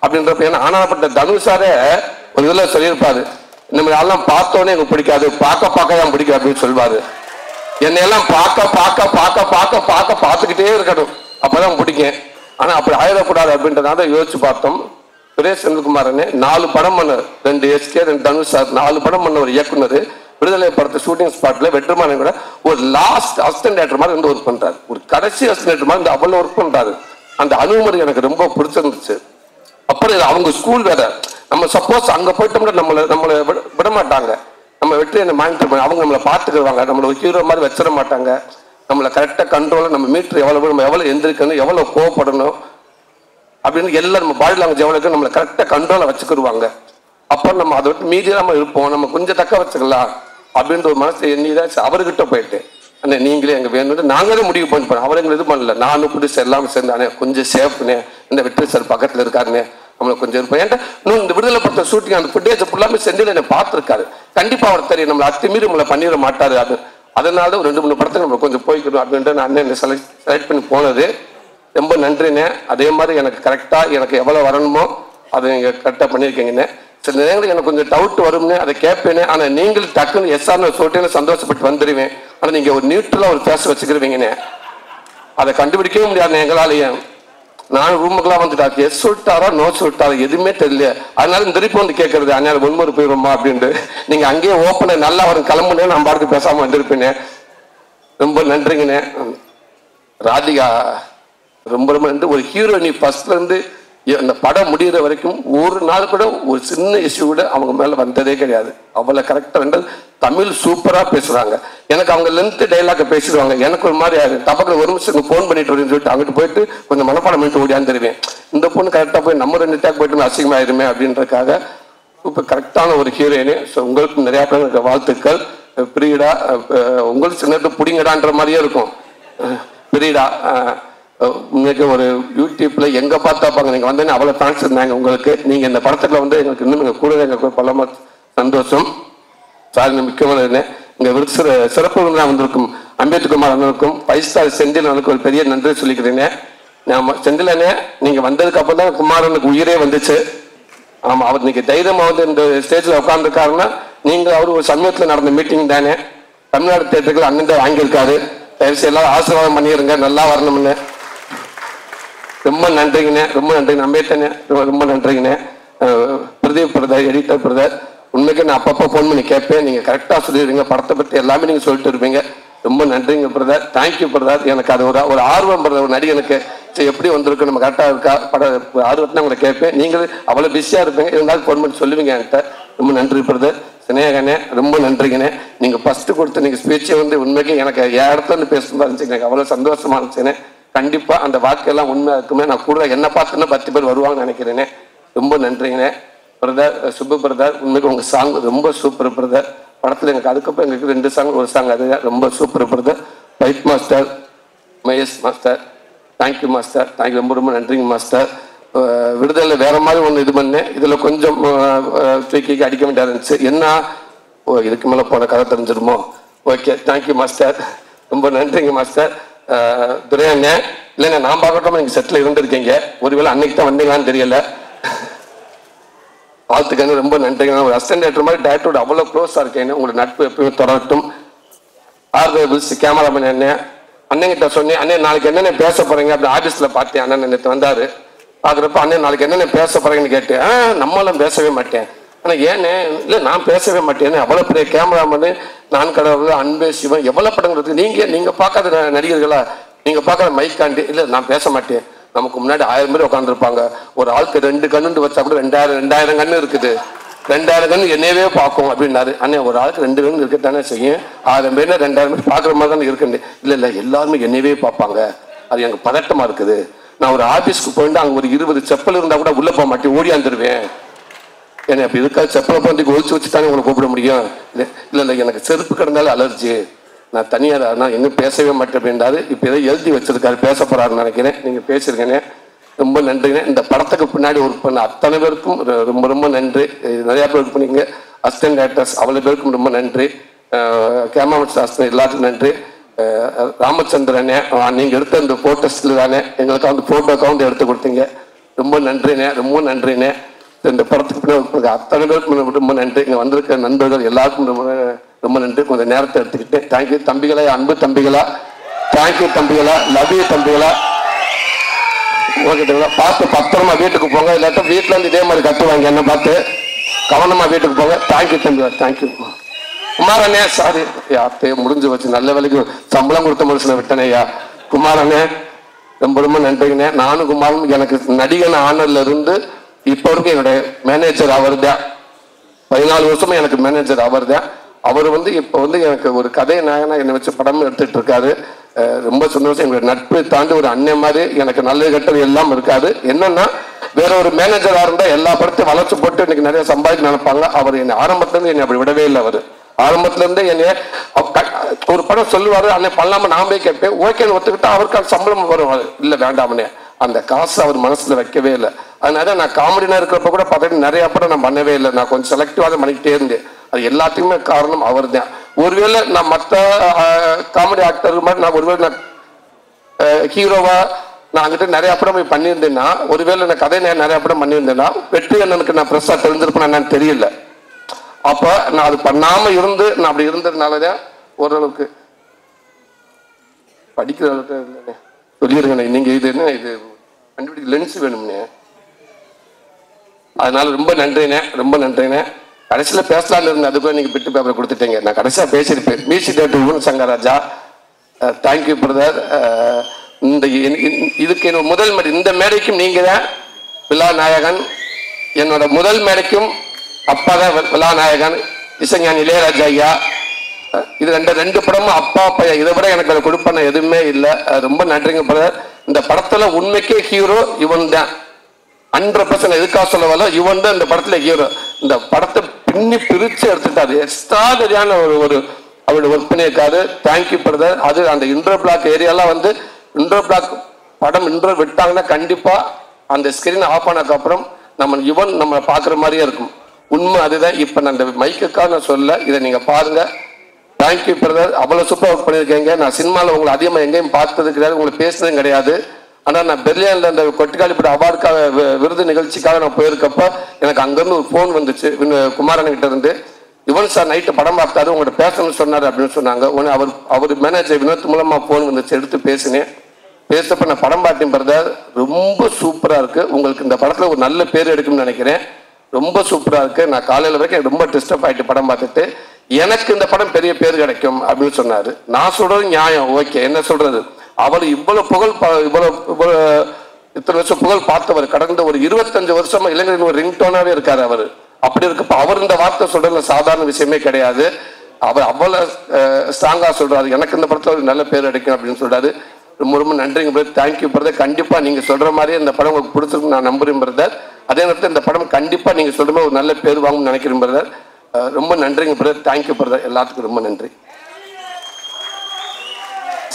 அப்படின்றப்ப. ஏன்னா ஆனாப்பட்ட தனுஷாரே ஒரு இதில் சொல்லியிருப்பாரு, இந்த மாதிரி எல்லாம் பார்த்தோன்னே எனக்கு பிடிக்காது, பார்க்க தான் பிடிக்கும் அப்படின்னு சொல்வாரு. என்னையெல்லாம் பார்த்துக்கிட்டே இருக்கணும், அப்பதான் பிடிக்கும். ஆனா அப்படி ஆயிடக்கூடாது அப்படின்றத யோசிச்சு பார்த்தோம். சுரேஷ் செந்தில்குமாரனே 4 படம் பண்ணார், 2 SK 2 தனுஷ் சார், 4 படம் பண்ண ஒரு இயக்குனர். விடுதலை படத்தை ஷூட்டிங் ஸ்பாட்ல வெற்றிமாறன் கூட ஒரு லாஸ்ட் அசிஸ்டன்ட் டேரக்டர் மாதிரி வந்து ஒர்க் பண்றாரு, ஒரு கடைசி அசிஸ்டன்ட் டேரக்டர் மாதிரி அவ்வளவு ஒர்க் பண்றாரு. அந்த அணுகுமுறை எனக்கு ரொம்ப பிடிச்சிருந்துச்சு. அப்புறம் அவங்க ஸ்கூல் வேற, நம்ம சப்போஸ் அங்க போயிட்டோம்னா நம்மளை விட மாட்டாங்க, நம்ம வெற்றி என்ன மானிட்டர் பண்ணி அவங்க நம்மளை பார்த்துக்குவாங்க, நம்மளை ஒரு ஹீரோ மாதிரி வச்சிட மாட்டாங்க. நம்மளை கரெக்டாக கண்ட்ரோலாக நம்ம மீட்டர் நம்ம எவ்வளோ எந்திரிக்கணும், எவ்வளோ கோவப்படணும் அப்படின்னு எல்லாம் நம்ம பாடி லாங்குவேஜ் எவ்வளோ நம்மளை கரெக்டாக கண்ட்ரோலாக வச்சுக்கிடுவாங்க. அப்போ நம்ம அதை விட்டு மீதியாக இருப்போம், நம்ம கொஞ்சம் தக்க வச்சுக்கலாம் அப்படின்ற ஒரு மனசு எண்ணிதான் அவர்கிட்ட போயிட்டு, அண்ணே நீங்களே எங்க வேணும்னு நாங்களே முடிவு பண்ணிப்போம். அவர் எங்களை இது பண்ணல, நானும் புதுசு எல்லாமே சேர்ந்து அண்ணே கொஞ்சம் சேஃப்னே, இந்த வெற்றி சார் பக்கத்தில் இருக்காருண்ணே, நம்மளை கொஞ்சம் இருப்போம். ஏன்டா இன்னும் இந்த விடுதலை படத்தை ஷூட்டிங் அந்த ஃபுட்டேஜ் ஃபுல்லாமே செந்தில் என்னை பார்த்துருக்காரு, கண்டிப்பாக அவர் தெரியும் நம்மளை அத்துமீறி நம்மளை பண்ணிட மாட்டாரு. அது அதனால ஒரு 2-3 படத்தை நம்ம கொஞ்சம் போய்க்கணும் அப்படின்ட்டு நான் அண்ணன் செலக்ட் பண்ணி போனது. ரொம்ப நன்றிண்ணே. அதே மாதிரி எனக்கு கரெக்டாக எனக்கு எவ்வளோ வரணுமோ அதை நீங்கள் கரெக்டாக பண்ணியிருக்கீங்கண்ணே. சில நேரங்களில் எனக்கு கொஞ்சம் டவுட் வரும்னு அதை கேட்பேனே, ஆனால் நீங்கள் டக்குன்னு எஸ்ஆர்னு சொல்லிட்டேன்னு சந்தோஷப்பட்டு வந்துடுவேன். ஆனால் நீங்கள் ஒரு நியூட்ரலாக ஒரு பேச வச்சுக்கிருவீங்கண்ணே, அதை கண்டுபிடிக்கவே முடியாது எங்களாலேயும். நான் ரூமுக்கெல்லாம் வந்துட்டாரு, எஸ் சொல்லிட்டாரா நோ சொல்லிட்டாரா எதுவுமே தெரியல. அதனால திருப்பி வந்து கேட்கறது அண்ணா ஒன்மொரு போயிடுமா அப்படின்ட்டு. நீங்க அங்கேயே ஓப்பன நல்லா வரும் கிளம்புனே நான் பாட்டுக்கு பேசாம வந்திருப்பேனே. ரொம்ப நன்றிங்கண்ணே. ராதிகா ரொம்ப ரொம்ப நன்றி. ஒரு ஹீரோயினி ஃபர்ஸ்ட்ல இருந்து அந்த படம் முடிகிற வரைக்கும் ஒரு நாள் கூட ஒரு சின்ன இஷ்யூ கூட அவங்க மேல வந்ததே கிடையாது. அவ்வளோ கரெக்டாக வந்து தமிழ் சூப்பரா பேசுறாங்க. எனக்கு அவங்க லென்த் டைலாக பேசிடுவாங்க, எனக்கு ஒரு மாதிரி டபக்கில் ஒரு நிமிஷம் ஃபோன் பண்ணிட்டு வரேன்னு சொல்லிட்டு அங்கிட்டு போயிட்டு கொஞ்சம் மனப்பாடம் பண்ணிட்டு ஓடியாந்துருவேன். இந்த பொண்ணு கரெக்டாக போய் நம்ம 2 டேக் போயிட்டு அசிங்கமாயிருமே அப்படின்றதுக்காக சூப்பர் கரெக்டான ஒரு ஹீரோயினு. ஸோ உங்களுக்கு நிறையா பேர் வாழ்த்துக்கள். பிரியடா உங்களுக்கு சின்ன பிடிங்கடான்ற மாதிரியே இருக்கும். பிரியடா இன்னைக்கு ஒரு யூடியூப்ல எங்க பார்த்தாப்பாங்க, நீங்க வந்து அவ்வளவு ஃபேன்ஸ் இருந்தாங்க உங்களுக்கு. நீங்க இந்த படத்துல வந்து எங்களுக்கு இன்னும் கூட எங்களுக்கு பல சந்தோஷம். சாரி மிக்கவன இங்க சிறப்பு வந்திருக்கும் அம்பேத்குமார் அண்ணனுக்கும் 5 ஸ்டார் செந்தில் அண்ணனுக்கு ஒரு பெரிய நன்றி சொல்லிக்கிறேன். செந்தில் அண்ணே நீங்க வந்ததுக்கு அப்புறம் தான் குமாரனுக்கு உயிரே வந்துச்சு. ஆமா, அவர் இன்னைக்கு தைரியமா வந்து இந்த ஸ்டேஜ்ல உட்காந்துருக்காருன்னா நீங்க அவரு ஒரு சமயத்துல நடந்த மீட்டிங் தானே. தமிழ்நாடு தேட்டருக்கு அண்ணன் தான் வாங்கியிருக்காரு. தயவுசெய்து எல்லாரும் ஆசீர்வாதம் பண்ணிருங்க, நல்லா வரணும்னு. ரொம்ப நன்றிங்கண்ணே, ரொம்ப நன்றிங்க. நம்பேத்தண்ணே ரொம்ப நன்றிங்கண்ணே. பிரதீப் பிரதர், எடிட்டர் பிரதர், உண்மைக்கு நான் அப்பப்போ ஃபோன் பண்ணி கேட்பேன், நீங்கள் கரெக்டாக சொல்லிடுவீங்க, படத்தை பற்றி எல்லாமே நீங்கள் சொல்லிட்டு இருப்பீங்க. ரொம்ப நன்றிங்க பிரதர், தேங்க்யூ பிரதர். எனக்கு அது ஒரு ஆர்வம் பிரதர், ஒரு நடிகனுக்கு எப்படி வந்திருக்கு, நம்ம கரெக்டாக இருக்கா பட ஆர்வத்தை உங்களை கேட்பேன். நீங்கள் அவ்வளோ பிஸியாக இருப்பீங்க, இருந்தாலும் ஃபோன் பண்ணி சொல்லுவீங்க என்கிட்ட. ரொம்ப நன்றி பிரதர். சினேகனே ரொம்ப நன்றிங்கண்ணே. நீங்கள் ஃபஸ்ட்டு கொடுத்த நீங்கள் ஸ்பீச்சை வந்து உண்மைக்கு எனக்கு இடத்துல இருந்து பேசுகிறதா இருந்துச்சு, எனக்கு அவ்வளோ சந்தோஷமா இருந்துச்சுண்ணே. கண்டிப்பாக அந்த வாக்கெல்லாம் உண்மையாக இருக்குமே. நான் கூட என்ன பார்த்துன்னா 10 பேர் வருவாங்கன்னு நினைக்கிறேனே. ரொம்ப நன்றிங்கண்ணே. பிரதர் சுப்பு பிரதர், உண்மைக்கு உங்கள் சாங் ரொம்ப சூப்பர் பிரதர். படத்தில் எனக்கு அதுக்கப்புறம் எங்களுக்கு 2 சாங், ஒரு சாங் அது ரொம்ப super brother. Fight master Mahesh master, thank you master, thank you, ரொம்ப ரொம்ப நன்றிங்க மாஸ்டர். விடுதலை வேற மாதிரி ஒன்று இது பண்ணேன், இதில் கொஞ்சம் தூக்கி அடிக்க வேண்டியதாக இருந்துச்சு. என்ன இதுக்கு மேலே போன கதை தெரிஞ்சிருமோ. ஓகே, தேங்க்யூ மாஸ்டர், ரொம்ப நன்றிங்க மாஸ்டர். துரையண்ணே இல்லைங்க, நான் பார்க்கட்டும் நீங்கள் செட்டில் இருந்திருக்கீங்க, ஒருவேளை அன்னைக்கு தான் வந்தீங்களான்னு தெரியல. வாழ்த்துக்கன்னு ரொம்ப நன்றிங்க. ஒரு அசிஸ்டன்ட் டேரக்டர் மாதிரி டேரக்டரோட அவ்வளோ க்ளோஸாக இருக்கேன். உங்களோட நட்பு எப்பயுமே தொடரட்டும். ஆர்பிள்ஸ் கேமராமேன் அண்ணன் அண்ணங்கிட்ட சொன்னேன், அண்ணன் நாளைக்கு என்னென்ன பேச போறீங்க அப்படி ஆஃபீஸில் பார்த்தேன். அண்ணன் நேற்று வந்தார். பார்க்குறப்ப அண்ணன் நாளைக்கு என்னென்ன பேச போறீங்கன்னு கேட்டேன். நம்மளும் பேசவே மாட்டேன், ஆனால் ஏன்னு இல்லை நான் பேசவே மாட்டேன்னு அவ்வளோ பெரிய கேமராமேனு நான் கடவுள் அன்பே சிவன் எவ்வளோ படங்கள் நீங்கள் பார்க்காத நடிகர்களா, நீங்கள் பார்க்காத மைக்காண்டி இல்லை நான் பேச மாட்டேன். நமக்கு முன்னாடி 1000 பேர் உட்காந்துருப்பாங்க. ஒரு ஆளுக்கு 2 கண்ணுன்னு வச்சா கூட 2000 கண்ணு இருக்குது. 2000 கண்ணு என்னையவே பார்க்கும் அப்படின்னாரு. அண்ணே ஒரு ஆளுக்கு 2 கண்ணு இருக்கத்தானே செய்யும். 1000 பேர்னா 2000 பேர் பார்க்குற மாதிரி தானே இருக்குன்னு. இல்லை எல்லாருமே என்னையவே பார்ப்பாங்க, அது எனக்கு பதட்டமா இருக்குது. நான் ஒரு ஆபீஸ்க்கு போயிட்டு அங்கே ஒரு 20 செப்பல் இருந்தால் கூட உள்ளே போக மாட்டேன், ஓடியாந்துருவேன். ஏன்னா அப்படி இருக்காது, செப்பலை போய் ஒழிச்சு வச்சுட்டானே உங்களை கூப்பிட முடியும். இல்லை எனக்கு செருப்பு கிடந்தாலும் அலர்ஜி, நான் தனியாக நான் இன்னும் பேசவே மாட்டேன் அப்படின்றாரு. இப்போ ஏதோ எழுதி வச்சிருக்காரு, பேச போறாருன்னு நினைக்கிறேன். நீங்கள் பேசியிருக்கேனே, ரொம்ப நன்றிங்க. இந்த படத்துக்கு பின்னாடி ஒர்க் பண்ண அத்தனை பேருக்கும் ரொம்ப ரொம்ப நன்றி. நிறையா பேர் ஒர்க் பண்ணிங்க, அசிஸ்டன்ட் டேரக்டர்ஸ் அவ்வளோ பேருக்கும் ரொம்ப நன்றி. கேமராமேன் சாஸ்திரம் எல்லாத்துக்கும் நன்றி. ராமச்சந்திரனே, நீங்கள் எடுத்த இந்த ஃபோட்டோஸில் தானே எங்களுக்கு வந்து ஃபோட்டோக்காக வந்து எடுத்து கொடுத்தீங்க, ரொம்ப நன்றிண்ணே, ரொம்ப நன்றிண்ணே. இந்த படத்துக்கு பின்னாடி அத்தனை பேருக்கும் ரொம்ப நன்றி. இங்கே வந்திருக்க நண்பர்கள் எல்லாருக்கும் ரொம்ப ரொம்ப நன்றி. கொஞ்சம் நேரத்தை எடுத்துக்கிட்டு தேங்க்யூ தம்பிகளா, அன்பு தம்பிகளா, தேங்க்யூ தம்பிகளா, லவ் யூ தம்பிகளா. ஓகேங்களா, பார்த்து பத்திரமா வீட்டுக்கு போங்க, இல்லாட்டா வீட்டில் வந்து இதே மாதிரி கட்டுவாங்க, என்ன பார்த்து கவனமா வீட்டுக்கு போங்க. தேங்க்யூ தம்பிகளா, தேங்க்யூ. குமாரண்ணே, சாரி யார்த்தே முடிஞ்சு வச்சு, நல்ல வேலைக்கு சம்பளம் கொடுத்த மனுஷனை விட்டனே ஐயா. குமாரண்ணே ரொம்ப ரொம்ப நன்றிங்கண்ணே. நானும் குமாரன் எனக்கு நடிகன் ஆனர்ல இருந்து இப்போ வரைக்கும் என்னுடைய மேனேஜர் அவர் தான். 14 வருஷமா எனக்கு மேனேஜர் அவர் தான். அவர் வந்து இப்போ வந்து எனக்கு ஒரு கதை நாயகனா என்னை வச்சு படம் எடுத்துட்டு இருக்காரு. ரொம்ப சந்தோஷம். எங்களுடைய நட்பை தாண்டி ஒரு அண்ணன் மாதிரி எனக்கு நல்ல கெட்டது எல்லாம் இருக்காரு. என்னன்னா வேற ஒரு மேனேஜரா இருந்தா எல்லா படத்தையும் வளர்ச்சி போட்டு இன்னைக்கு நிறைய சம்பாதிக்க நினைப்பாங்க. அவர் என்னை ஆரம்பத்துல இருந்து என்னை அப்படி விடவே இல்லை. அவர் ஆரம்பத்துல இருந்து என்னைய ஒரு படம் சொல்லுவாரு, அன்னை பண்ணலாம நான் போய் கேட்பேன், ஓகேன்னு ஒத்துக்கிட்டா அவருக்கு சம்பளம் வருவாரு. இல்லை வேண்டாமனே, அந்த காசு அவர் மனசுல வைக்கவே இல்லை. அதனால நான் காமெடினா இருக்கிறப்ப கூட பார்த்துட்டு நிறைய படம் நான் பண்ணவே இல்லை. நான் கொஞ்சம் செலக்டிவாக பண்ணிக்கிட்டே இருந்தேன். அது எல்லாத்துக்குமே காரணம் அவர் தான். ஒருவேளை நான் மற்ற காமெடி ஆக்டர் மாதிரி நான் ஒருவேளை நான் ஹீரோவா நான் அங்கிட்ட நிறைய படம் போய் பண்ணியிருந்தேன்னா, ஒருவேளை நான் கதை நிறைய படம் பண்ணியிருந்தேன்னா வெற்றி அண்ணனுக்கு நான் பெருசா தெரிஞ்சிருப்பேன் என்னன்னு தெரியல. அப்ப நான் அது பண்ணாம இருந்து நான் அப்படி இருந்ததுனாலதான் ஓரளவுக்கு படிக்கிற அளவுக்கு சொல்லிருங்க. நீங்க இது என்ன இது கண்டுபிடிக்க லென்ஸ் வேணும்னே, அதனால ரொம்ப நன்றிண்ணே, ரொம்ப நன்றிண்ணே. கடைசியில பேசலான்னு இருந்தேன், அதுக்குள்ள நீங்க பிட்டு பேப்பர் கொடுத்துட்டீங்க. நான் கடைசியா பேசியிருப்பேன். Music director Yuvan Shankar Raja, thank you brother. இந்த இதுக்கு என்னோட முதல் மேடை, இந்த மேடைக்கும் நீங்க தான் விழா நாயகன். என்னோட முதல் மேடைக்கும் அப்பா தான் விழா நாயகன், இசைஞானி இளையராஜா ஐயா. இது ரெண்டு படமும் அப்பா பையா, இதை விட எனக்கு அதை கொடுப்பன எதுவுமே இல்லை. ரொம்ப நன்றிங்க பிரதர். இந்த படத்துல உண்மைக்கே ஹீரோ இவன் தான், 100%. எதுக்காக சொல்ல வரல, இவன் தான் இந்த படத்துல ஹீரோ. இந்த படத்தை பிரிச்சு எடுத்துட்டாரு. எக்ஸ்ட்ராடரியான ஒரு அவருடைய ஒர்க் பண்ணியிருக்காரு. Thank you brother. அது அந்த இன்டர் பிளாக் ஏரியாலாம் வந்து இன்டர் பிளாக் படம் இன்டர் விட்டாங்கன்னா கண்டிப்பா அந்த ஸ்கிரீன் ஆஃப் ஆனதுக்கு அப்புறம் நம்ம பாக்குற மாதிரியே இருக்கும். உண்மை அதுதான். இப்ப நான் இந்த மைக்குக்காக நான் சொல்ல, இதை நீங்க பாருங்க. Thank you brother. அவ்வளவு சூப்பர் ஒர்க் பண்ணியிருக்கீங்க. நான் சினிமாவில் உங்களை அதிகமாக எங்கேயும் பார்த்தது கிடையாது, உங்களுக்கு பேசுனதும் கிடையாது. ஆனால் நான் பெர்லினில் அந்த கொட்டிக்காலிப்பட்ட அவார்டுக்காக விருது நிகழ்ச்சிக்காக நான் போயிருக்கப்ப எனக்கு அங்கேருந்து ஒரு ஃபோன் வந்துச்சு குமாரன் கிட்ட இருந்து. யுவன் சார் நைட்டு படம் பார்த்தாரு, உங்கள்கிட்ட பேசணும்னு சொன்னார் அப்படின்னு சொன்னாங்க. உடனே அவர் மேனேஜர் வினோத் மூலமாக ஃபோன் வந்துச்சு, எடுத்து பேசினேன். பேசப்ப நான் படம் பார்த்தேன் பிரதர், ரொம்ப சூப்பராக இருக்கு. உங்களுக்கு இந்த படத்தில் ஒரு நல்ல பேர் எடுக்கும்னு நினைக்கிறேன். ரொம்ப சூப்பராக இருக்கு. நான் காலையில் வரைக்கும் ரொம்ப டிஸ்டர்ப் ஆகிட்டு படம் பார்த்துட்டு, எனக்கு இந்த படம் பெரிய பேர் கிடைக்கும் அப்படின்னு சொன்னாரு. நான் சொல்றது நியாயம், ஓகே. என்ன சொல்றது, அவர் இவ்வளவு புகழ் இத்தனை வருஷம் புகழ் பார்த்தவர், கடந்த ஒரு 25 வருஷமா இளைஞரின் ஒரு ரிங்டோனாவே இருக்காரு அவர். அப்படி இருக்கப்ப அவர் இந்த வார்த்தை சொல்றது சாதாரண விஷயமே கிடையாது. அவர் அவ்வளவு ஸ்ட்ராங்கா சொல்றாரு, எனக்கு இந்த படத்துல ஒரு நல்ல பேர் கிடைக்கும் அப்படின்னு சொல்றாரு. ரொம்ப ரொம்ப நன்றிங்க பிரதர். Thank you brother. கண்டிப்பா நீங்க சொல்ற மாதிரியே இந்த படம் உங்களுக்கு பிடிச்சிருக்கு நான் நம்புறேன் பிரதர். அதே நேரத்தில் இந்த படம் கண்டிப்பா நீங்க சொல்ற மாதிரி ஒரு நல்ல பேர் வாங்கணும்னு நினைக்கிறேன் பிரதர். ரொம்ப நன்றிங்க பிரதர். Thank you brother. எல்லாத்துக்கும் ரொம்ப நன்றி.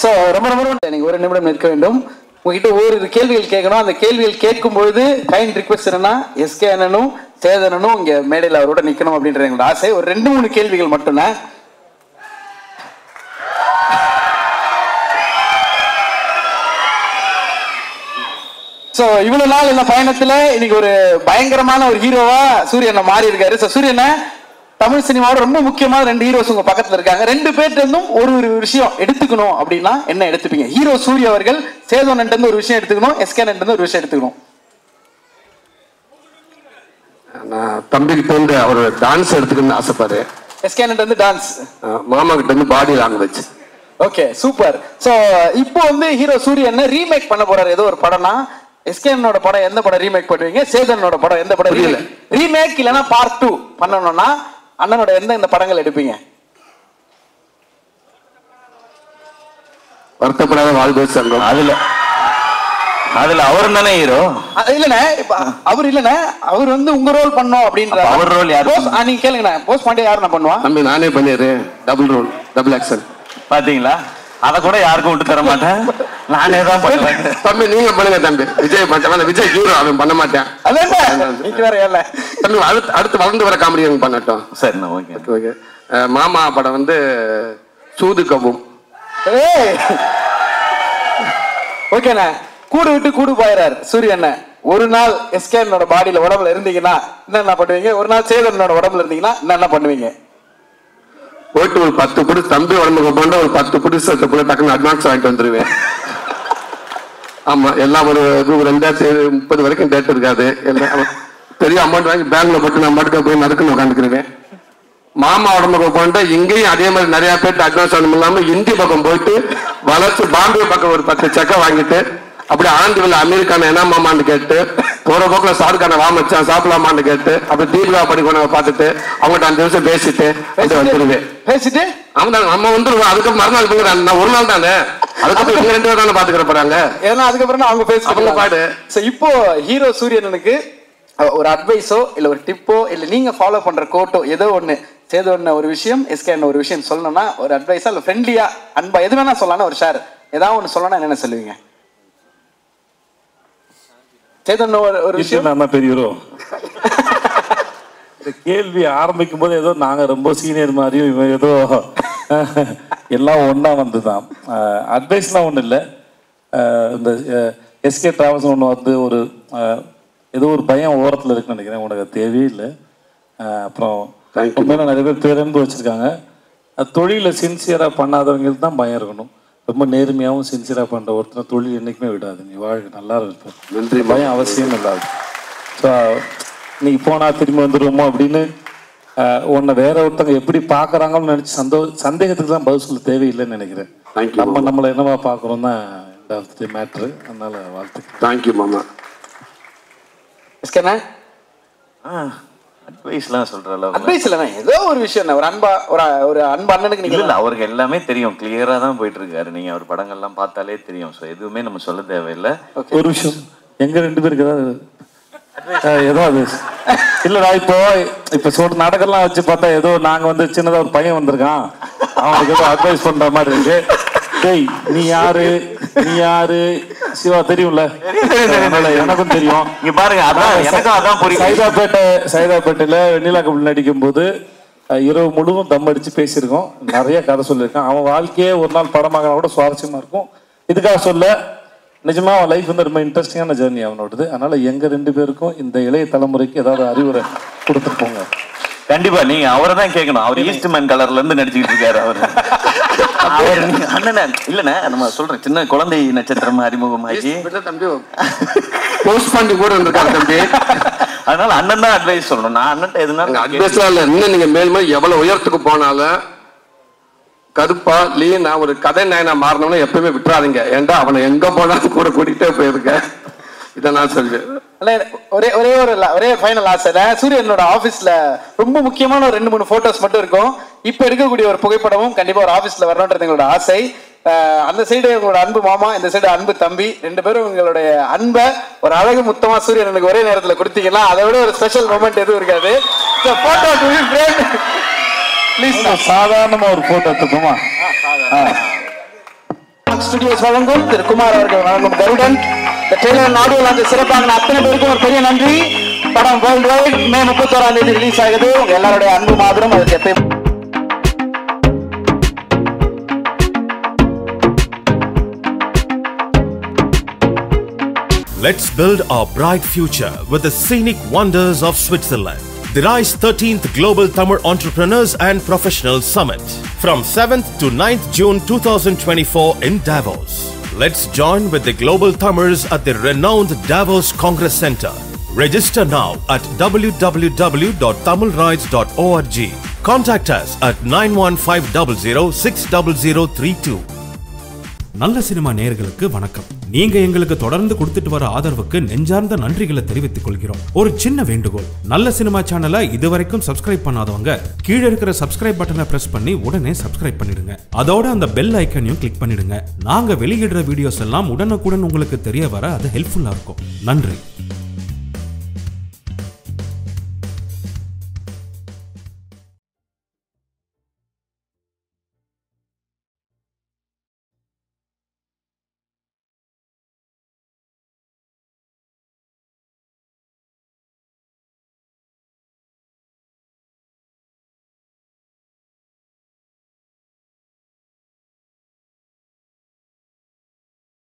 ஸோ ரொம்ப ரொம்ப நீங்கள் ஒரு நிமிடம் நிற்க வேண்டும். உங்ககிட்ட ஒரு கேள்விகள் கேட்கணும். அந்த கேள்விகள் கேட்கும் பொழுது கைண்ட் ரிக்வெஸ்ட் என்னன்னா, எஸ்கே அண்ணனும் சேதனனும் இங்கே மேடையில் அவரோட நிற்கணும் அப்படின்ற எங்களோட ஆசை. ஒரு 2-3 கேள்விகள் மட்டும்தான். ஸோ இவ்வளவு நாள் இந்த பயணத்தில் இன்னைக்கு ஒரு பயங்கரமான ஒரு ஹீரோவா சூரியனை மாறி இருக்காரு. ஸோ சூரியனை தமிழ் சினிமாவோட ரொம்ப முக்கியமான 2 ஹீரோஸ் உங்க பக்கத்துல இருக்காங்க. 2 பேர்ட்ட இருந்தும் ஒரு விஷயம் எடுத்துக்கணும் அப்படின்னா என்ன எடுத்துப்பீங்க? ஹீரோ சூரிய அவர்கள் சேதோன் ஒரு விஷயம் எடுத்துக்கணும், எஸ்கே ஒரு விஷயம் எடுத்துக்கணும். நான் தம்பிக்கு தோன்ற அவர் டான்ஸ் எடுத்துக்கணும்னு ஆசைப்பாரு. எஸ்கேனட் வந்து டான்ஸ், மாமா கிட்ட வந்து body language. Okay super. So இப்போ வந்து ஹீரோ சூரியன் ரீமேக் பண்ண போறாரு ஏதோ ஒரு படம்னா, எஸ்கேனோட படம் எந்த படம் ரீமேக் பண்ணுவீங்க? சேதனோட படம் எந்த படம் ரீமேக் இல்லைன்னா பார்ட் 2 பண்ணணும்னா அண்ணனோட எந்த படங்கள் எடுப்பீங்க? வருத்தப்படாத வாழ்வு சங்கம். அதுல அவர் தானே ஹீரோ. இல்லண்ணே, அவர் இல்லண்ணே, அவர் வந்து உங்க ரோல் பண்ணோம் அப்படின்ற. அவர் ரோல் யாரு? நீங்க கேளுங்கண்ணே, போஸ்ட் பாண்டியா யாரு நான் பண்ணுவான்? தம்பி நானே பண்ணிடுறேன், டபுள் ரோல், டபுள் ஆக்ஷன். பாத்தீங்களா, அத கூட யாருக்கும் விட்டு தர மாட்டேன், நானே தான் பண்ணுவேன். தம்பி நீங்க பண்ணுங்க தம்பி. விஜய் பண்ண, விஜய் ஹீரோ, அவன் பண்ண மாட்டேன். தம்பி அடுத்து வளர்ந்து வர காமெடி பண்ணட்டும். சரிண்ணா, ஓகே ஓகே. மாமா படம் வந்து சூது கவும். ஓகேண்ணே, கூடு விட்டு கூடு போயிறாரு சூரியன். ஒரு நாள் எஸ்கேனோட பாடியில உடம்புல இருந்தீங்கன்னா என்ன பண்ணுவீங்க? ஒரு நாள் சேதனோட உடம்புல இருந்தீங்கன்னா என்ன பண்ணுவீங்க? போயிட்டு ஒரு 10 புடி தம்பி உடம்புக்கு போன ஒரு 10 புடி சேர்த்து டக்குன்னு அட்வான்ஸ் வாங்கிட்டு வந்துருவேன். ஆமா, எல்லாம் ஒரு 2030 வரைக்கும் டேட் இருக்காது. பெரிய அமௌண்ட் வாங்கி பேங்க்ல போட்டு நான் மட்டும் போய் நறுக்குன்னு உட்காந்துக்கிறேன். மாமா உடம்புக்கு போயிட்டு இங்கேயும் அதே மாதிரி நிறைய பேர்ட்டு அட்வான்ஸ் வாங்கணும் இல்லாம இந்தி பக்கம் போயிட்டு வளர்ச்சி பாம்பே பக்கம் ஒரு 10 செக்கை வாங்கிட்டு அப்படி ஆண்டிவில் அமெரிக்கான என்ன மாமான்னு கேட்டு போற போக்கில் ஷாருக்கான வா மச்சான் சாப்பிடலாமான்னு கேட்டு அப்படி தீபிகா படிக்கணும் பார்த்துட்டு அவங்ககிட்ட 5 நிமிஷம் பேசிட்டு வந்துருவேன். பேசிட்டு அவங்க நம்ம வந்துருவோம். அதுக்கு மறுநாள் நான் ஒரு நாள் தானே, அதுக்கப்புறம் இவங்க 2 பேர் தானே பாத்துக்கிற போறாங்க. ஏன்னா அதுக்கப்புறம் அவங்க பேசுவாங்க பாடு. இப்போ ஹீரோ சூரியனுக்கு ஒரு அட்வைஸோ இல்ல ஒரு டிப்போ இல்ல நீங்க ஃபாலோ பண்ற கோட்டோ ஏதோ ஒண்ணு சேதோன்னு ஒரு விஷயம், எஸ்கேன்னு ஒரு விஷயம் சொல்லணும்னா ஒரு அட்வைஸா இல்ல ஃப்ரெண்ட்லியா அன்பா எது வேணா சொல்லலாம், ஒரு ஷேர் ஏதாவது ஒண்ணு சொல்லணும்னா என்னென்ன சொல்லுவீங்க? சேதன் ஒரு விஷயம் நான் பெரியரோ இந்த கேள்வி ஆரம்பிக்கும் போது ஏதோ நாங்க ரொம்ப சீனியர் மாதிரியும் இவன் ஏதோ எல்லாம் ஒன்னா வந்துதான். அட்வைஸ்லாம் ஒன்றும் இல்லை. இந்த எஸ்கே டிராவல்ஸ் ஒன்று வந்து ஒரு ஏதோ ஒரு பையன் ஓரத்தில் இருக்குன்னு நினைக்கிறேன், உனக்கு தேவையே இல்லை. அப்புறம் உண்மையில நிறைய பேர் பேரன்பு வச்சுருக்காங்க. தொழிலில் சின்சியராக பண்ணாதவங்களுக்கு தான் பயம் இருக்கணும். ரொம்ப நேர்மையாகவும் சின்சியராக பண்ணுற ஒருத்தர் தொழில் என்றைக்குமே விடாது. நீ வாழ்க்கை நல்லா இருப்பேன், நன்றி, பயம் அவசியம் இல்லாது. ஸோ இன்னைக்கு போனால் திரும்பி வந்துடுவோமோ அப்படின்னு உன்னை வேற ஒருத்தவங்க எப்படி பார்க்குறாங்கன்னு நினச்சி சந்தேகத்துக்கு தான் பதில் சொல்ல தேவையில்லைன்னு நினைக்கிறேன். நம்மளை என்னவா பார்க்குறோம் தான் இந்த மேட்ரு. அதனால வாழ்த்து. தேங்க்யூ மாமா. எஸ்கேண்ணா அட்வைஸ்லாம் சொல்ற அளவுக்கு அட்வைஸ் இல்லைண்ணா, ஏதோ ஒரு விஷயம் ஒரு அன்பா ஒரு அன்பு அண்ணனுக்கு நீங்க இல்லை, அவருக்கு எல்லாமே தெரியும், கிளியரா தான் போயிட்டு இருக்காரு. நீங்க அவர் படங்கள்லாம் பார்த்தாலே தெரியும். ஸோ எதுவுமே நம்ம சொல்ல தேவையில்லை. ஒரு விஷயம், எங்க 2 பேருக்கு ஏதாவது ஏதோ அது இல்லடா. இப்போ சொல்ற நாடகம்லாம் வச்சு பார்த்தா ஏதோ நாங்க வந்து சின்னதா ஒரு பையன் வந்திருக்கான், அவனுக்கு ஏதோ அட்வைஸ் பண்ற மாதிரி இருக்கு. டேய் நீ யாரு சிவா தெரியும்ல, எனக்கும் தெரியும். இங்க பாருங்க, அதான் சைதாப்பேட்டையில வெண்ணிலா கபல் நடிக்கும் போது இரவு முழுவதும் தம் அடிச்சு பேசியிருக்கோம், நிறைய கதை சொல்லியிருக்கான். அவன் வாழ்க்கையே ஒரு நாள் படமாக கூட சுவாரஸ்யமா இருக்கும். இதுக்காக சொல்ல, நிஜமா அவன் லைஃப் வந்து ரொம்ப இன்ட்ரெஸ்டிங்கான ஜேர்னி அவனோடது. அதனால எங்க 2 பேருக்கும் இந்த இளைய தலைமுறைக்கு ஏதாவது அறிவுரை கொடுத்துருப்போங்க. கண்டிப்பா நீங்க அவரை தான் கேட்கணும். அவர் ஈஸ்ட்மேன் கலர்ல இருந்து நடிச்சுக்கிட்டு இருக்காரு. அவர் அண்ணன் இல்லண்ணே, நம்ம சொல்றேன் சின்ன குழந்தை நட்சத்திரம் அறிமுகமாகி தம்பி போஸ்ட் பண்ணி கூட இருந்திருக்காரு தம்பி. அதனால அண்ணன் தான் அட்வைஸ் சொல்லணும். நான் அண்ணன் எதுனாலும் அட்வைஸ்லாம் இல்லை. இன்னும் நீங்க மேலும் எவ்வளவு உயரத்துக்கு போனாலும் கருப்பா லீனா ஒரு கதை நாயனா மாறணும்னா எப்பயுமே விட்டுறாதீங்க. ஏன்டா அவனை எங்க போனாலும் கூட கூட்டிகிட்டே போயிருக்கேன். இதை நான் சொல்வேன். ஒரே ஃபைனல் ஆசை, சூரியனோட ஆபீஸ்ல ரொம்ப முக்கியமான ஒரு 2-3 போட்டோஸ் மட்டும் இருக்கும். இப்ப எடுக்கக்கூடிய ஒரு புகைப்படமும் கண்டிப்பா ஒரு ஆபீஸ்ல வரணும்ன்றது எங்களோட ஆசை. அந்த சைடு உங்களோட அன்பு மாமா, இந்த சைடு அன்பு தம்பி, 2 பேரும் உங்களுடைய அன்பை ஒரு அழகு முத்தமா சூரியனுக்கு ஒரே நேரத்துல கொடுத்தீங்கன்னா அதை விட ஒரு ஸ்பெஷல் மொமெண்ட் எதுவும் இருக்காது. சாதாரணமா ஒரு போட்டோ எடுத்துக்கோமா? ஸ்டுடியோஸ் வழங்கும் திரு குமார் அவர்கள் வழங்கும் கருடன் இந்த ட்ரெய்லர் ஆடியோ லான்ச் சிறப்பாக அத்தனை பேருக்கும் ஒரு பெரிய நன்றி. படம் வேர்ல்ட் வைட் மே 31ஆம் தேதி ரிலீஸ் ஆகுது. உங்க எல்லாருடைய அன்பு மாதிரும் அதுக்கு எப்பயும் Let's build our bright future with the scenic wonders of Switzerland. The RISE 13th Global Tamil Entrepreneurs and Professionals Summit from 7th to 9th June 2024 in Davos. Let's join with the global Tamils at the renowned Davos Congress Center. Register now at www.tamilrides.org. Contact us at 9150060032. நல்ல cinema நேயர்களுக்கு வணக்கம். நீங்க எங்களுக்கு தொடர்ந்து கொடுத்துட்டு வர ஆதரவுக்கு நெஞ்சார்ந்த நன்றிகளை தெரிவித்துக் கொள்கிறோம். ஒரு சின்ன வேண்டுகோள், நல்ல சினிமா சேனலை இதுவரைக்கும் சப்ஸ்கிரைப் பண்ணாதவங்க கீழே இருக்கிற சப்ஸ்கிரைப் பட்டனை பிரஸ் பண்ணி உடனே சப்ஸ்கிரைப் பண்ணிடுங்க. அதோட அந்த பெல் ஐக்கனையும் கிளிக் பண்ணிடுங்க. நாங்க வெளியிடுற வீடியோஸ் எல்லாம் உடனுக்குடன் உங்களுக்கு தெரிய வர அது ஹெல்ப்ஃபுல்லா இருக்கும். நன்றி.